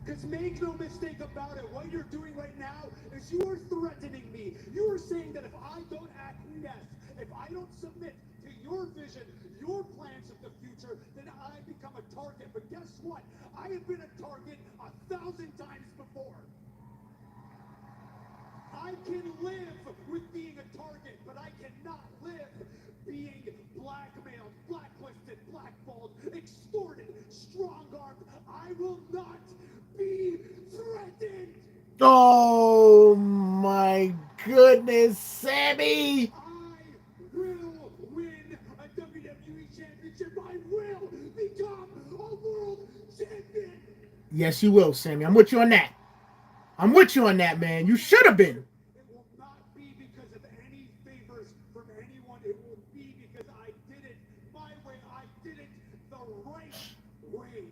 Because make no mistake about it, what you're doing right now is you are threatening me. You are saying that if I don't acquiesce, if I don't submit to your vision, your plans of the future, then I become a target. But guess what? I have been a target 1,000 times before. I can live with being a target, but I cannot live being blackmailed, blacklisted, blackballed, extorted, strong-armed. I will not be threatened. Oh my goodness, Sammy! I will win a WWE championship. I will become a world champion. Yes, you will, Sammy. I'm with you on that. I'm with you on that, man. You should have been. It will not be because of any favors from anyone. It will be because I did it my way. I did it the right way.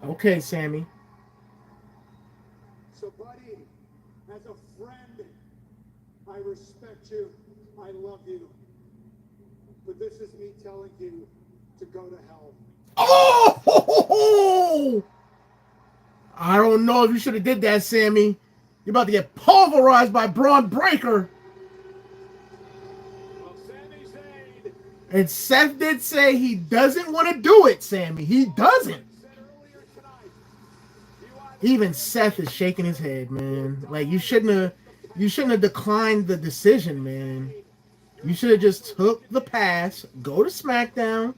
Okay, Sammy. So, buddy, as a friend, I respect you. I love you. But this is me telling you to go to hell. Oh! I don't know if you should have did that, Sammy. You're about to get pulverized by Braun Breaker. Well, Sami Zayn. And Seth did say he doesn't want to do it, Sammy. He doesn't. Even Seth is shaking his head, man. Like you shouldn't have declined the decision, man. You should have just took the pass, go to SmackDown.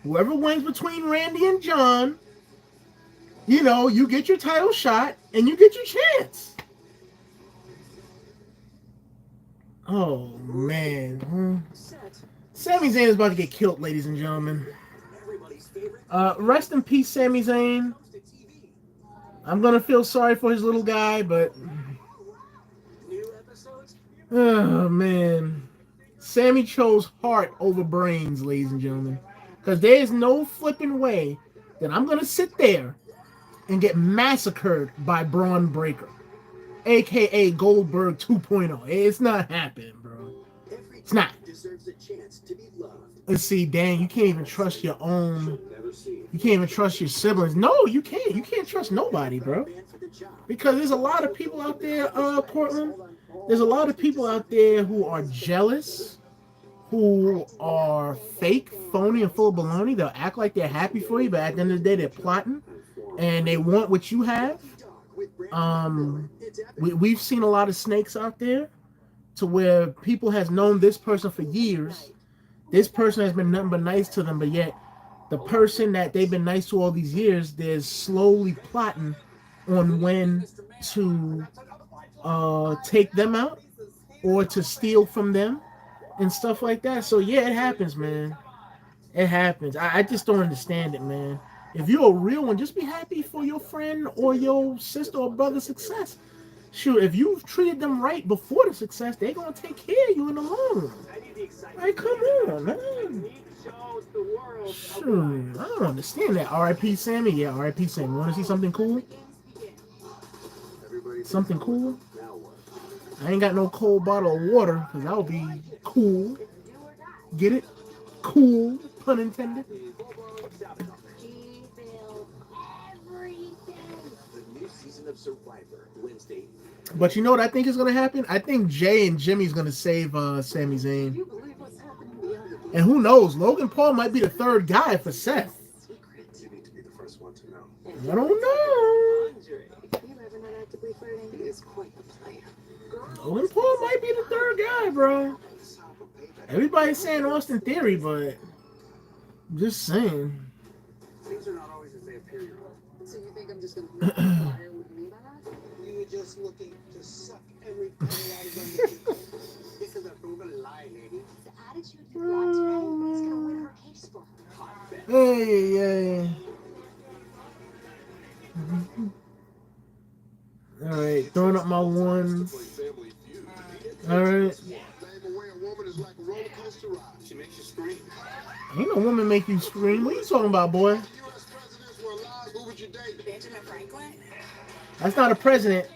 Whoever wins between Randy and John, you know, you get your title shot and you get your chance. Oh man. Sami Zayn is about to get killed, ladies and gentlemen. Rest in peace, Sami Zayn. I'm gonna feel sorry for his little guy, but oh man, Sammy chose heart over brains, ladies and gentlemen, because there is no flipping way that I'm gonna sit there and get massacred by Braun Breaker, aka Goldberg 2.0. It's not happening, bro. It's not. Let's see, dang, you can't even trust your own. You can't even trust your siblings. No, you can't. You can't trust nobody, bro. Because there's a lot of people out there, Portland. There's a lot of people out there who are jealous, who are fake, phony, and full of baloney. They'll act like they're happy for you, but at the end of the day, they're plotting, and they want what you have. We've seen a lot of snakes out there, to where people has known this person for years. This person has been nothing but nice to them, but yet the person that they've been nice to all these years, they're slowly plotting on when to take them out or to steal from them and stuff like that. So yeah, it happens, man. It happens. I just don't understand it, man. If you're a real one, just be happy for your friend or your sister or brother's success. Shoot, if you've treated them right before the success, they're gonna take care of you in the long run. Like, come on, man. Shoot, I don't understand that. R.I.P. Sammy? Yeah, R.I.P. Sammy. Want to see something cool? Something cool? I ain't got no cold bottle of water, because that would be cool. Get it? Cool, pun intended. But you know what I think is going to happen? I think Jay and Jimmy's going to save Sami Zayn. And who knows? Logan Paul might be the third guy for Seth. I don't know. Logan Paul might be the third guy, bro. Everybody's saying Austin Theory, but I'm just saying. Things are not always as they appear. So you think I'm just going to fire? What do you mean by that? You were just looking to suck everything out of them. This is a proven lie, lady. The attitude you got today is going to win her All right. Name away a woman is like a roller coaster ride. She makes you scream. Ain't no woman make you scream. What you talking about, boy? If U.S. presidents were alive, who would you date? Benjamin Franklin? That's not a president.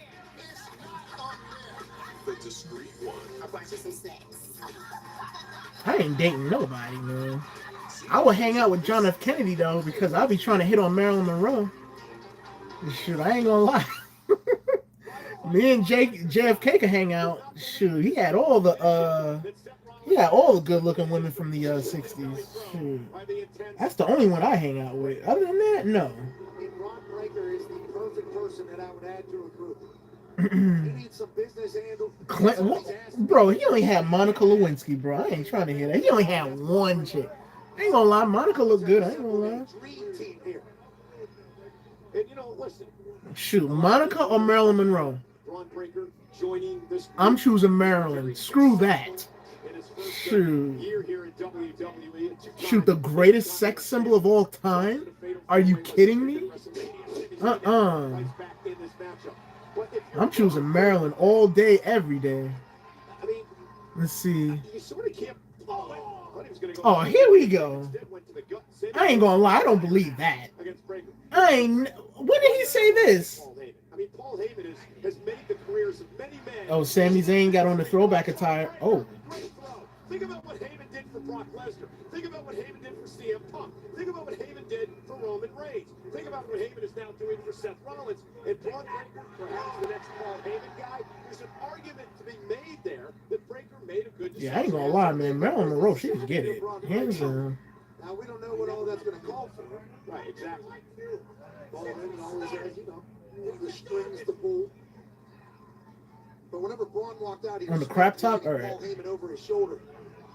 The discreet one. I'll buy you some snacks. I ain't dating nobody, man. I would hang out with John F. Kennedy, though, because I'll be trying to hit on Marilyn Monroe. Shoot, I ain't gonna lie. Me and JFK could hang out. Shoot, he had all the good-looking women from the 60s. Shoot. That's the only one I hang out with. Other than that, no. Ron Breaker is the perfect person that I would add to a group. He needs some business handle. Bro, he only had Monica Lewinsky, bro. I ain't trying to hear that. He only had one chick. I ain't gonna lie, Monica looked good. I ain't gonna lie. Dream team here. And you know, listen. Shoot, Monica or Marilyn Monroe? Ron Breaker joining this. I'm choosing Marilyn. Screw that. Shoot. Year here in WWE. Shoot, the greatest sex symbol of all time? Are you kidding me? I'm choosing Marilyn all day, every day. Let's see. Oh, here we go. I ain't gonna lie, I don't believe that. When did he say this? I mean, Paul Heyman has made the careers of many men. Oh, Sami Zayn got on the throwback attire. Oh. Think about what Heyman did for Brock Lesnar. Think about what Heyman did for CM Punk. Think about what Heyman did for Roman Reigns. Think about what Heyman is now doing for Seth Rollins. And Braun Breaker, perhaps the next Paul Heyman guy, there's an argument to be made there that Breaker made a good decision. Yeah, I ain't gonna lie, man. Marilyn Monroe, she can get it. Hands down. Now, we don't know what all that's going to call for. Right, exactly. Paul Heyman always has, you know, the strings to pull. But whenever Braun walked out, he on was the crap top, Paul alright. Heyman over his shoulder.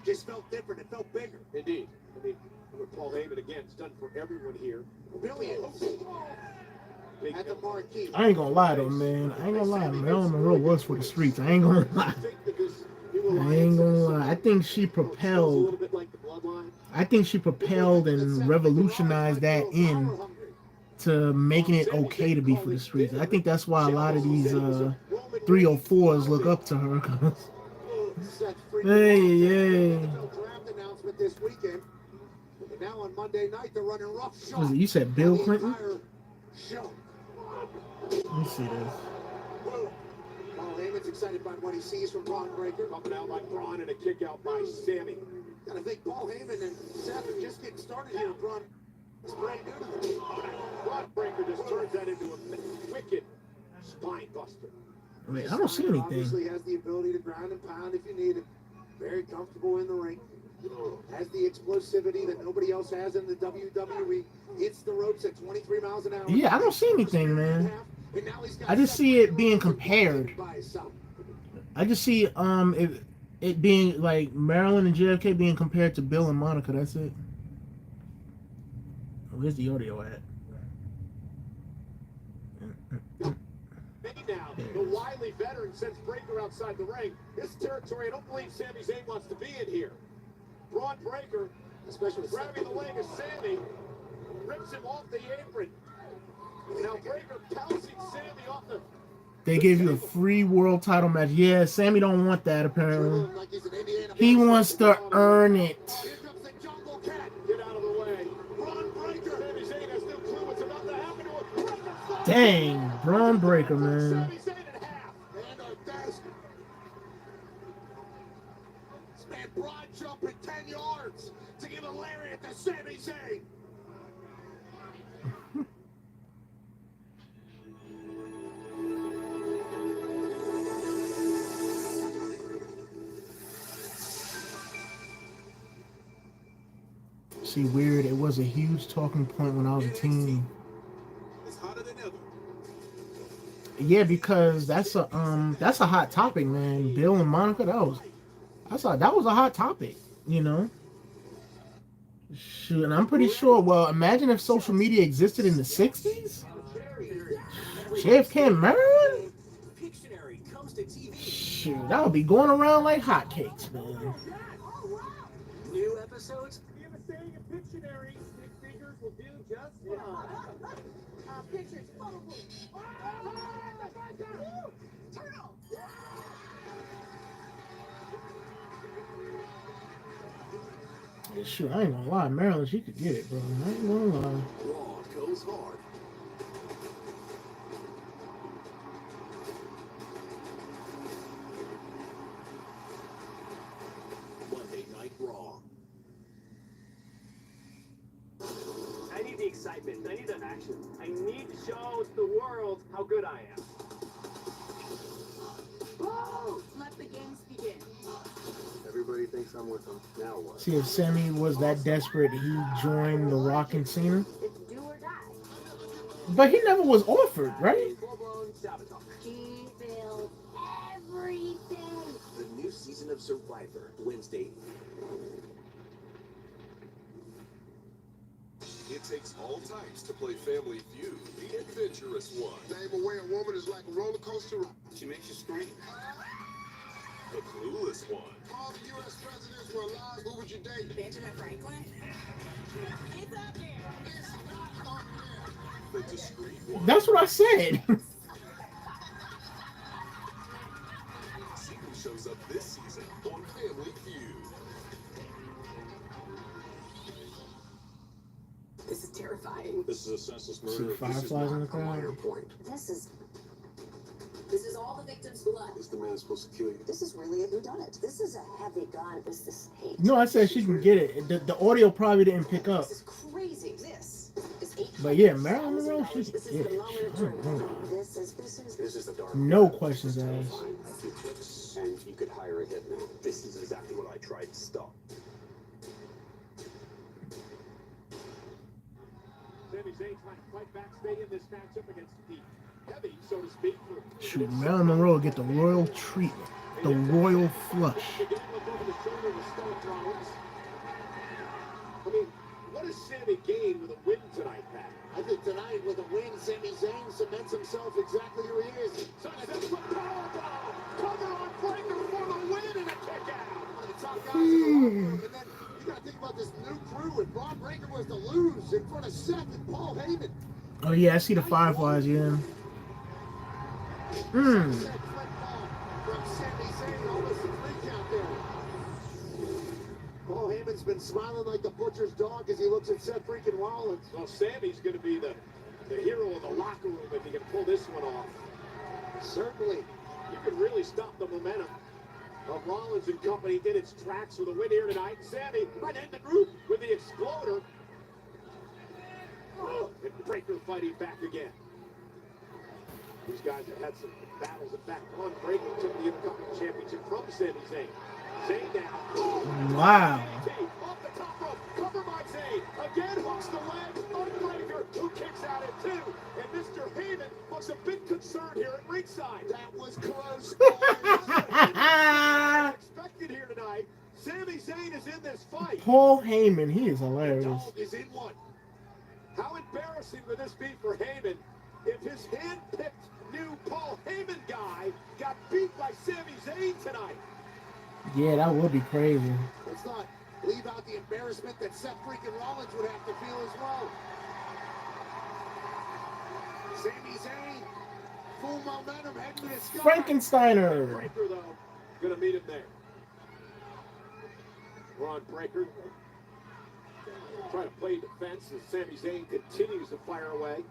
Just felt different. It felt bigger. Indeed. I mean, what Paul Heyman, again, has done for everyone here. Billions. At the marquee. I ain't gonna lie though, man. I ain't gonna lie. Marilyn Monroe was for the streets. I ain't gonna lie. I ain't gonna lie. I think she propelled and revolutionized that to making it okay to be for the streets. I think that's why a lot of these 304s look up to her. Hey. Draft announcement this weekend. And now on Monday night, they're running rough shot. Was it, you said Bill Clinton? Show. Let me see this. Paul Heyman's excited by what he sees from Braun Breaker. Up and out by Braun and a kick out by Sammy. And I think Paul Heyman and Seth are just getting started here. Braun is brand new to them. Braun Breaker just turns that into a wicked spine buster. Wait, I don't see anything. Obviously has the ability to ground and pound if you need it. Very comfortable in the ring. Has the explosivity that nobody else has in the WWE. Hits the ropes at 23 miles an hour. Yeah, I don't see anything, man. I just see it being compared. I just see it being like Marilyn and JFK being compared to Bill and Monica. That's it. Where's the audio at? Now, the wily veteran sends Breaker outside the ring. This territory, I don't believe Sami Zayn wants to be in here. Braun Breaker, especially grabbing the leg of Sammy, rips him off the apron. Now Breaker pouncing Sammy off the... They gave you a free world title match. Yeah, Sammy don't want that apparently. He wants to earn it. Here comes the Jungle Cat. Get out of the way. Braun Breaker, Sami Zayn has no clue what's about to happen to him. Dang, Braun Breaker, man. Sami Zayn in half. And a desk. This man broad jumping 10 yards to give a lariat to Sami Zayn. See, weird. It was a huge talking point when I was a teen. Yeah, because that's a hot topic, man. Bill and Monica, that was a hot topic, you know. Shoot, and I'm pretty sure. Well, imagine if social media existed in the '60s. JFK and Marilyn. Shoot, that would be going around like hotcakes, man. New episodes. We have a saying in Pictionary, stick figures will do just fine. Pictures. Turtle. Shoot, I ain't gonna lie, Maryland, she could get it, bro. I ain't gonna lie. Raw goes hard. Monday Night Raw. I need the excitement. I need the action. I need to show the world how good I am. Whoa! Let the games begin. Everybody thinks I'm with them. Now what? See, if Sammy was that desperate, he joined The Rock and Cena. It's do or die. But he never was offered, right? Full-blown sabotage. She feels everything. The new season of Survivor, Wednesday. It takes all types to play Family Feud, the adventurous one. Name away a woman is like a roller coaster. She makes you scream. The clueless one. All the U.S. presidents were alive. Who would you date? Benjamin Franklin. It's up there. It's not up there. The discreet one. That's what I said. See who shows up this season on Family Feud. This is terrifying. This is a senseless See murder. fireflies in the crowd. Minor point. This is all the victim's blood. Is the man supposed to kill you? This is really a whodunit. This is a heavy gun. This is hate. No, I said she can get it. The audio probably didn't pick up. This is crazy. This is 800. But yeah, Marilyn Monroe, she can This is get the it. moment of truth. This is a dark. No questions asked. A few clicks, and you could hire a hitman. This is exactly what I tried to stop. Sami Zayn trying to fight back, stay in this matchup against the heavy, so to speak. Shoot, Marilyn Monroe will get the royal treatment, the royal flush. Again, look over the shoulder to Seth Rollins. I mean, what does Sami gain with a win tonight, Pat? I think tonight, with a win, Sami Zayn cements himself exactly who he is. Successful powerbomb! Cover on Breaker for the win and a kick out! One of the top guys in the locker room. And then you got to think about this new crew. If Braun Breaker was to lose in front of Seth and Paul Heyman. Oh yeah, I see the fireflies, yeah. From Sami Zayn, almost a 3 count there. Paul Heyman's been smiling like the butcher's dog as he looks at Seth freaking Rollins. Well, Sami's going to be the hero of the locker room if he can pull this one off. Certainly. You can really stop the momentum of Rollins and company in its tracks with a win here tonight. Sami right in the group with the exploder. Oh, and Breaker fighting back again. These guys have had some battles. In fact, one Breaker took the Intercontinental Championship from Sami Zayn. Zayn down. Wow. Off the top rope. Cover by Zayn. Again hooks the leg on Breaker, who kicks out at 2. And Mr. Heyman looks a bit concerned here at ringside. That was close. Expected here tonight. Sami Zayn is in this fight. Paul Heyman, he is The hilarious. dog is in one. How embarrassing would this be for Heyman if his hand-picked new Paul Heyman guy got beat by Sami Zayn tonight? Yeah, that would be crazy. Let's not leave out the embarrassment that Seth freaking Rollins would have to feel as well. Sami Zayn, full momentum, heading to the sky. Frankensteiner. Breaker, though, gonna meet him there. Ron Breaker trying to play defense as Sami Zayn continues to fire away.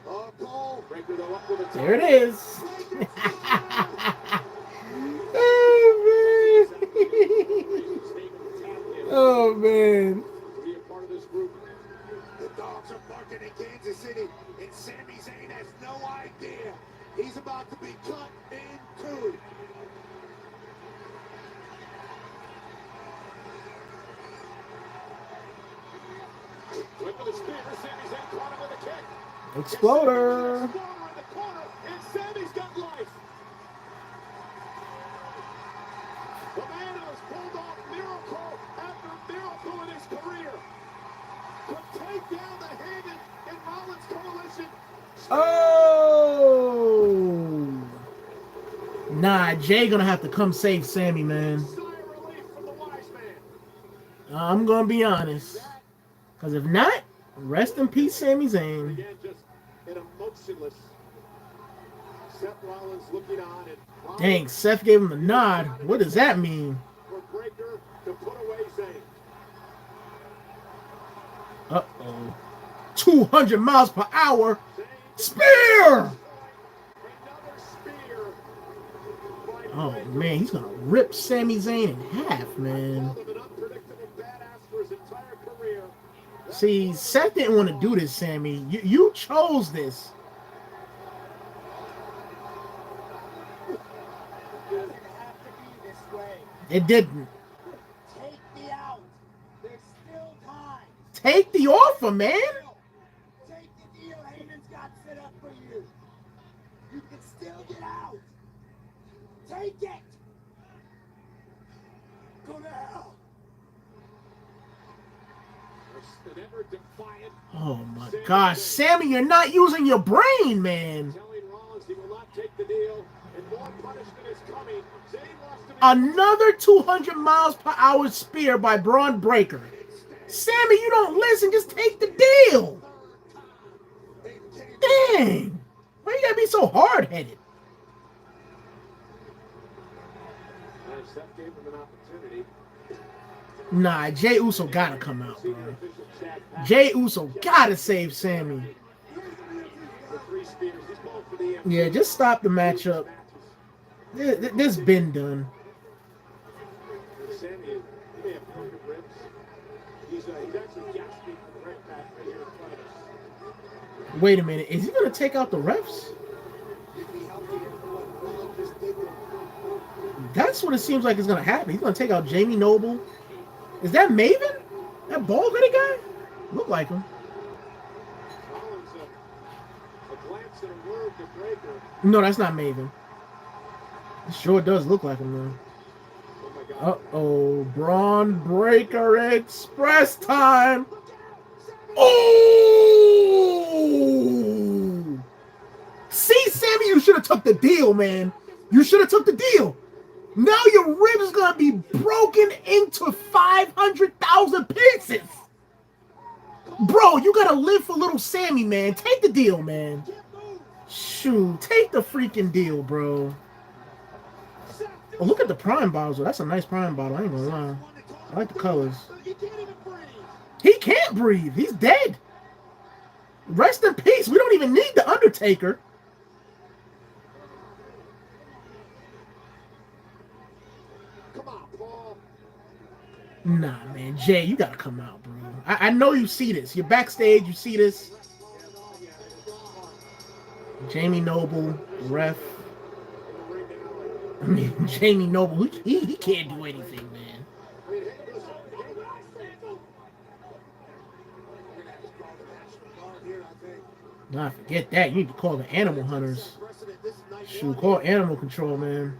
Oh, Paul. Breaker, though, up with a There it is. Oh man. Be a part of this group. The dogs are barking in Kansas City, and Sami Zayn has no idea he's about to be cut in 2. Went with a spear. Sami Zayn caught him with a kick. Exploder. Exploder in the corner, and Sami's got life. The man who has pulled off miracle after miracle in his career could take down the Heyman and Rollins coalition. Oh. Nah, Jay gonna have to come save Sammy, man. Sigh of relief from the wise man. I'm gonna be honest. Cause if not, rest in peace, Sami Zayn. Again, just an emotionless Seth Rollins looking on, and Rollins Dang, Seth gave him the nod. What does that mean? for Breaker to put away Zayn. 200 miles per hour spear. Another spear. Oh man, he's gonna rip Sami Zayn in half, man. Called him an unpredictable badass for his entire career. See, Seth didn't want to do this, Sammy. You chose this. It doesn't have to be this way. It didn't. Take me out. There's still time. Take the offer, man. Take the deal Heyman's got set up for you. You can still get out. Take it. Go to hell. An ever-defiant Oh my gosh, Sammy, you're not using your brain, man. telling Rollins he will not take the deal, and more punishment is coming. Zayn lost to me. Another 200 miles per hour spear by Braun Breaker. Sammy, you don't listen. Just take the deal. Dang. Why you gotta be so hard-headed? Seth gave him an opportunity. Nah, Jey Uso gotta come out, bro. Jey Uso gotta save Sammy. The 3 spears. He's going for the end. Yeah, just stop the matchup. This been done. Sammy, he may have broken ribs. He's actually gasping for the right back right here in front of us. Wait a minute. Is he gonna take out the refs? That's what it seems like is gonna happen. He's gonna take out Jamie Noble. Is that Maven? That bald-headed guy? Look like him. Rollins, a glance and a word to Breaker. No, that's not Maven. It sure does look like him, though. Oh my God. Uh-oh. Braun Breaker Express time. Oh! See, Sammy, you should have took the deal, man. You should have took the deal. Now your rib is going to be broken into 500,000 pieces. Bro, you got to live for little Sammy, man. Take the deal, man. Shoot, take the freaking deal, bro. Oh, look at the Prime bottles. That's a nice Prime bottle. I ain't gonna lie. I like the colors. He can't breathe. He's dead. Rest in peace. We don't even need the Undertaker. Come on, Paul. Nah, man. Jay, you gotta come out, bro. I know you see this. You're backstage. You see this. Jamie Noble, ref. I mean, Jamie Noble, he can't do anything, man. Nah, forget that. You need to call the Animal Hunters. Shoot, call Animal Control, man.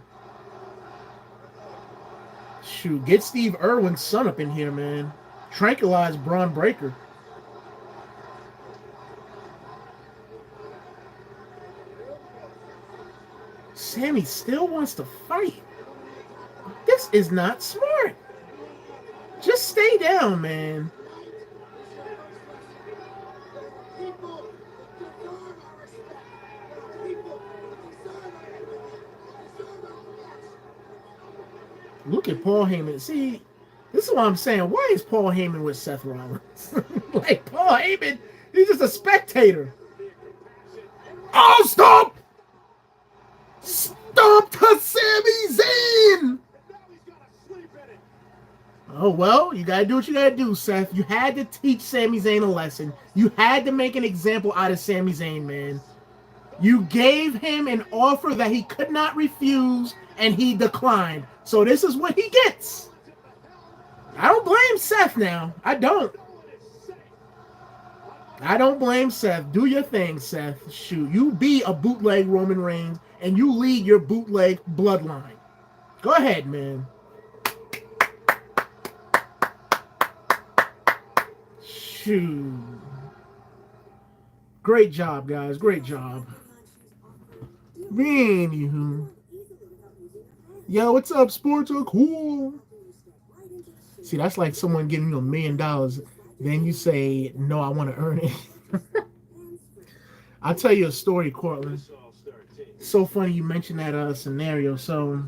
Shoot, get Steve Irwin's son up in here, man. Tranquilize Braun Breaker. Sammy still wants to fight. This is not smart. Just stay down, man. Look at Paul Heyman. See, this is what I'm saying. Why is Paul Heyman with Seth Rollins? Like, Paul Heyman, he's just a spectator. Oh, stop! Stop to Sami Zayn! Oh, well, you gotta do what you gotta do, Seth. You had to teach Sami Zayn a lesson. You had to make an example out of Sami Zayn, man. You gave him an offer that he could not refuse, and he declined. So this is what he gets. I don't blame Seth now. I don't. I don't blame Seth. Do your thing, Seth. Shoot, you be a bootleg Roman Reigns, and you lead your bootleg bloodline. Go ahead, man. Shoot. Great job, guys. Great job. Anywho. Yo, what's up, sports are cool. See, that's like someone giving you $1 million. Then you say, no, I want to earn it. I'll tell you a story, Cortland. So funny you mentioned that scenario. So,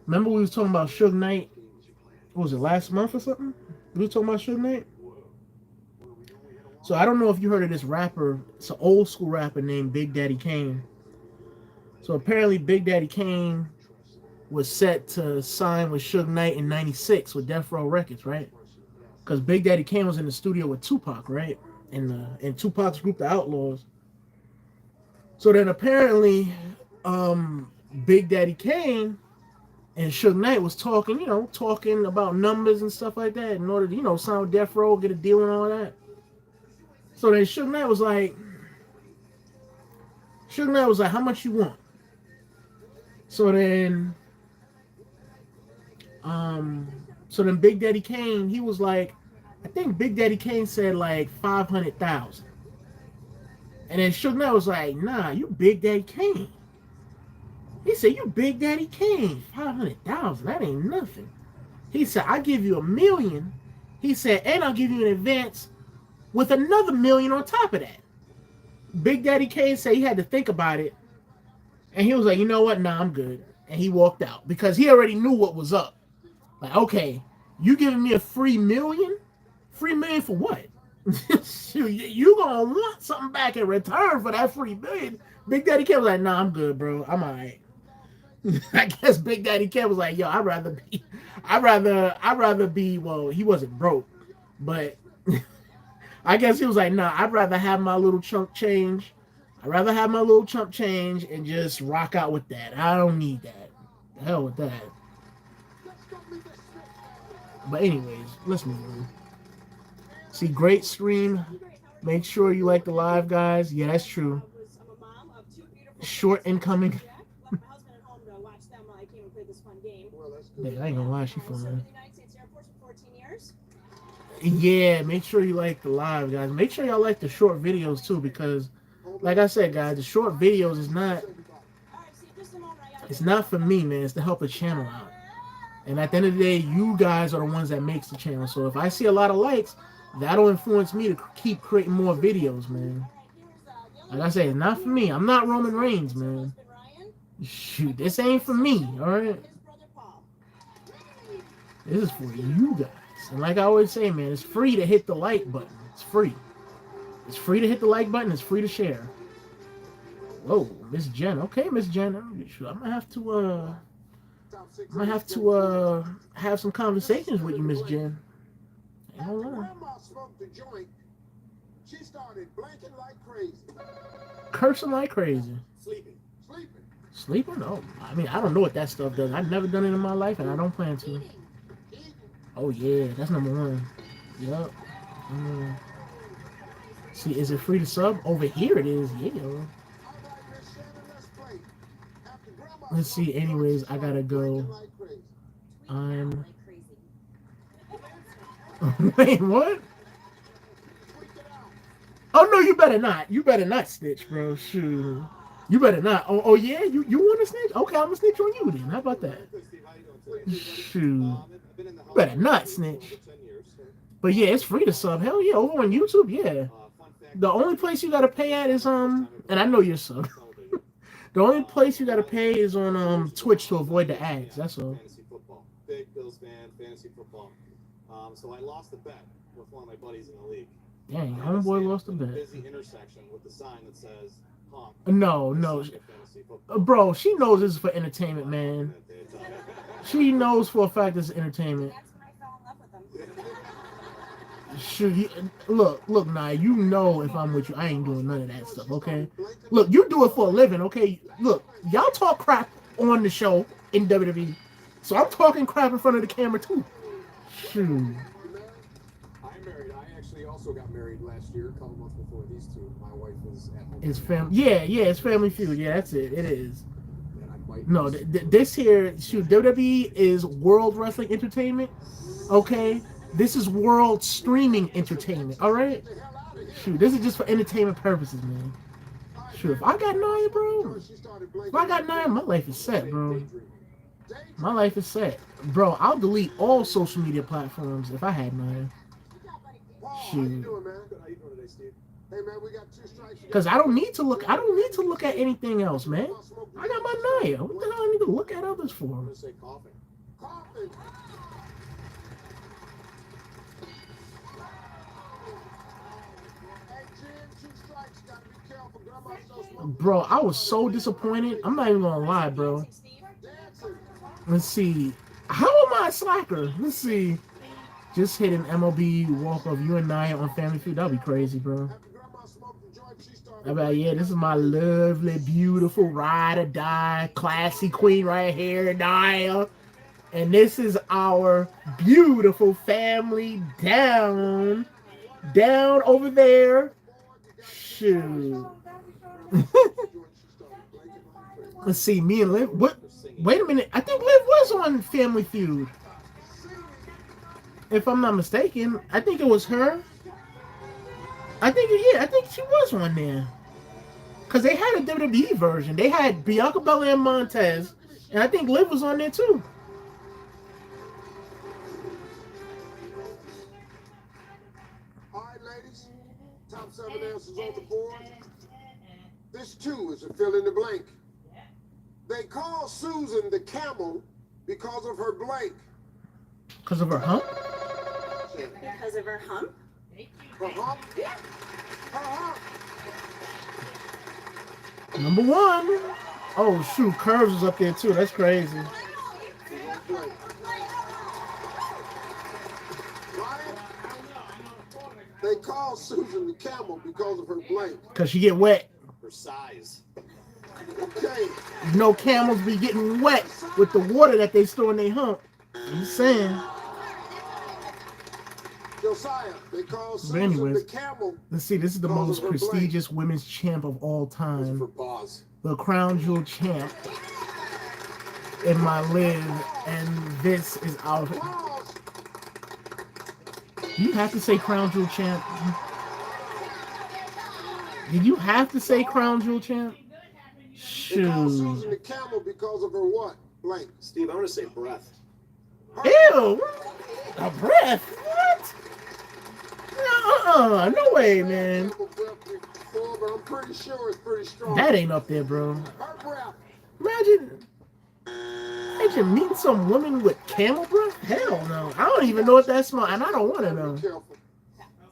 remember we was talking about Suge Knight? What was it, last month or something? We were talking about Suge Knight? So I don't know if you heard of this rapper. It's an old school rapper named Big Daddy Kane. So apparently Big Daddy Kane was set to sign with Suge Knight in '96 with Death Row Records, right? Because Big Daddy Kane was in the studio with Tupac, right? In Tupac's group, the Outlaws. So then apparently, Big Daddy Kane and Suge Knight was talking, talking about numbers and stuff like that in order to, sign with Death Row, get a deal and all that. So then Suge Knight was like, how much you want? So then Big Daddy Kane, he was like, I think Big Daddy Kane said like 500,000. And then Suge Knight was like, nah, you Big Daddy Kane. He said, you Big Daddy Kane, 500,000, that ain't nothing. He said, I'll give you $1 million. He said, and I'll give you an advance with another $1 million on top of that. Big Daddy Kane said he had to think about it. And he was like, you know what? Nah, I'm good. And he walked out because he already knew what was up. Like, okay, you giving me a free $1 million? Free $1 million for what? You gonna want something back in return for that free $1 million. Big Daddy Kane was like, nah, I'm good, bro. I'm all right. I guess Big Daddy Kane was like, yo, I'd rather be, well, he wasn't broke, but I guess he was like, nah, I'd rather have my little chunk change. I'd rather have my little chunk change and just rock out with that. I don't need that. The hell with that. But anyways, let's move on. See, great stream. Make sure you like the live, guys. Yeah, that's true. Short incoming. Yeah, I ain't gonna lie, she fun. Yeah, make sure you like the live, guys. Make sure y'all like the short videos too, because like I said, guys, the short videos is not, it's not for me, man. It's to help the channel out. And at the end of the day, you guys are the ones that makes the channel. So if I see a lot of likes, that'll influence me to keep creating more videos, man. Like I said, it's not for me. I'm not Roman Reigns, man. Shoot, this ain't for me, all right? This is for you guys. And like I always say, man, it's free to hit the like button. It's free. It's free to hit the like button. It's free to share. Whoa, Miss Jen. Okay, Miss Jen. I'm gonna have to have some conversations with you, Miss Jen. After Grandma smoked the joint, she started blinking like crazy. Cursing like crazy. Sleeping? No. I mean, I don't know what that stuff does. I've never done it in my life, and I don't plan to. Oh, yeah. That's number one. Yup. See, is it free to sub? Over here it is. Yeah. Let's see. Anyways, I gotta go. Wait, what? Oh, no, you better not. You better not snitch, bro. Shoot. You better not. Oh yeah? You want to snitch? Okay, I'm going to snitch on you then. How about that? Shoot. You better not snitch. But yeah, it's free to sub. Hell yeah. Over on YouTube, yeah. The only place you got to pay at is, and I know you're sub. The only place you got to pay is on Twitch to avoid the ads. That's all. Big Bills fan, fantasy football. So I lost the bet with one of my buddies in the league. Dang, homeboy lost the bet. Busy intersection with the sign that says honk. No. Bro, she knows this is for entertainment, man. She knows for a fact this is entertainment. Shoot, look, Nia, you know if I'm with you, I ain't doing none of that stuff, okay? Look, you do it for a living, okay? Look, y'all talk crap on the show in WWE, so I'm talking crap in front of the camera too. Shoot. I'm married. I actually also got married last year, a couple months before these two. My wife was at home. It's family. Yeah, it's Family Feud. Yeah, that's it. It is. No, this here, shoot, WWE is World Wrestling Entertainment, okay? This is World Streaming Entertainment, all right? Shoot, this is just for entertainment purposes, man. Shoot, if I got Nia, bro, my life is set, bro. My life is set. Bro, I'll delete all social media platforms if I had Nia. Shoot. Because I don't need to look at anything else, man. I got my Nia. What the hell I need to look at others for? Bro, I was so disappointed. I'm not even gonna lie, bro. Let's see. How am I a slacker? Let's see. Just hit an MLB walk-off. You and Nia on Family Feud. That'd be crazy, bro. I'm like, yeah, this is my lovely, beautiful, ride or die, classy queen right here, Nia. And this is our beautiful family down over there. Shoot. Let's see, me and Liv. What? Wait a minute. I think Liv was on Family Feud. If I'm not mistaken, I think it was her. I think she was on there. Because they had a WWE version. They had Bianca Belair and Montez. And I think Liv was on there too. All right, ladies. Top 7 answers on the board. This too is a fill in the blank. They call Susan the camel because of her blank. Because of her hump? Because of her hump? Her hump? Her hump. Number 1. Oh, shoot. Curves was up there, too. That's crazy. They call Susan the camel because of her blank. Because she get wet. Her size. Okay. You know camels be getting wet with the water that they store in their hump. I'm just saying. Josiah, they call But Susan anyways, the camel. let's see. This is the most prestigious women's champ of all time. The Crown Jewel champ. In my Liv. And this is our... You have to say Crown Jewel champ. Did you have to say Crown Jewel champ? They call Susan the camel because of her what? Blank. Steve, I want to say breath. Ew! A breath? What? No way, man. But I'm pretty sure it's pretty strong. That ain't up there, bro. Her breath. Imagine meeting some woman with camel breath? Hell no. I don't even know what that smells, and I don't want to know. Be careful.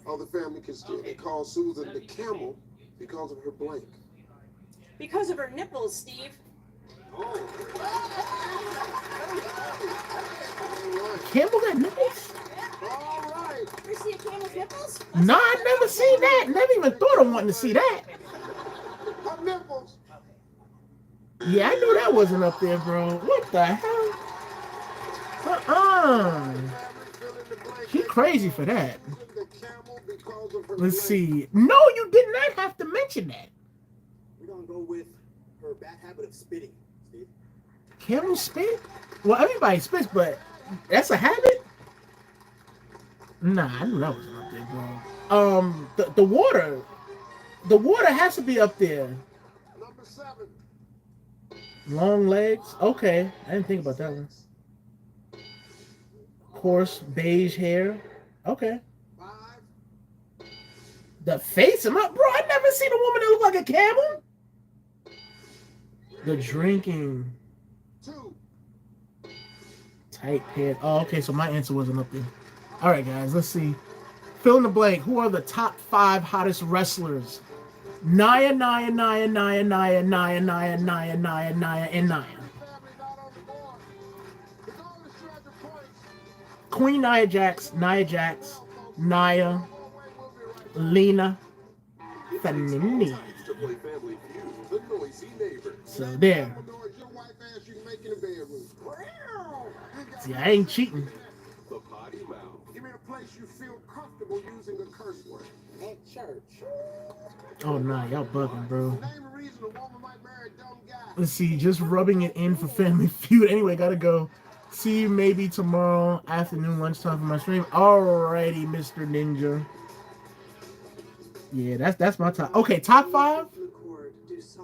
Other family can still. They call Susan the camel because of her blank. Because of her nipples, Steve. Camel got nipples? All right. You see a camel's nipples? Nah, I never seen that. Never even thought of wanting to see that. Her nipples. Yeah, I knew that wasn't up there, bro. What the hell? She crazy for that. Let's see. No, you did not have to mention that. We're going to go with her bad habit of spitting, Steve. Camel spit? Well, everybody spits, but that's a habit? Nah, I knew that wasn't up there, bro. The water. The water has to be up there. Number 7. Long legs? Okay. I didn't think about that one. Coarse beige hair. Okay. 5. The face? Bro, I never seen a woman that look like a camel. The drinking. 2. Tight head. Oh, okay, so my answer wasn't up there. All right, guys, let's see. Fill in the blank. Who are the top 5 hottest wrestlers? Nia, and Nia. Queen Nia Jax, Nia, Lena, Fanini. So there. See, I ain't cheating. Give me a place you feel comfortable using a curse word. At church. Oh, nah, y'all bugging, bro. Name a reason a woman might marry a dumb guy. Let's see, just rubbing it in for Family Feud. Anyway, gotta go. See you maybe tomorrow afternoon, lunchtime for my stream. Alrighty, Mr. Ninja. Yeah, that's my top. Okay, top 5?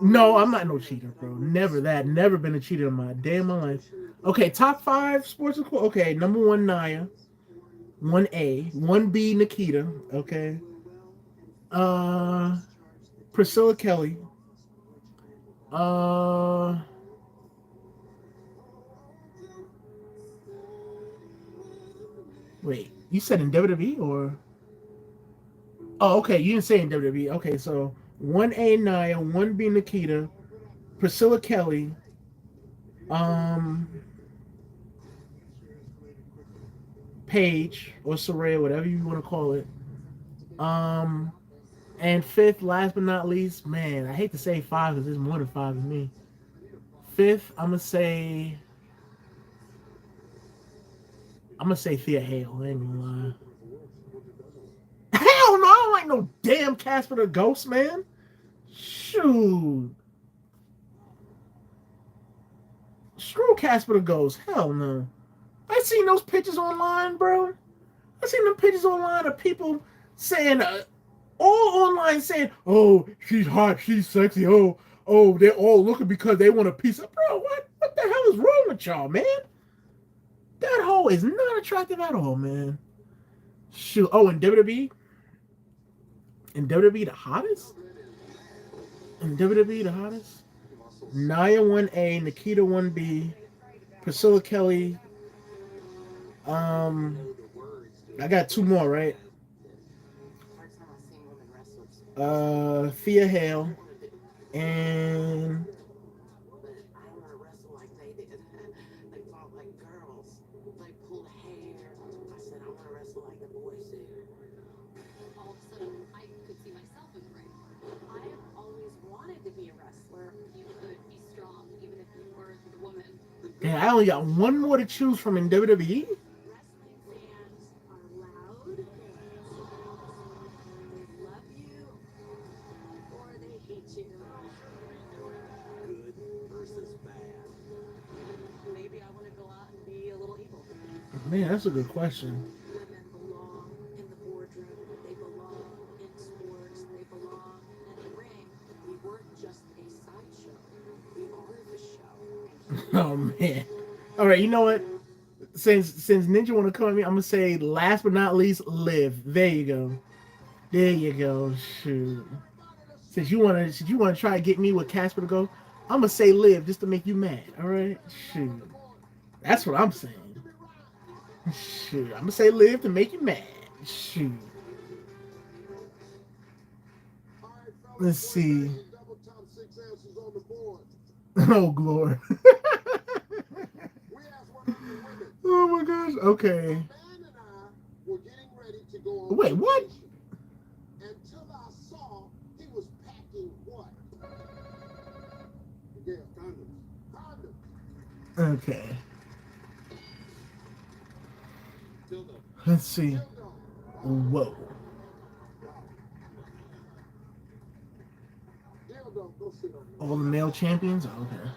No, I'm not no cheater, bro. Never that. Never been a cheater in my day of my life. Okay, top 5 sports. Okay, number 1, Nia. 1A. 1B, Nikita. Okay. Priscilla Kelly. Wait, you said in WWE or? Oh, okay. You didn't say in WWE. Okay, so 1A Nia, 1B Nikita, Priscilla Kelly, um, Paige or Saraya, whatever you want to call it. And fifth, last but not least, man, I hate to say five because there's more than five than me. Fifth, I'm gonna say Thea Hale. I ain't gonna lie. Hell no, I don't like no damn Casper the Ghost, man. Shoot. Screw Casper the Ghost. Hell no. I seen those pictures online, bro. I seen them pictures online of people saying, all online saying, "Oh, she's hot, she's sexy. Oh, they're all looking because they want a piece of." Bro, what the hell is wrong with y'all, man? That hoe is not attractive at all, man. Shoot. Oh, in WWE, the hottest. In WWE, the hottest. Nia 1A, Nikita 1B, Priscilla Kelly. I got two more, right? Thea Hale and I only got one more to choose from in WWE. Man, that's a good question. Oh man! All right, you know what? Since Ninja want to come at me, I'm gonna say last but not least, Liv. There you go. There you go. Shoot. Since you wanna try to get me with Casper to go, I'm gonna say Liv just to make you mad. All right. Shoot. That's what I'm saying. Shoot. I'm gonna say Liv to make you mad. Shoot. Let's see. Oh, glory. Oh my gosh. Okay. Wait, what? Until I saw he was packing what? Yeah, condoms. Okay. Let's see. Whoa. All the male champions? Oh, okay.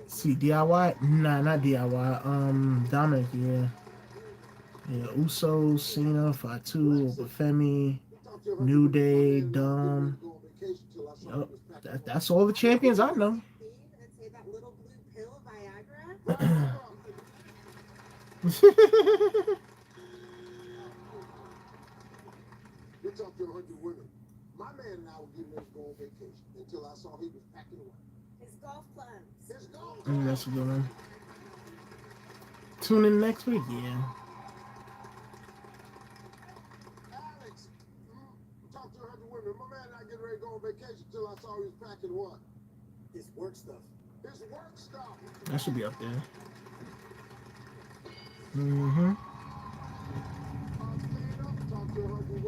See, DIY? Nah, not DIY. Dominic, yeah. Yeah, Uso, Cena, Fatu, Obafemi, New Day, Dom. Yup. That's all the champions I know. We talked to 100 women. My man and I were getting ready to go on vacation until I saw he was packing away. His golf plans. His golf plans. That's a good one. Tune in next week, yeah. Alex, talked to 100 women. My man and I getting ready to go on vacation until I saw he was packing what? His work stuff. His work stuff. That should be up there. Mm-hmm.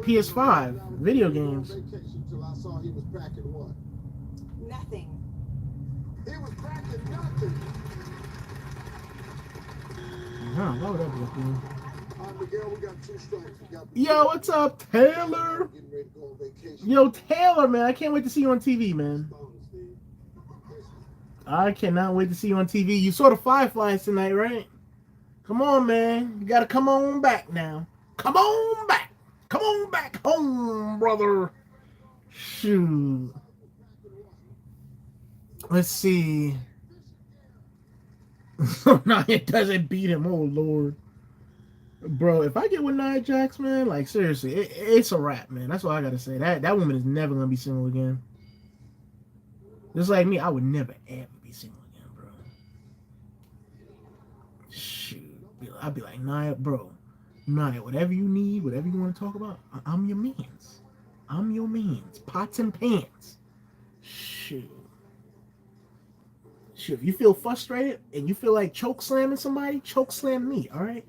PS5 video games. Until I saw he was packing what? Nothing. He was packing nothing. Huh, why would that be up there? Miguel, we got 2 strikes. Yo, what's up, Taylor? Yo, Taylor, man, I can't wait to see you on TV, man. I cannot wait to see you on TV. You saw the Fireflies tonight, right? Come on, man. You gotta come on back now. Come on back. Come on back home, brother. Shoot. Let's see. Now it doesn't beat him. Oh, Lord. Bro, if I get with Nia Jax, man, like, seriously, it's a wrap, man. That's all I gotta say. That woman is never gonna be single again. Just like me, I would never, ever be single again, bro. Shoot. Be I'd be like, Nia, bro, Nia, whatever you need, whatever you want to talk about, I'm your mans. I'm your mans. Pots and pans. Shoot. Shoot, if you feel frustrated and you feel like choke slamming somebody, choke slam me, all right?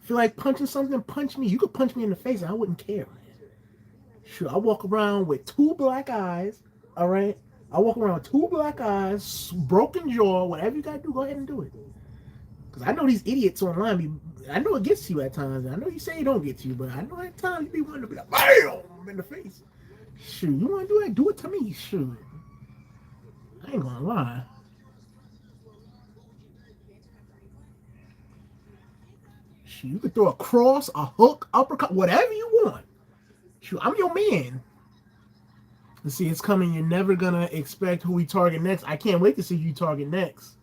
Feel like punching something, punch me. You could punch me in the face and I wouldn't care, man. Shoot, I walk around with 2 black eyes, all right? I walk around with 2 black eyes, broken jaw, whatever you got to do, go ahead and do it. Because I know these idiots online, I know it gets to you at times. I know you say it don't get to you, but I know at times you be wanting to be like, BAM! In the face. Shoot, you want to do that? Do it to me. Shoot. I ain't gonna lie. Shoot, you could throw a cross, a hook, uppercut, whatever you want. Shoot, I'm your man. Let's see, it's coming. You're never gonna expect who we target next. I can't wait to see you target next.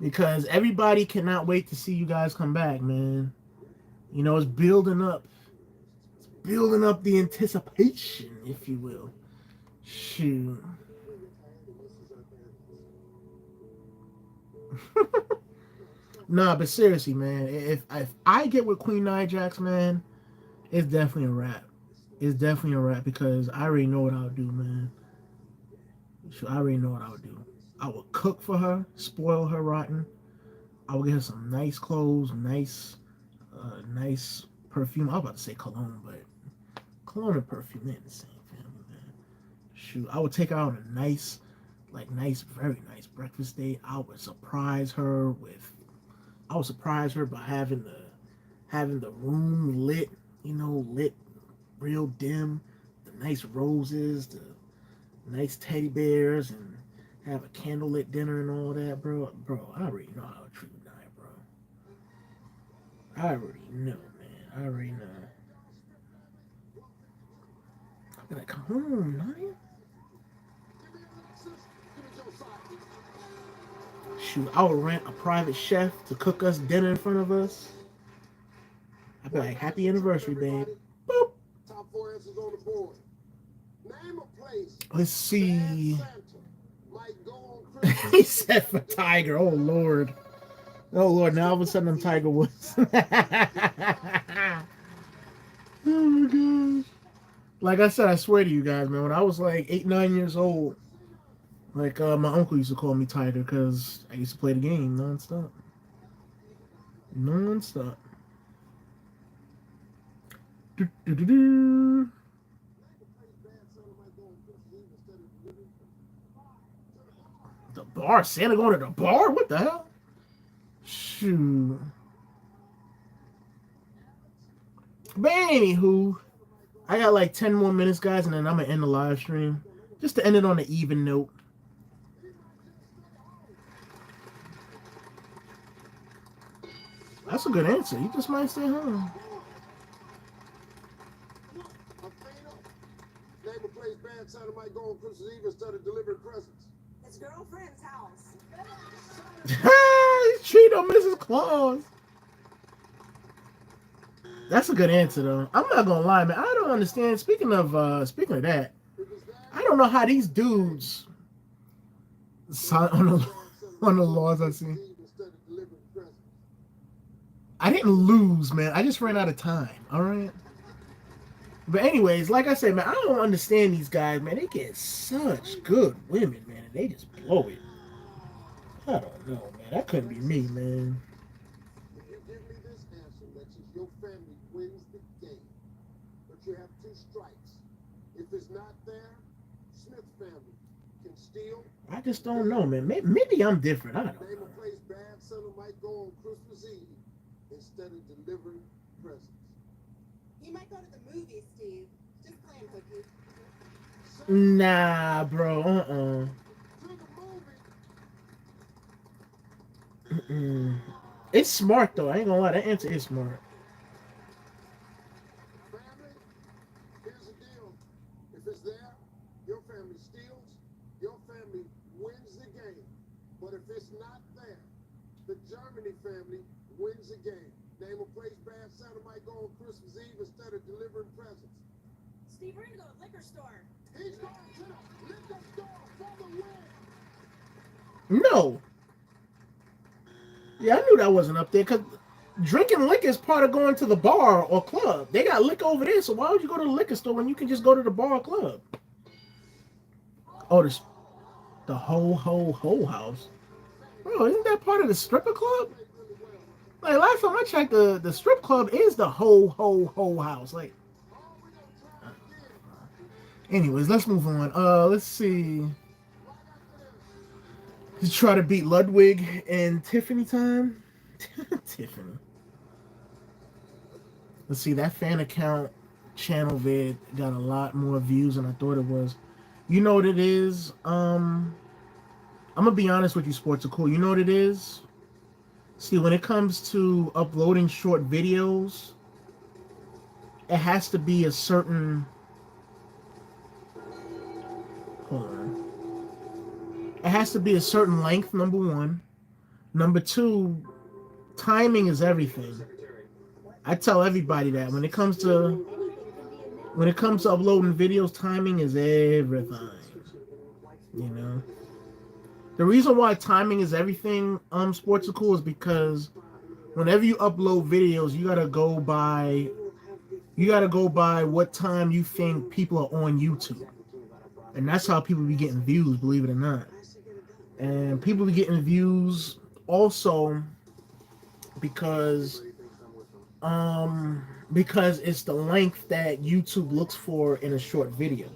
Because everybody cannot wait to see you guys come back, man. You know, it's building up. It's building up the anticipation, if you will. Shoot. Nah, but seriously, man, if I get with Queen Nia Jax, man, it's definitely a wrap. It's definitely a wrap because I already know what I'll do, man. Sure, I already know what I would do. I will cook for her, spoil her rotten. I will get her some nice clothes, nice perfume. I was about to say cologne, but cologne and perfume ain't the same family, man. Shoot, I would take her out on a nice, very nice breakfast date. I would surprise her by having the room lit, lit real dim, the nice roses, the nice teddy bears, and have a candlelit dinner and all that, bro. Bro, I already know how to treat Nia, bro. I already know, man. I already know. I'll be like, come home, Nia. Shoot, I would rent a private chef to cook us dinner in front of us. I'd be like, happy anniversary, babe. Boop. Top 4 answers on the board. Name a place. Let's see. He said for Tiger. Oh Lord. Oh Lord. Now all of a sudden I'm Tiger Woods. Oh my gosh. Like I said, I swear to you guys, man, when I was like 8, 9 years old, like my uncle used to call me Tiger because I used to play the game nonstop. Nonstop. Do, do, do, do. The bar? Santa going to the bar? What the hell? Shoot. But anywho, I got like 10 more minutes, guys, and then I'm going to end the live stream. Just to end it on an even note. That's a good answer. You just might stay home. Name a place bad Santa might go on Christmas Eve instead of delivering presents. His girlfriend's house. He's cheating on Mrs. Claus. That's a good answer, though. I'm not gonna lie, man. I don't understand. Speaking of that, I don't know how these dudes on the laws I see. I didn't lose, man. I just ran out of time. All right. But anyways, like I said, man, I don't understand these guys, man. They get such good women, man, and they just blow it. I don't know, man. That couldn't be me, man. If you give me this answer, that your family wins the game, but you have 2 strikes. If it's not there, Smith family can steal. I just don't know, man. Maybe I'm different. I don't know. Name a place bad Santa might go on Christmas Eve instead of delivering presents. He might go to the movies, Steve. Just playing hooky. Nah, bro. It's smart, though. I ain't gonna lie. That answer is smart. Family, here's the deal. If it's there, your family steals, your family wins the game. But if it's not there, the Germany family wins the game. Name a place bad Santa might go on Christmas Eve instead of delivering presents. Steve, we're gonna go to the liquor store. He's going to the liquor store for the win. No. Yeah, I knew that wasn't up there because Drinking liquor is part of going to the bar or club. They got liquor over there, so why would you go to the liquor store when you can just go to the bar or club? Oh, the whole house. Bro, isn't that part of the stripper club? Like, last time I checked, the strip club is the whole house. Like, anyways, let's move on. Let's see. To try to beat Ludwig and Tiffany time. Tiffany. Let's see, that fan account channel vid got a lot more views than I thought it was. You know what it is? I'm gonna be honest with you, Sports Are Cool. You know what it is? See, when it comes to uploading short videos, it has to be a certain... Hold on. It has to be a certain length, number one. Number two, timing is everything. I tell everybody that when it comes to uploading videos, timing is everything. You know? The reason why timing is everything, Sports Are Cool, is because whenever you upload videos, you gotta go by what time you think people are on YouTube. And that's how people be getting views, believe it or not. And people be getting views also because it's the length that YouTube looks for in a short video.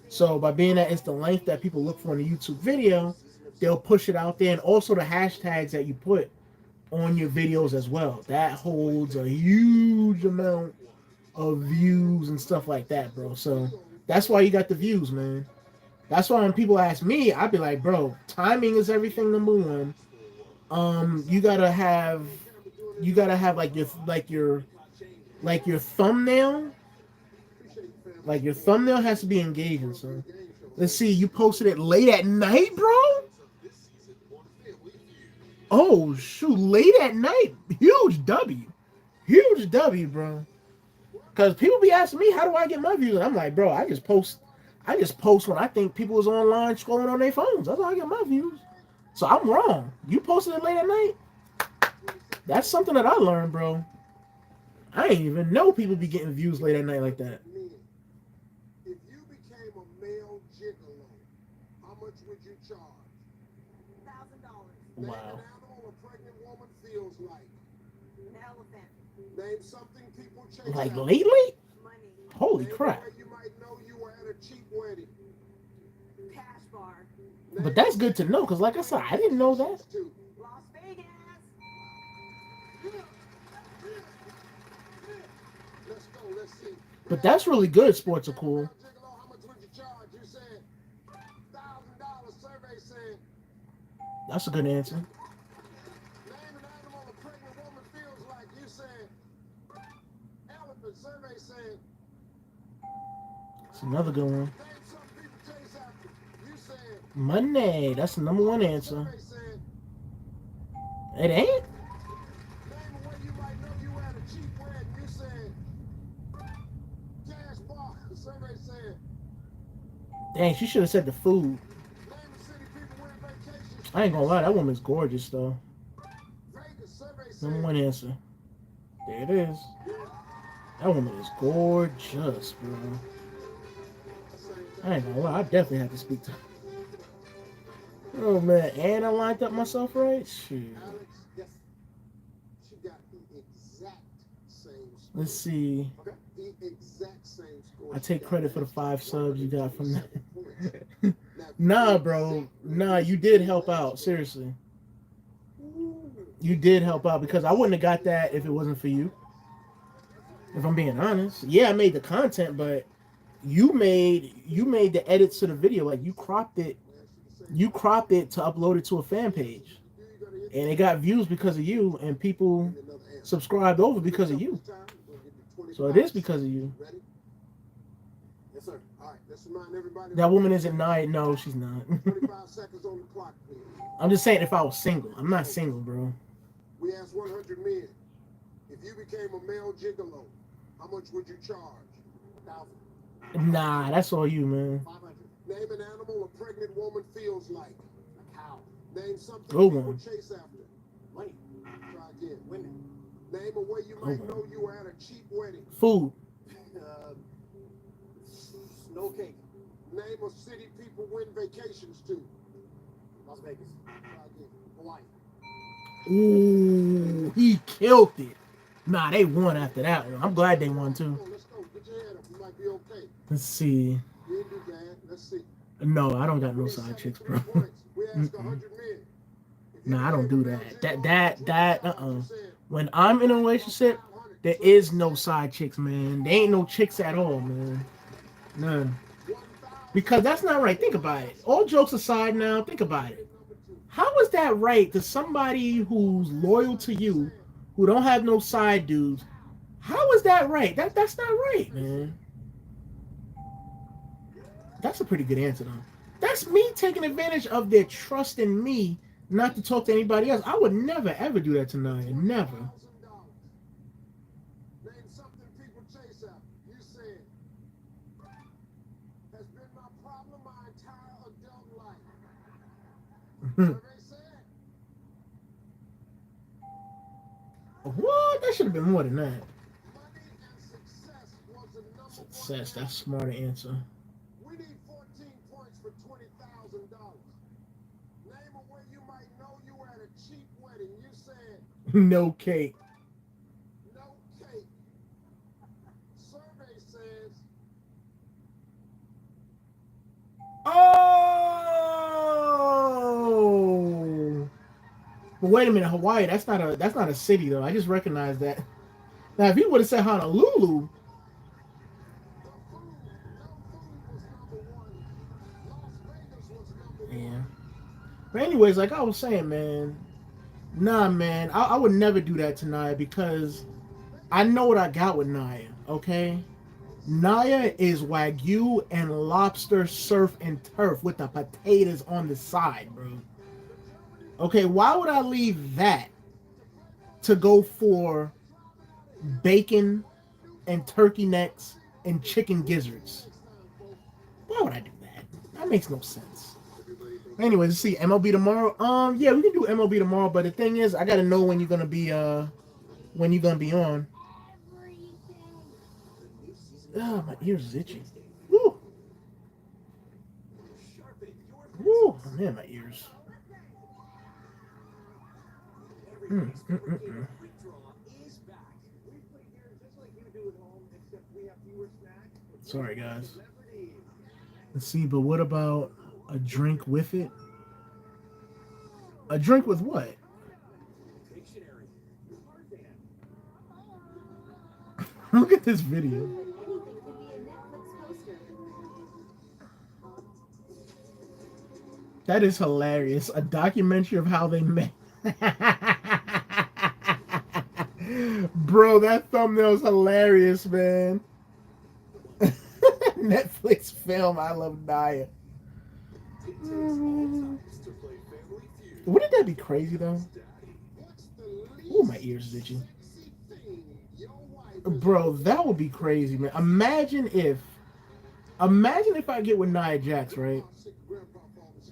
So by being that it's the length that people look for in a YouTube video, they'll push it out there, and also the hashtags that you put on your videos as well. That holds a huge amount of views and stuff like that, bro. So that's why you got the views, man. That's why when people ask me, I'd be like, bro, timing is everything, number one. You gotta have like your thumbnail. Like your thumbnail has to be engaging, so let's see, you posted it late at night, bro? Oh shoot, late at night. Huge W, bro. Because people be asking me, how do I get my views? And I'm like, bro, I just post when I think people is online scrolling on their phones. That's how I get my views. So I'm wrong. You posted it late at night? That's something that I learned, bro. I didn't even know people be getting views late at night like that. If you became a male gigolo, how much would you charge? $1,000. Name Wow. an animal a pregnant woman feels like. An elephant. Name something people chase Like after. lately? Money. Holy Name crap. a way you might know you were at a cheap wedding. Cash bar. But that's good to know, because like I said, I didn't know that. Las Vegas. Let's go, let's see. But that's really good, Sports Are Cool. Gigolo, how much would you charge? You said $1,000. Survey said. That's a good answer. Name an animal a pregnant woman feels like. You said elephant. Survey said. It's another good one. Name something people chase after. You said. Money. That's the number one answer. Survey said. It ain't? Name a way you might know you were at a cheap wedding. You said. Cash bar. Survey said. Dang, she should have said the food. Name a city people went vacation. I ain't gonna lie, that woman's gorgeous, though. Vegas. Survey said. Number one answer. There it is. That woman is gorgeous, bro. I ain't gonna lie, I definitely have to speak to her. Oh, man. And I lined up myself right? Shoot. Alex, yes. She got the exact same score. Let's see. Okay. The exact same score. I take credit for the 5 subs you got from that. Nah, bro. Nah, you did help out. Seriously. You did help out, because I wouldn't have got that if it wasn't for you. If I'm being honest. Yeah, I made the content, but you made the edits to the video. Like, you cropped it to upload it to a fan page. And it got views because of you, and people subscribed over because of you. So it is because of you. Ready? Yes, sir. All right. Let's remind everybody. That woman isn't nine. No, she's not. 25 seconds on the clock, please. I'm just saying if I was single. I'm not single, bro. We asked 100 men. If you became a male gigolo, how much would you charge? 1,000. Nah, that's all you, man. 500. Name an animal a pregnant woman feels like. A cow. Name something Good people one. chase after. Money. Try again. Women. Name a way you might know you were at a cheap wedding. Food. Snow cake. Name a city people win vacations to. Las Vegas. Hawaii. Ooh, he killed it. Nah, they won after that one. I'm glad they won too. Let's go. Get your head up. You might be okay. Let's see. You ain't do bad. Let's see. No, I don't got no side chicks, bro. We asked 100 men. Nah, I don't do that. When I'm in a relationship, there is no side chicks, man. There ain't no chicks at all, man. None. Because that's not right. Think about it. All jokes aside now, think about it. How is that right to somebody who's loyal to you, who don't have no side dudes? How is that right? That's not right, man. That's a pretty good answer, though. That's me taking advantage of their trust in me not to talk to anybody else. I would never, ever do that to Nia. Never. Name something people chase after. You said, has been my problem my entire adult life. Survey said. What? That should have been more than that. Money and success was the number Success. one. That's a smarter answer. We need 14 points for $20,000. Name a way you might know you were at a cheap wedding. You said No cake. no cake. Survey says Oh. But wait a minute, Hawaii. That's not a city though. I just recognized that. Now, if you would have said Honolulu. Yeah. But anyways, like I was saying, man, nah, man, I would never do that to Nia because I know what I got with Nia, okay? Nia is Wagyu and lobster surf and turf with the potatoes on the side, bro. Okay, why would I leave that to go for bacon and turkey necks and chicken gizzards? Why would I do that? That makes no sense. Anyways, let's see, MLB tomorrow. Yeah, we can do MLB tomorrow, but the thing is, I gotta know when you're gonna be on. Oh, my ears is itchy. Woo! Woo! Man, my ears. Sorry, guys. Let's see, but what about a drink with it? A drink with what? Look at this video. That is hilarious. A documentary of how they met. Bro, that thumbnail is hilarious, man. Netflix film, I Love Nia. Wouldn't that be crazy, though? Oh, my ears is itchy. Bro, that would be crazy, man. Imagine if I get with Nia Jax, right?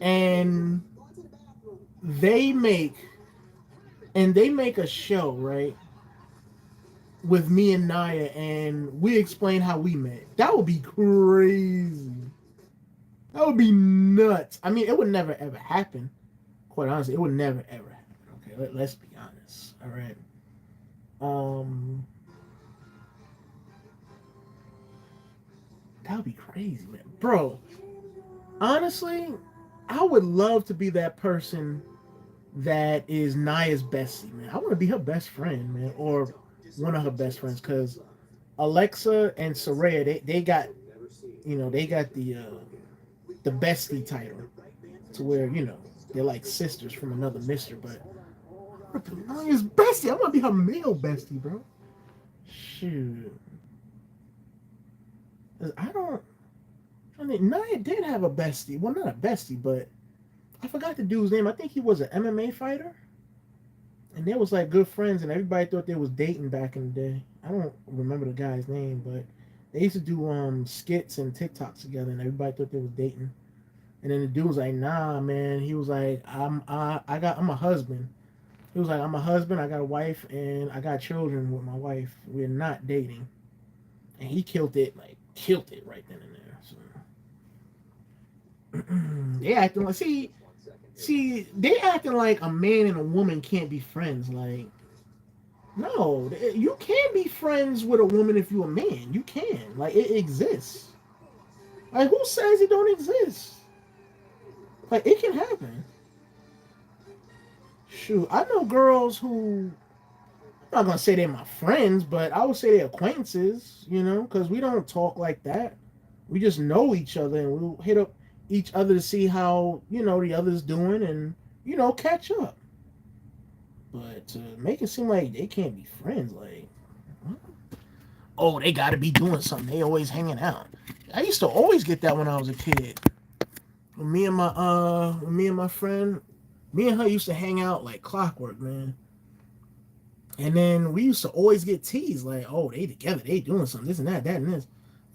And they make a show, right? With me and Nia, and we explain how we met. That would be crazy. That would be nuts. I mean, it would never ever happen. Quite honestly, it would never ever happen. Okay, let's be honest. All right. That would be crazy, man. Bro, honestly, I would love to be that person that is Nia's bestie, man. I want to be her best friend, man, or one of her best friends, because Alexa and Saraya, they got, they got the bestie title, to where, they're like sisters from another mister, but I want to be Nia's bestie. I want to be her male bestie, bro. Shoot. Nia did have a bestie. Well, not a bestie, but I forgot the dude's name. I think he was an MMA fighter. And they was like good friends, and everybody thought they was dating back in the day. I don't remember the guy's name, but they used to do skits and TikToks together, and everybody thought they was dating. And then the dude was like, "Nah, man." He was like, "I'm a husband." He was like, I'm a husband, I got a wife, and I got children with my wife. We're not dating. And he killed it right then and there. So they acting like they acting like a man and a woman can't be friends. Like, no, you can be friends with a woman if you're a man. You can. Like, it exists. Like, who says it don't exist? Like, it can happen. Shoot, I know girls who, I'm not gonna say they're my friends, but I would say they're acquaintances, because we don't talk like that. We just know each other and we'll hit up each other to see how, the other's doing and, catch up. But to make it seem like they can't be friends, like, oh, they gotta be doing something. They always hanging out. I used to always get that when I was a kid. When me and my friend, me and her used to hang out like clockwork, man. And then we used to always get teased, like, oh, they together, they doing something, this and that and this.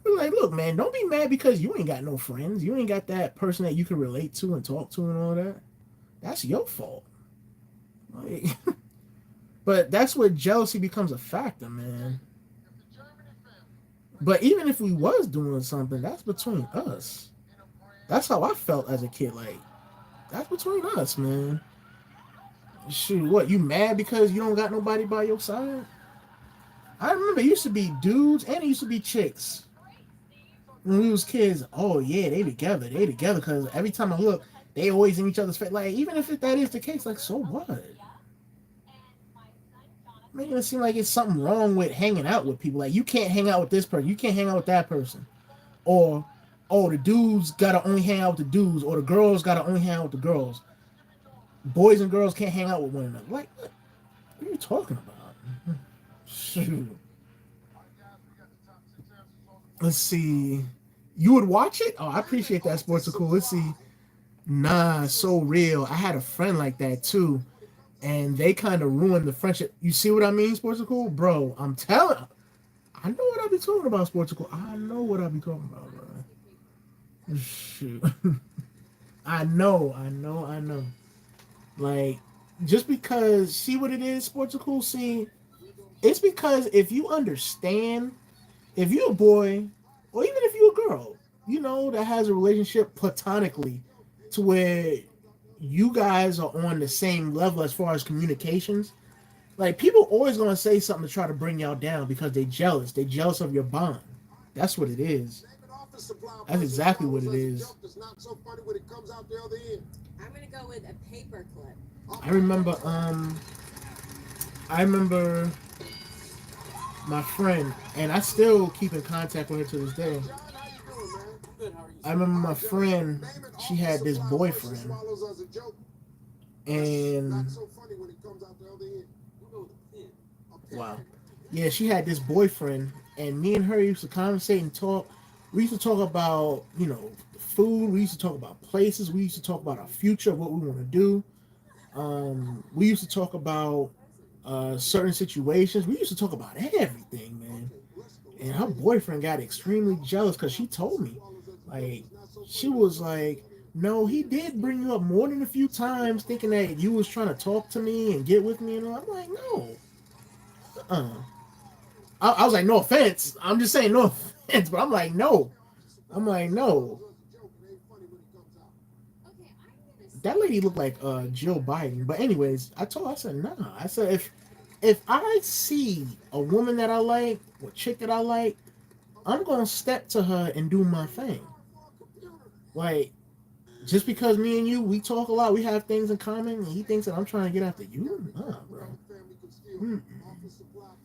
We're like, look, man, don't be mad because you ain't got no friends. You ain't got that person that you can relate to and talk to and all that. That's your fault. Like, but that's where jealousy becomes a factor, man. But even if we was doing something, that's between us. That's how I felt as a kid. Like, that's between us, man. Shoot, what, you mad because you don't got nobody by your side? I remember it used to be dudes and it used to be chicks. When we was kids, oh yeah, they together, because every time I look, they always in each other's face. Like, even if that is the case, like, so what? Making it seem like it's something wrong with hanging out with people. Like, you can't hang out with this person, you can't hang out with that person. Or, oh, the dudes gotta only hang out with the dudes, or the girls gotta only hang out with the girls. Boys and girls can't hang out with one another. Like, what are you talking about? Shoot. Let's see. You would watch it? Oh, I appreciate that, Sports are Cool. Let's see. Nah, so real. I had a friend like that too. And they kind of ruined the friendship. You see what I mean, Sports are Cool? Bro, I'm telling. I know what I be talking about, Sports are Cool. I know what I be talking about, bro. Shoot. I know. Like, just because, see what it is, Sports are Cool? See, it's because if you understand, if you're a boy, or even if you're a girl, that has a relationship platonically to where you guys are on the same level as far as communications, like, people always going to say something to try to bring y'all down because they're jealous. They're jealous of your bond. That's what it is. That's exactly what it is. I'm going to go with a paper clip. I remember my friend, and I still keep in contact with her to this day. I remember my friend, she had this boyfriend, and wow, yeah, she had this boyfriend, and me and her used to conversate and talk. We used to talk about, food. We used to talk about places. We used to talk about our future, what we want to do. We used to talk about certain situations. We used to talk about everything, man. And her boyfriend got extremely jealous because she told me, like, she was like, no, he did bring you up more than a few times thinking that you was trying to talk to me and get with me. And I'm like, no. I was like, no offense. I'm just saying no offense. But I'm like, no. That lady looked like Jill Biden. But anyways, I said, nah. I said, if I see a woman that I like, or chick that I like, I'm going to step to her and do my thing. Like, just because me and you, we talk a lot, we have things in common, and he thinks that I'm trying to get after you? Nah, bro.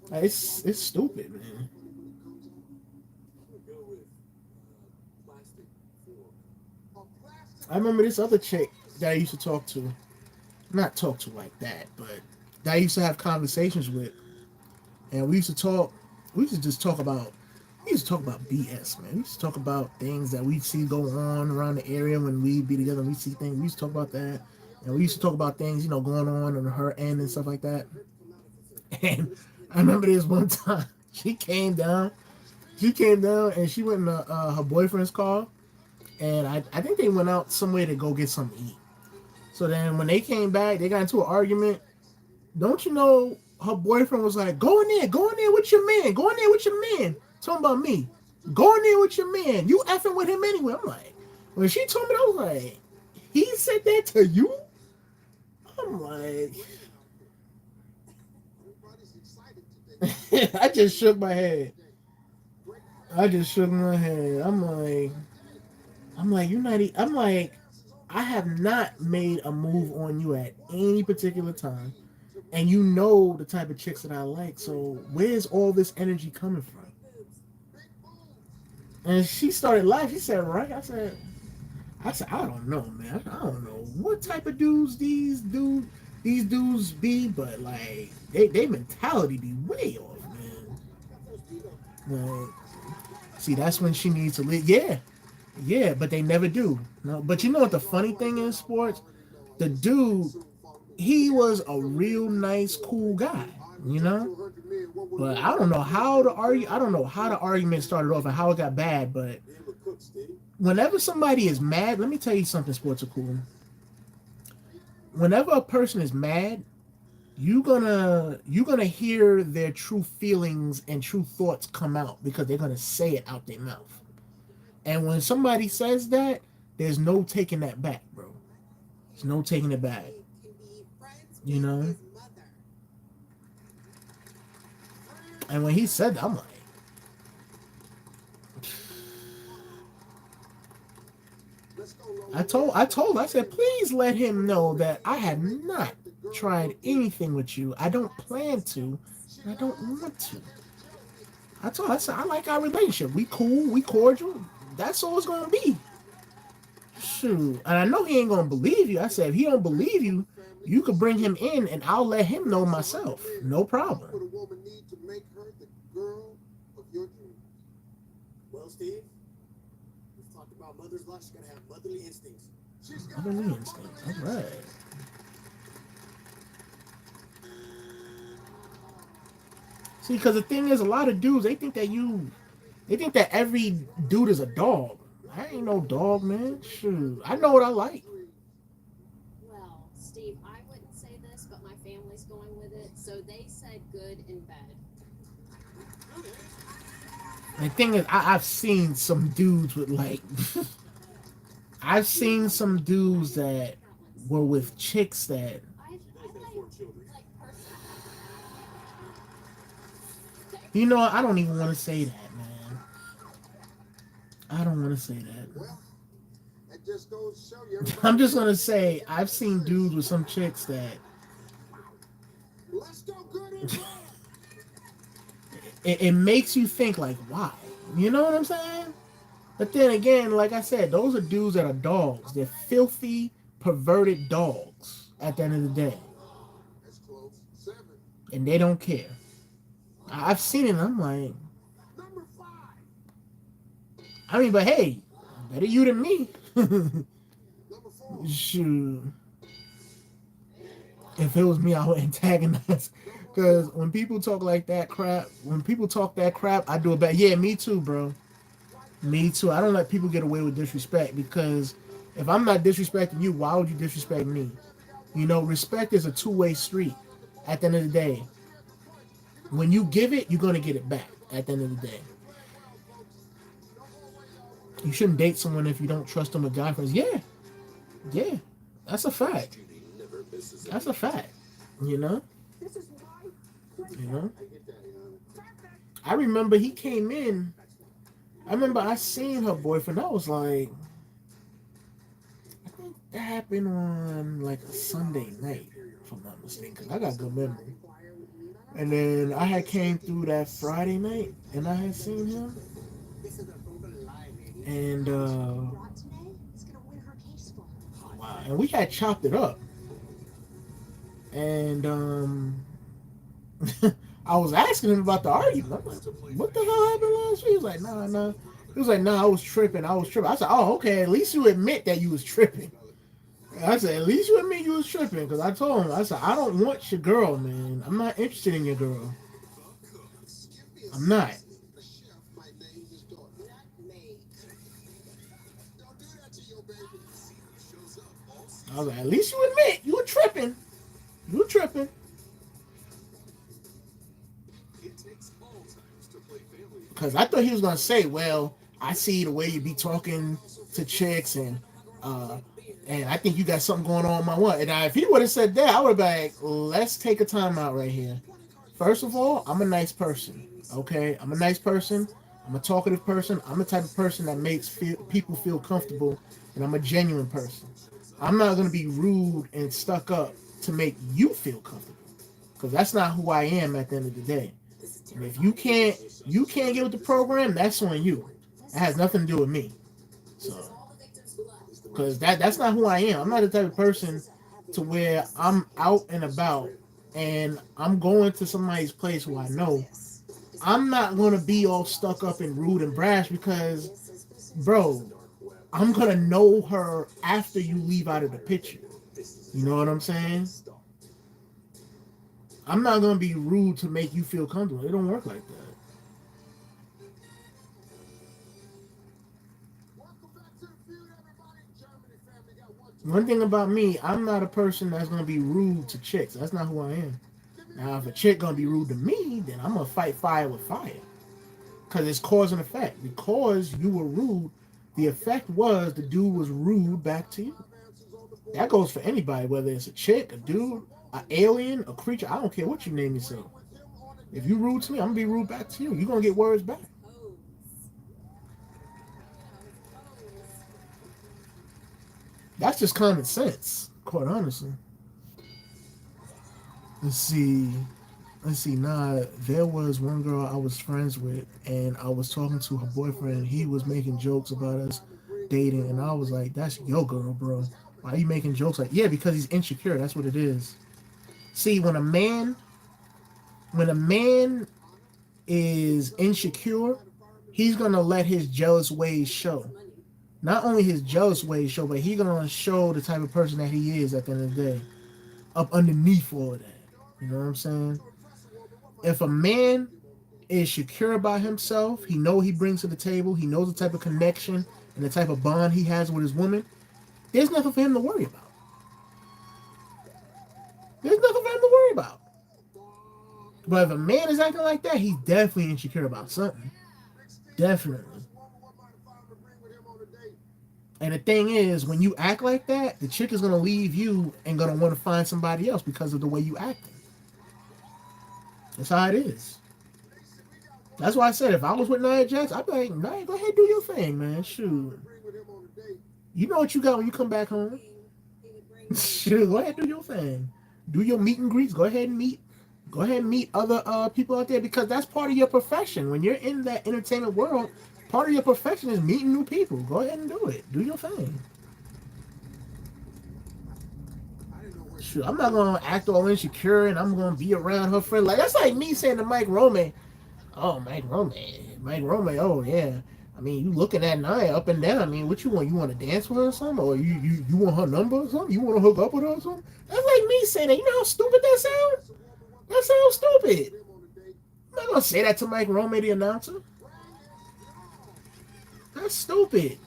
Like, it's stupid, man. I remember this other chick that I used to talk to. Not talk to like that, but that I used to have conversations with. And we used to just talk about BS, man. We used to talk about things that we see go on around the area when we be together and we see things. We used to talk about that. And we used to talk about things, going on her end and stuff like that. And I remember this one time, she came down and she went in her boyfriend's car. And I think they went out somewhere to go get something to eat. So then when they came back, they got into an argument. Don't you know her boyfriend was like, go in there with your man, go in there with your man. Talking about me. Go in there with your man. You effing with him anyway. I'm like, when she told me, I was like, he said that to you? I'm like, I just shook my head. I'm like, you're not. I'm like, I have not made a move on you at any particular time, and you know the type of chicks that I like. So where's all this energy coming from? And she started laughing. She said, "Right?" I said, I don't know, man. I don't know what type of dudes these dudes be, but like they mentality be way off, man. Like, see, that's when she needs to live. Yeah, but they never do. No, but you know what the funny thing is, sports? The dude, he was a real nice, cool guy, you know. But I don't know how the argument started off and how it got bad. But whenever somebody is mad, let me tell you something, sports are cool. Whenever a person is mad, you're gonna hear their true feelings and true thoughts come out because they're gonna say it out their mouth. And when somebody says that, there's no taking that back, bro. There's no taking it back. You know? And when he said that, I'm like, I said, please let him know that I have not tried anything with you. I don't plan to, and I don't want to. I said, I like our relationship. We cool, we cordial. That's all it's gonna be. Shoot. And I know he ain't gonna believe you. I said, if he don't believe you, you could bring him in and I'll let him know myself. No problem. Well, Steve, we've talked about mother's love. She's gotta have motherly instincts. Motherly instincts. All right. See, because the thing is, a lot of dudes, they think that every dude is a dog. I ain't no dog, man. Shoot. I know what I like. Well, Steve, I wouldn't say this, but my family's going with it. So they said good in bed. The thing is, I've seen some dudes with like, I've seen some dudes that were with chicks that. You know, I don't even want to say that, man. I don't want to say that. I'm just gonna say I've seen dudes with some chicks that. It makes you think like, why? You know what I'm saying? But then again, like I said, those are dudes that are dogs. They're filthy, perverted dogs at the end of the day. And they don't care. I've seen it and I'm like, I mean, but hey, better you than me. Shoot. If it was me, I would antagonize. Because when people talk like that crap, I do it back. Yeah, me too, bro. Me too. I don't let people get away with disrespect because if I'm not disrespecting you, why would you disrespect me? You know, respect is a two-way street at the end of the day. When you give it, you're going to get it back at the end of the day. You shouldn't date someone if you don't trust them with guy friends. Yeah. That's a fact. That's a fact. You know? I remember he came in. I remember I seen her boyfriend. I was like, I think that happened on like a Sunday night, if I'm not mistaken, because I got good memory. And then I had came through that Friday night, and I had seen him. And wow, and we had chopped it up. And I was asking him about the argument. I'm like, what the hell happened last week? He was like, nah. He was like, nah, I was tripping. I said, oh, okay, at least you admit that you was tripping. I said, at least you admit you was tripping. Because I told him, I said, I don't want your girl, man. I'm not interested in your girl. I'm not. I was like, at least you admit you were tripping. You were tripping. Because I thought he was gonna say, well, I see the way you be talking to chicks, and I think you got something going on with my one. And if he would have said that, I would have been like, let's take a time out right here. First of all, I'm a nice person. Okay, I'm a nice person. I'm a talkative person. I'm the type of person that makes people feel comfortable, and I'm a genuine person. I'm not gonna be rude and stuck up to make you feel comfortable, because that's not who I am at the end of the day. And if you can't get with the program, that's on you. It has nothing to do with me. So, because that's not who I am. I'm not the type of person to where I'm out and about and I'm going to somebody's place who I know. I'm not going to be all stuck up and rude and brash because, bro, I'm going to know her after you leave out of the picture. You know what I'm saying? I'm not going to be rude to make you feel comfortable. It don't work like that. One thing about me, I'm not a person that's going to be rude to chicks. That's not who I am. Now, if a chick going to be rude to me, then I'm going to fight fire with fire. Because it's cause and effect. Because you were rude, the effect was the dude was rude back to you. That goes for anybody, whether it's a chick, a dude, an alien, a creature. I don't care what you name yourself. If you rude to me, I'm going to be rude back to you. You're going to get words back. That's just common sense, quite honestly. Let's see. Nah, there was one girl I was friends with, and I was talking to her boyfriend. He was making jokes about us dating, and I was like, that's your girl, bro. Why are you making jokes like, yeah, because he's insecure. That's what it is. See, when a man is insecure, he's going to let his jealous ways show. Not only his jealous ways show, but he's going to show the type of person that he is at the end of the day. Up underneath all of that. You know what I'm saying? If a man is secure about himself, he knows he brings to the table, he knows the type of connection and the type of bond he has with his woman, there's nothing for him to worry about. There's nothing for him to worry about. But if a man is acting like that, he's definitely insecure about something. Definitely. And the thing is, when you act like that, the chick is going to leave you and going to want to find somebody else because of the way you act. That's how it is. That's why I said if I was with Nia Jax, I'd be like, Nia, go ahead, do your thing, man. Shoot. You know what you got when you come back home. Shoot, go ahead, do your thing. Do your meet and greets. Go ahead and meet other people out there, because that's part of your profession. When you're in that entertainment world, part of your profession is meeting new people. Go ahead and do it. Do your thing. Sure, I'm not gonna act all insecure and I'm gonna be around her friend. Like, that's like me saying to Mike Rome, oh, Mike Rome, oh yeah. I mean, you looking at Nia up and down. I mean, what you want? You want to dance with her or something? Or you want her number or something? You want to hook up with her or something? That's like me saying that. You know how stupid that sounds? That sounds stupid. I'm not gonna say that to Mike Rome, the announcer. That's stupid.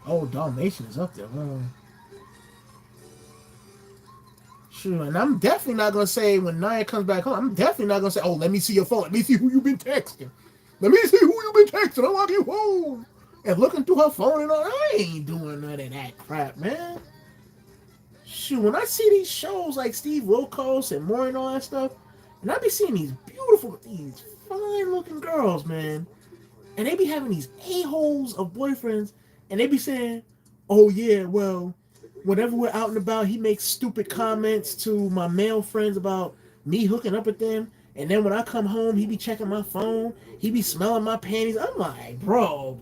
Oh, Dalmatian is up there. Sure, and I'm definitely not gonna say when Nia comes back home, I'm definitely not gonna say, oh, let me see your phone. Let me see who you've been texting. Let me see who you've been texting. I want you home. And looking through her phone and all, I ain't doing none of that crap, man. Shoot, when I see these shows like Steve Wilkos and more and all that stuff, and I be seeing these beautiful, these fine-looking girls, man, and they be having these a-holes of boyfriends, and they be saying, oh, yeah, well, whenever we're out and about, he makes stupid comments to my male friends about me hooking up with them, and then when I come home, he be checking my phone, he be smelling my panties. I'm like, bro.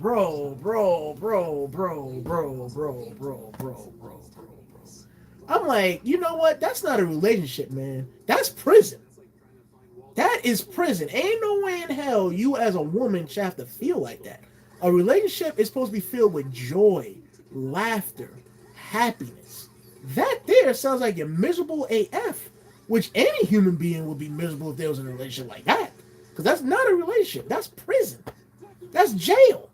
I'm like, you know what? That's not a relationship, man. That's prison. That is prison. Ain't no way in hell you as a woman should have to feel like that. A relationship is supposed to be filled with joy, laughter, happiness. That there sounds like you're miserable AF, which any human being would be miserable if there was in a relationship like that. Because that's not a relationship. That's prison. That's jail.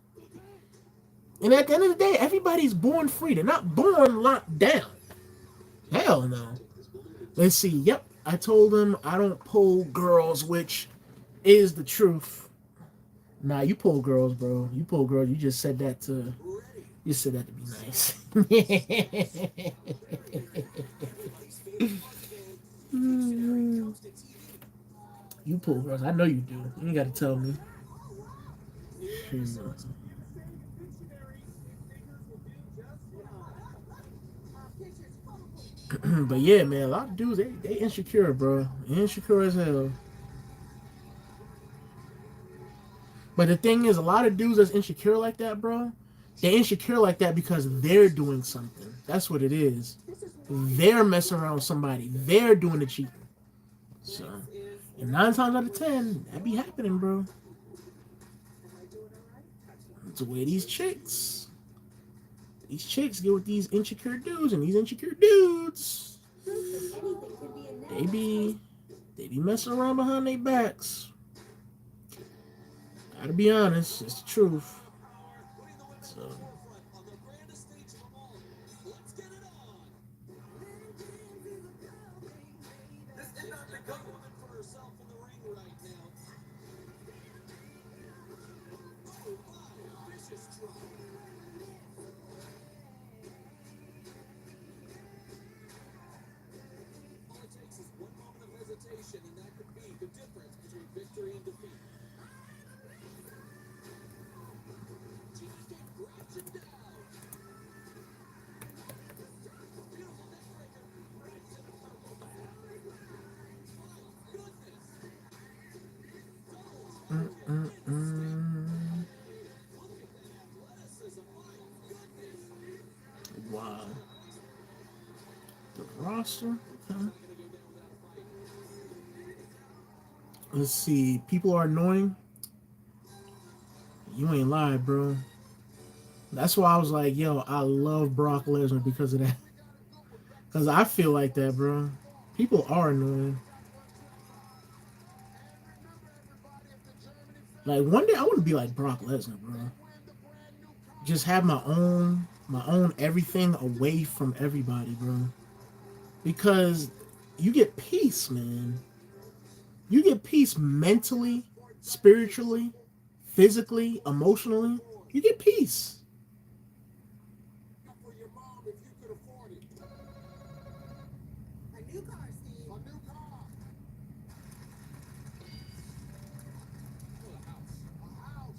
And at the end of the day, everybody's born free. They're not born locked down. Hell no. Let's see. Yep. I told him I don't pull girls, which is the truth. Nah, you pull girls, bro. You pull girls. You just said that to. You said that to be nice. You pull girls. I know you do. You ain't got to tell me. But yeah, man, a lot of dudes they insecure, bro. Insecure as hell. But the thing is, a lot of dudes that's insecure like that, bro, they're insecure like that because they're doing something. That's what it is. They're messing around with somebody. They're doing the cheating. So, and 9 times out of 10, that be happening, bro. It's the way these chicks get with these insecure dudes, and these insecure dudes, they be messing around behind their backs. Gotta be honest, it's the truth. So. And that could be the difference between victory and defeat. Grabs it down. Beautiful neck breaker. Right to the purple bag. My goodness. Wow. The roster. Okay. Let's see. People are annoying. You ain't lying, bro. That's why I was like, yo, I love Brock Lesnar because of that. Because I feel like that, bro. People are annoying. Like, one day I want to be like Brock Lesnar, bro. Just have my own everything away from everybody, bro. Because you get peace, man. You get peace mentally, spiritually, physically, emotionally. You get peace. For your mom if you could afford it. A new car, Steve. A new car. A house.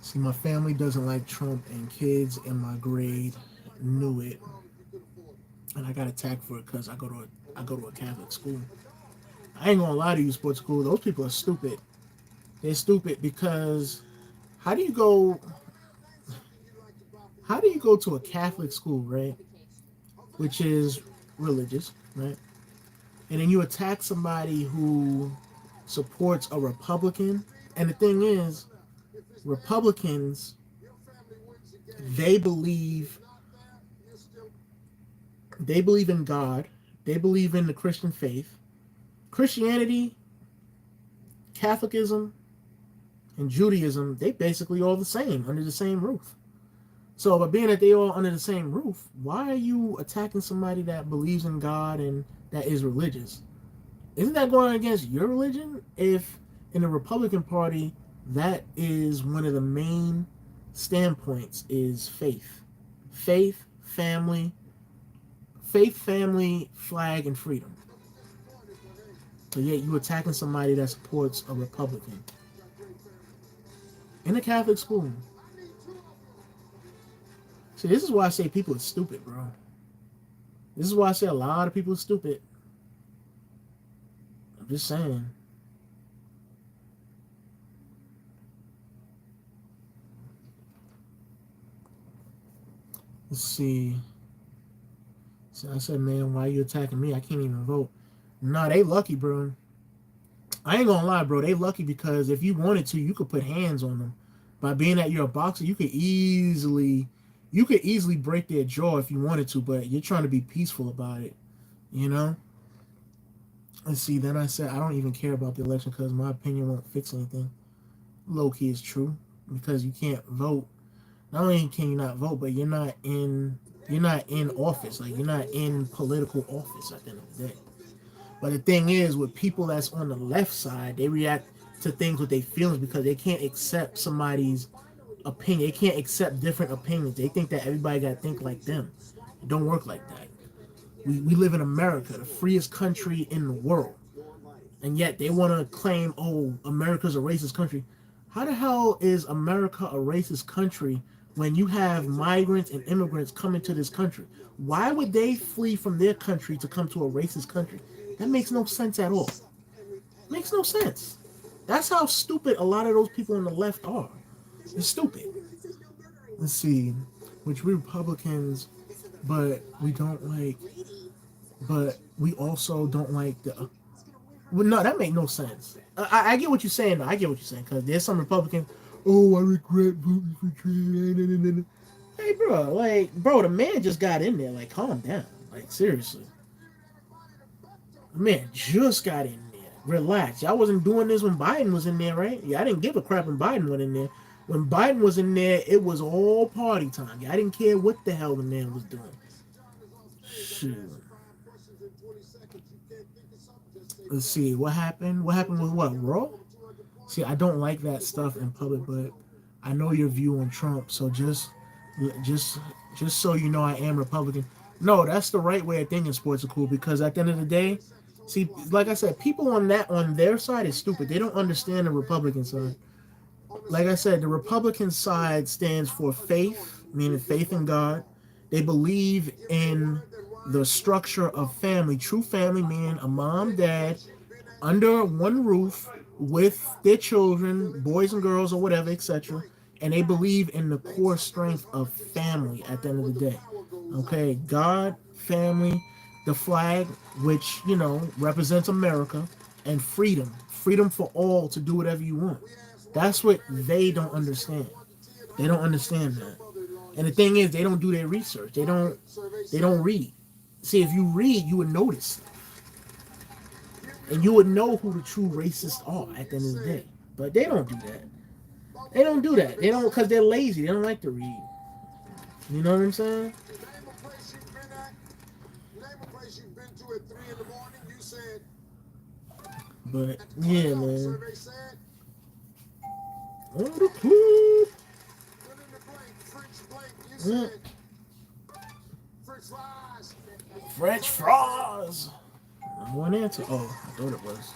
See, my family doesn't like Trump, and kids in my grade knew it, and I got attacked for it because I go to a Catholic school. I ain't gonna lie to you, sports school. Those people are stupid. They're stupid because how do you go to a Catholic school, right? Which is religious, right? And then you attack somebody who supports a Republican. And the thing is, Republicans, they believe in God. They believe in the Christian faith. Christianity, Catholicism, and Judaism, they basically all the same, under the same roof. So by being that they all under the same roof, why are you attacking somebody that believes in God and that is religious? Isn't that going against your religion? If in the Republican Party, that is one of the main standpoints is faith. Faith, family, flag, and freedom. But yet you attacking somebody that supports a Republican in a Catholic school. See, this is why I say people are stupid, bro. This is why I say a lot of people are stupid. I'm just saying. Let's see. So I said, man, why are you attacking me? I can't even vote. Nah, they lucky, bro. I ain't gonna lie, bro. They lucky because if you wanted to, you could put hands on them. By being that you're a boxer, you could easily break their jaw if you wanted to, but you're trying to be peaceful about it, you know? Let's see, then I said, I don't even care about the election because my opinion won't fix anything. Low-key is true because you can't vote. Not only can you not vote, but you're not in You're not in office. Like, you're not in political office at the end of the day. But the thing is, with people that's on the left side, they react to things with their feelings because they can't accept somebody's opinion. They can't accept different opinions. They think that everybody got to think like them. It don't work like that. We live in America, the freest country in the world. And yet they want to claim, oh, America's a racist country. How the hell is America a racist country when you have migrants and immigrants coming to this country? Why would they flee from their country to come to a racist country? That makes no sense at all. Makes no sense. That's how stupid a lot of those people on the left are. They're stupid. Let's see. Which Republicans, but we don't like, but we also don't like the... Well, no, that makes no sense. I get what you're saying, though. I get what you're saying, because there's some Republicans, oh, I regret voting for Trump. Hey, bro, the man just got in there. Like, calm down. Like, seriously. The man just got in there. Relax. Y'all wasn't doing this when Biden was in there, right? Yeah, I didn't give a crap when Biden went in there. When Biden was in there, it was all party time. Yeah, I didn't care what the hell the man was doing. Shoot. Let's see, what happened? What happened with what? Raw? See, I don't like that stuff in public, but I know your view on Trump, so just so you know, I am Republican. No, that's the right way of thinking. Sports are cool because at the end of the day, see, like I said, people on their side is stupid. They don't understand the Republican side. Like I said, the Republican side stands for faith, meaning faith in God. They believe in the structure of family, true family, meaning a mom, dad, under one roof with their children, boys and girls or whatever, etc. And they believe in the core strength of family at the end of the day. Okay, God, family, the flag, which, you know, represents America, and freedom. Freedom for all to do whatever you want. That's what they don't understand. They don't understand that. And the thing is, they don't do their research. They don't read. See, if you read, you would notice. And you would know who the true racists are at the end of the day. But they don't do that. They don't do that. They don't, because they're lazy. They don't like to read. You know what I'm saying? But, yeah, man. On the club. Yeah. French fries. One answer. Oh, I thought it was.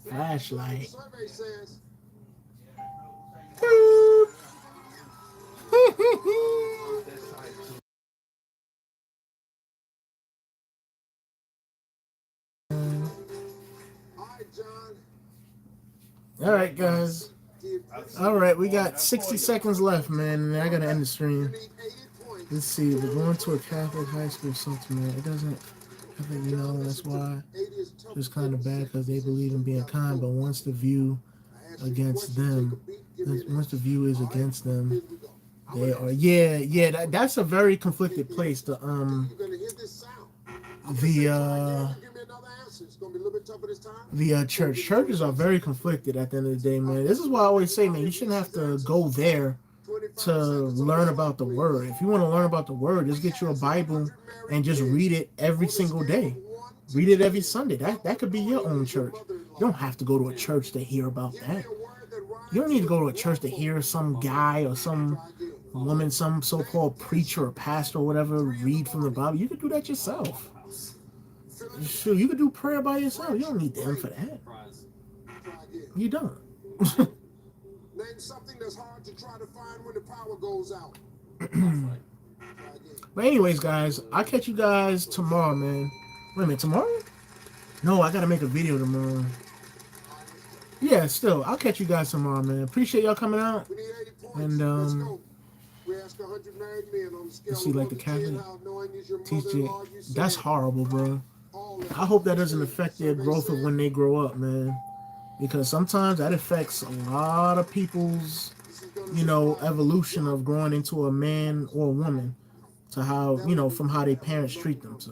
Flashlight. All right, guys. All right, we got 60 seconds left, man, and I gotta end the stream. Let's see. We're going to a Catholic high school something, man. It doesn't. I think, you know, that's why it's kind of bad because they believe in being kind, but once the view against them, once the view is against them, they are. Yeah. That's a very conflicted place. The churches are very conflicted at the end of the day, man. This is why I always say, man, you shouldn't have to go there to learn about the word. If you want to learn about the word, just get you a Bible and just read it every single day. Read it every Sunday. That could be your own church. You don't have to go to a church to hear about that. You don't need to go to a church to hear some guy or some woman, some so-called preacher or pastor or whatever read from the Bible. You could do that yourself. Sure, you could do prayer by yourself. You don't need them for that. You don't. Name something that's hard to try to find when the power goes out. But anyways, guys, I'll catch you guys tomorrow, man. Wait a minute, tomorrow? No, I gotta make a video tomorrow. Yeah, still, I'll catch you guys tomorrow, man. Appreciate y'all coming out. And you see, like the Catholic teacher, that's horrible, bro. I hope that doesn't affect their growth of when they grow up, man. Because sometimes that affects a lot of people's, you know, evolution of growing into a man or a woman to how, you know, from how their parents treat them. So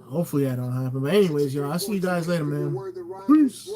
hopefully that don't happen. But anyways, y'all, I'll see you guys later, man. Peace.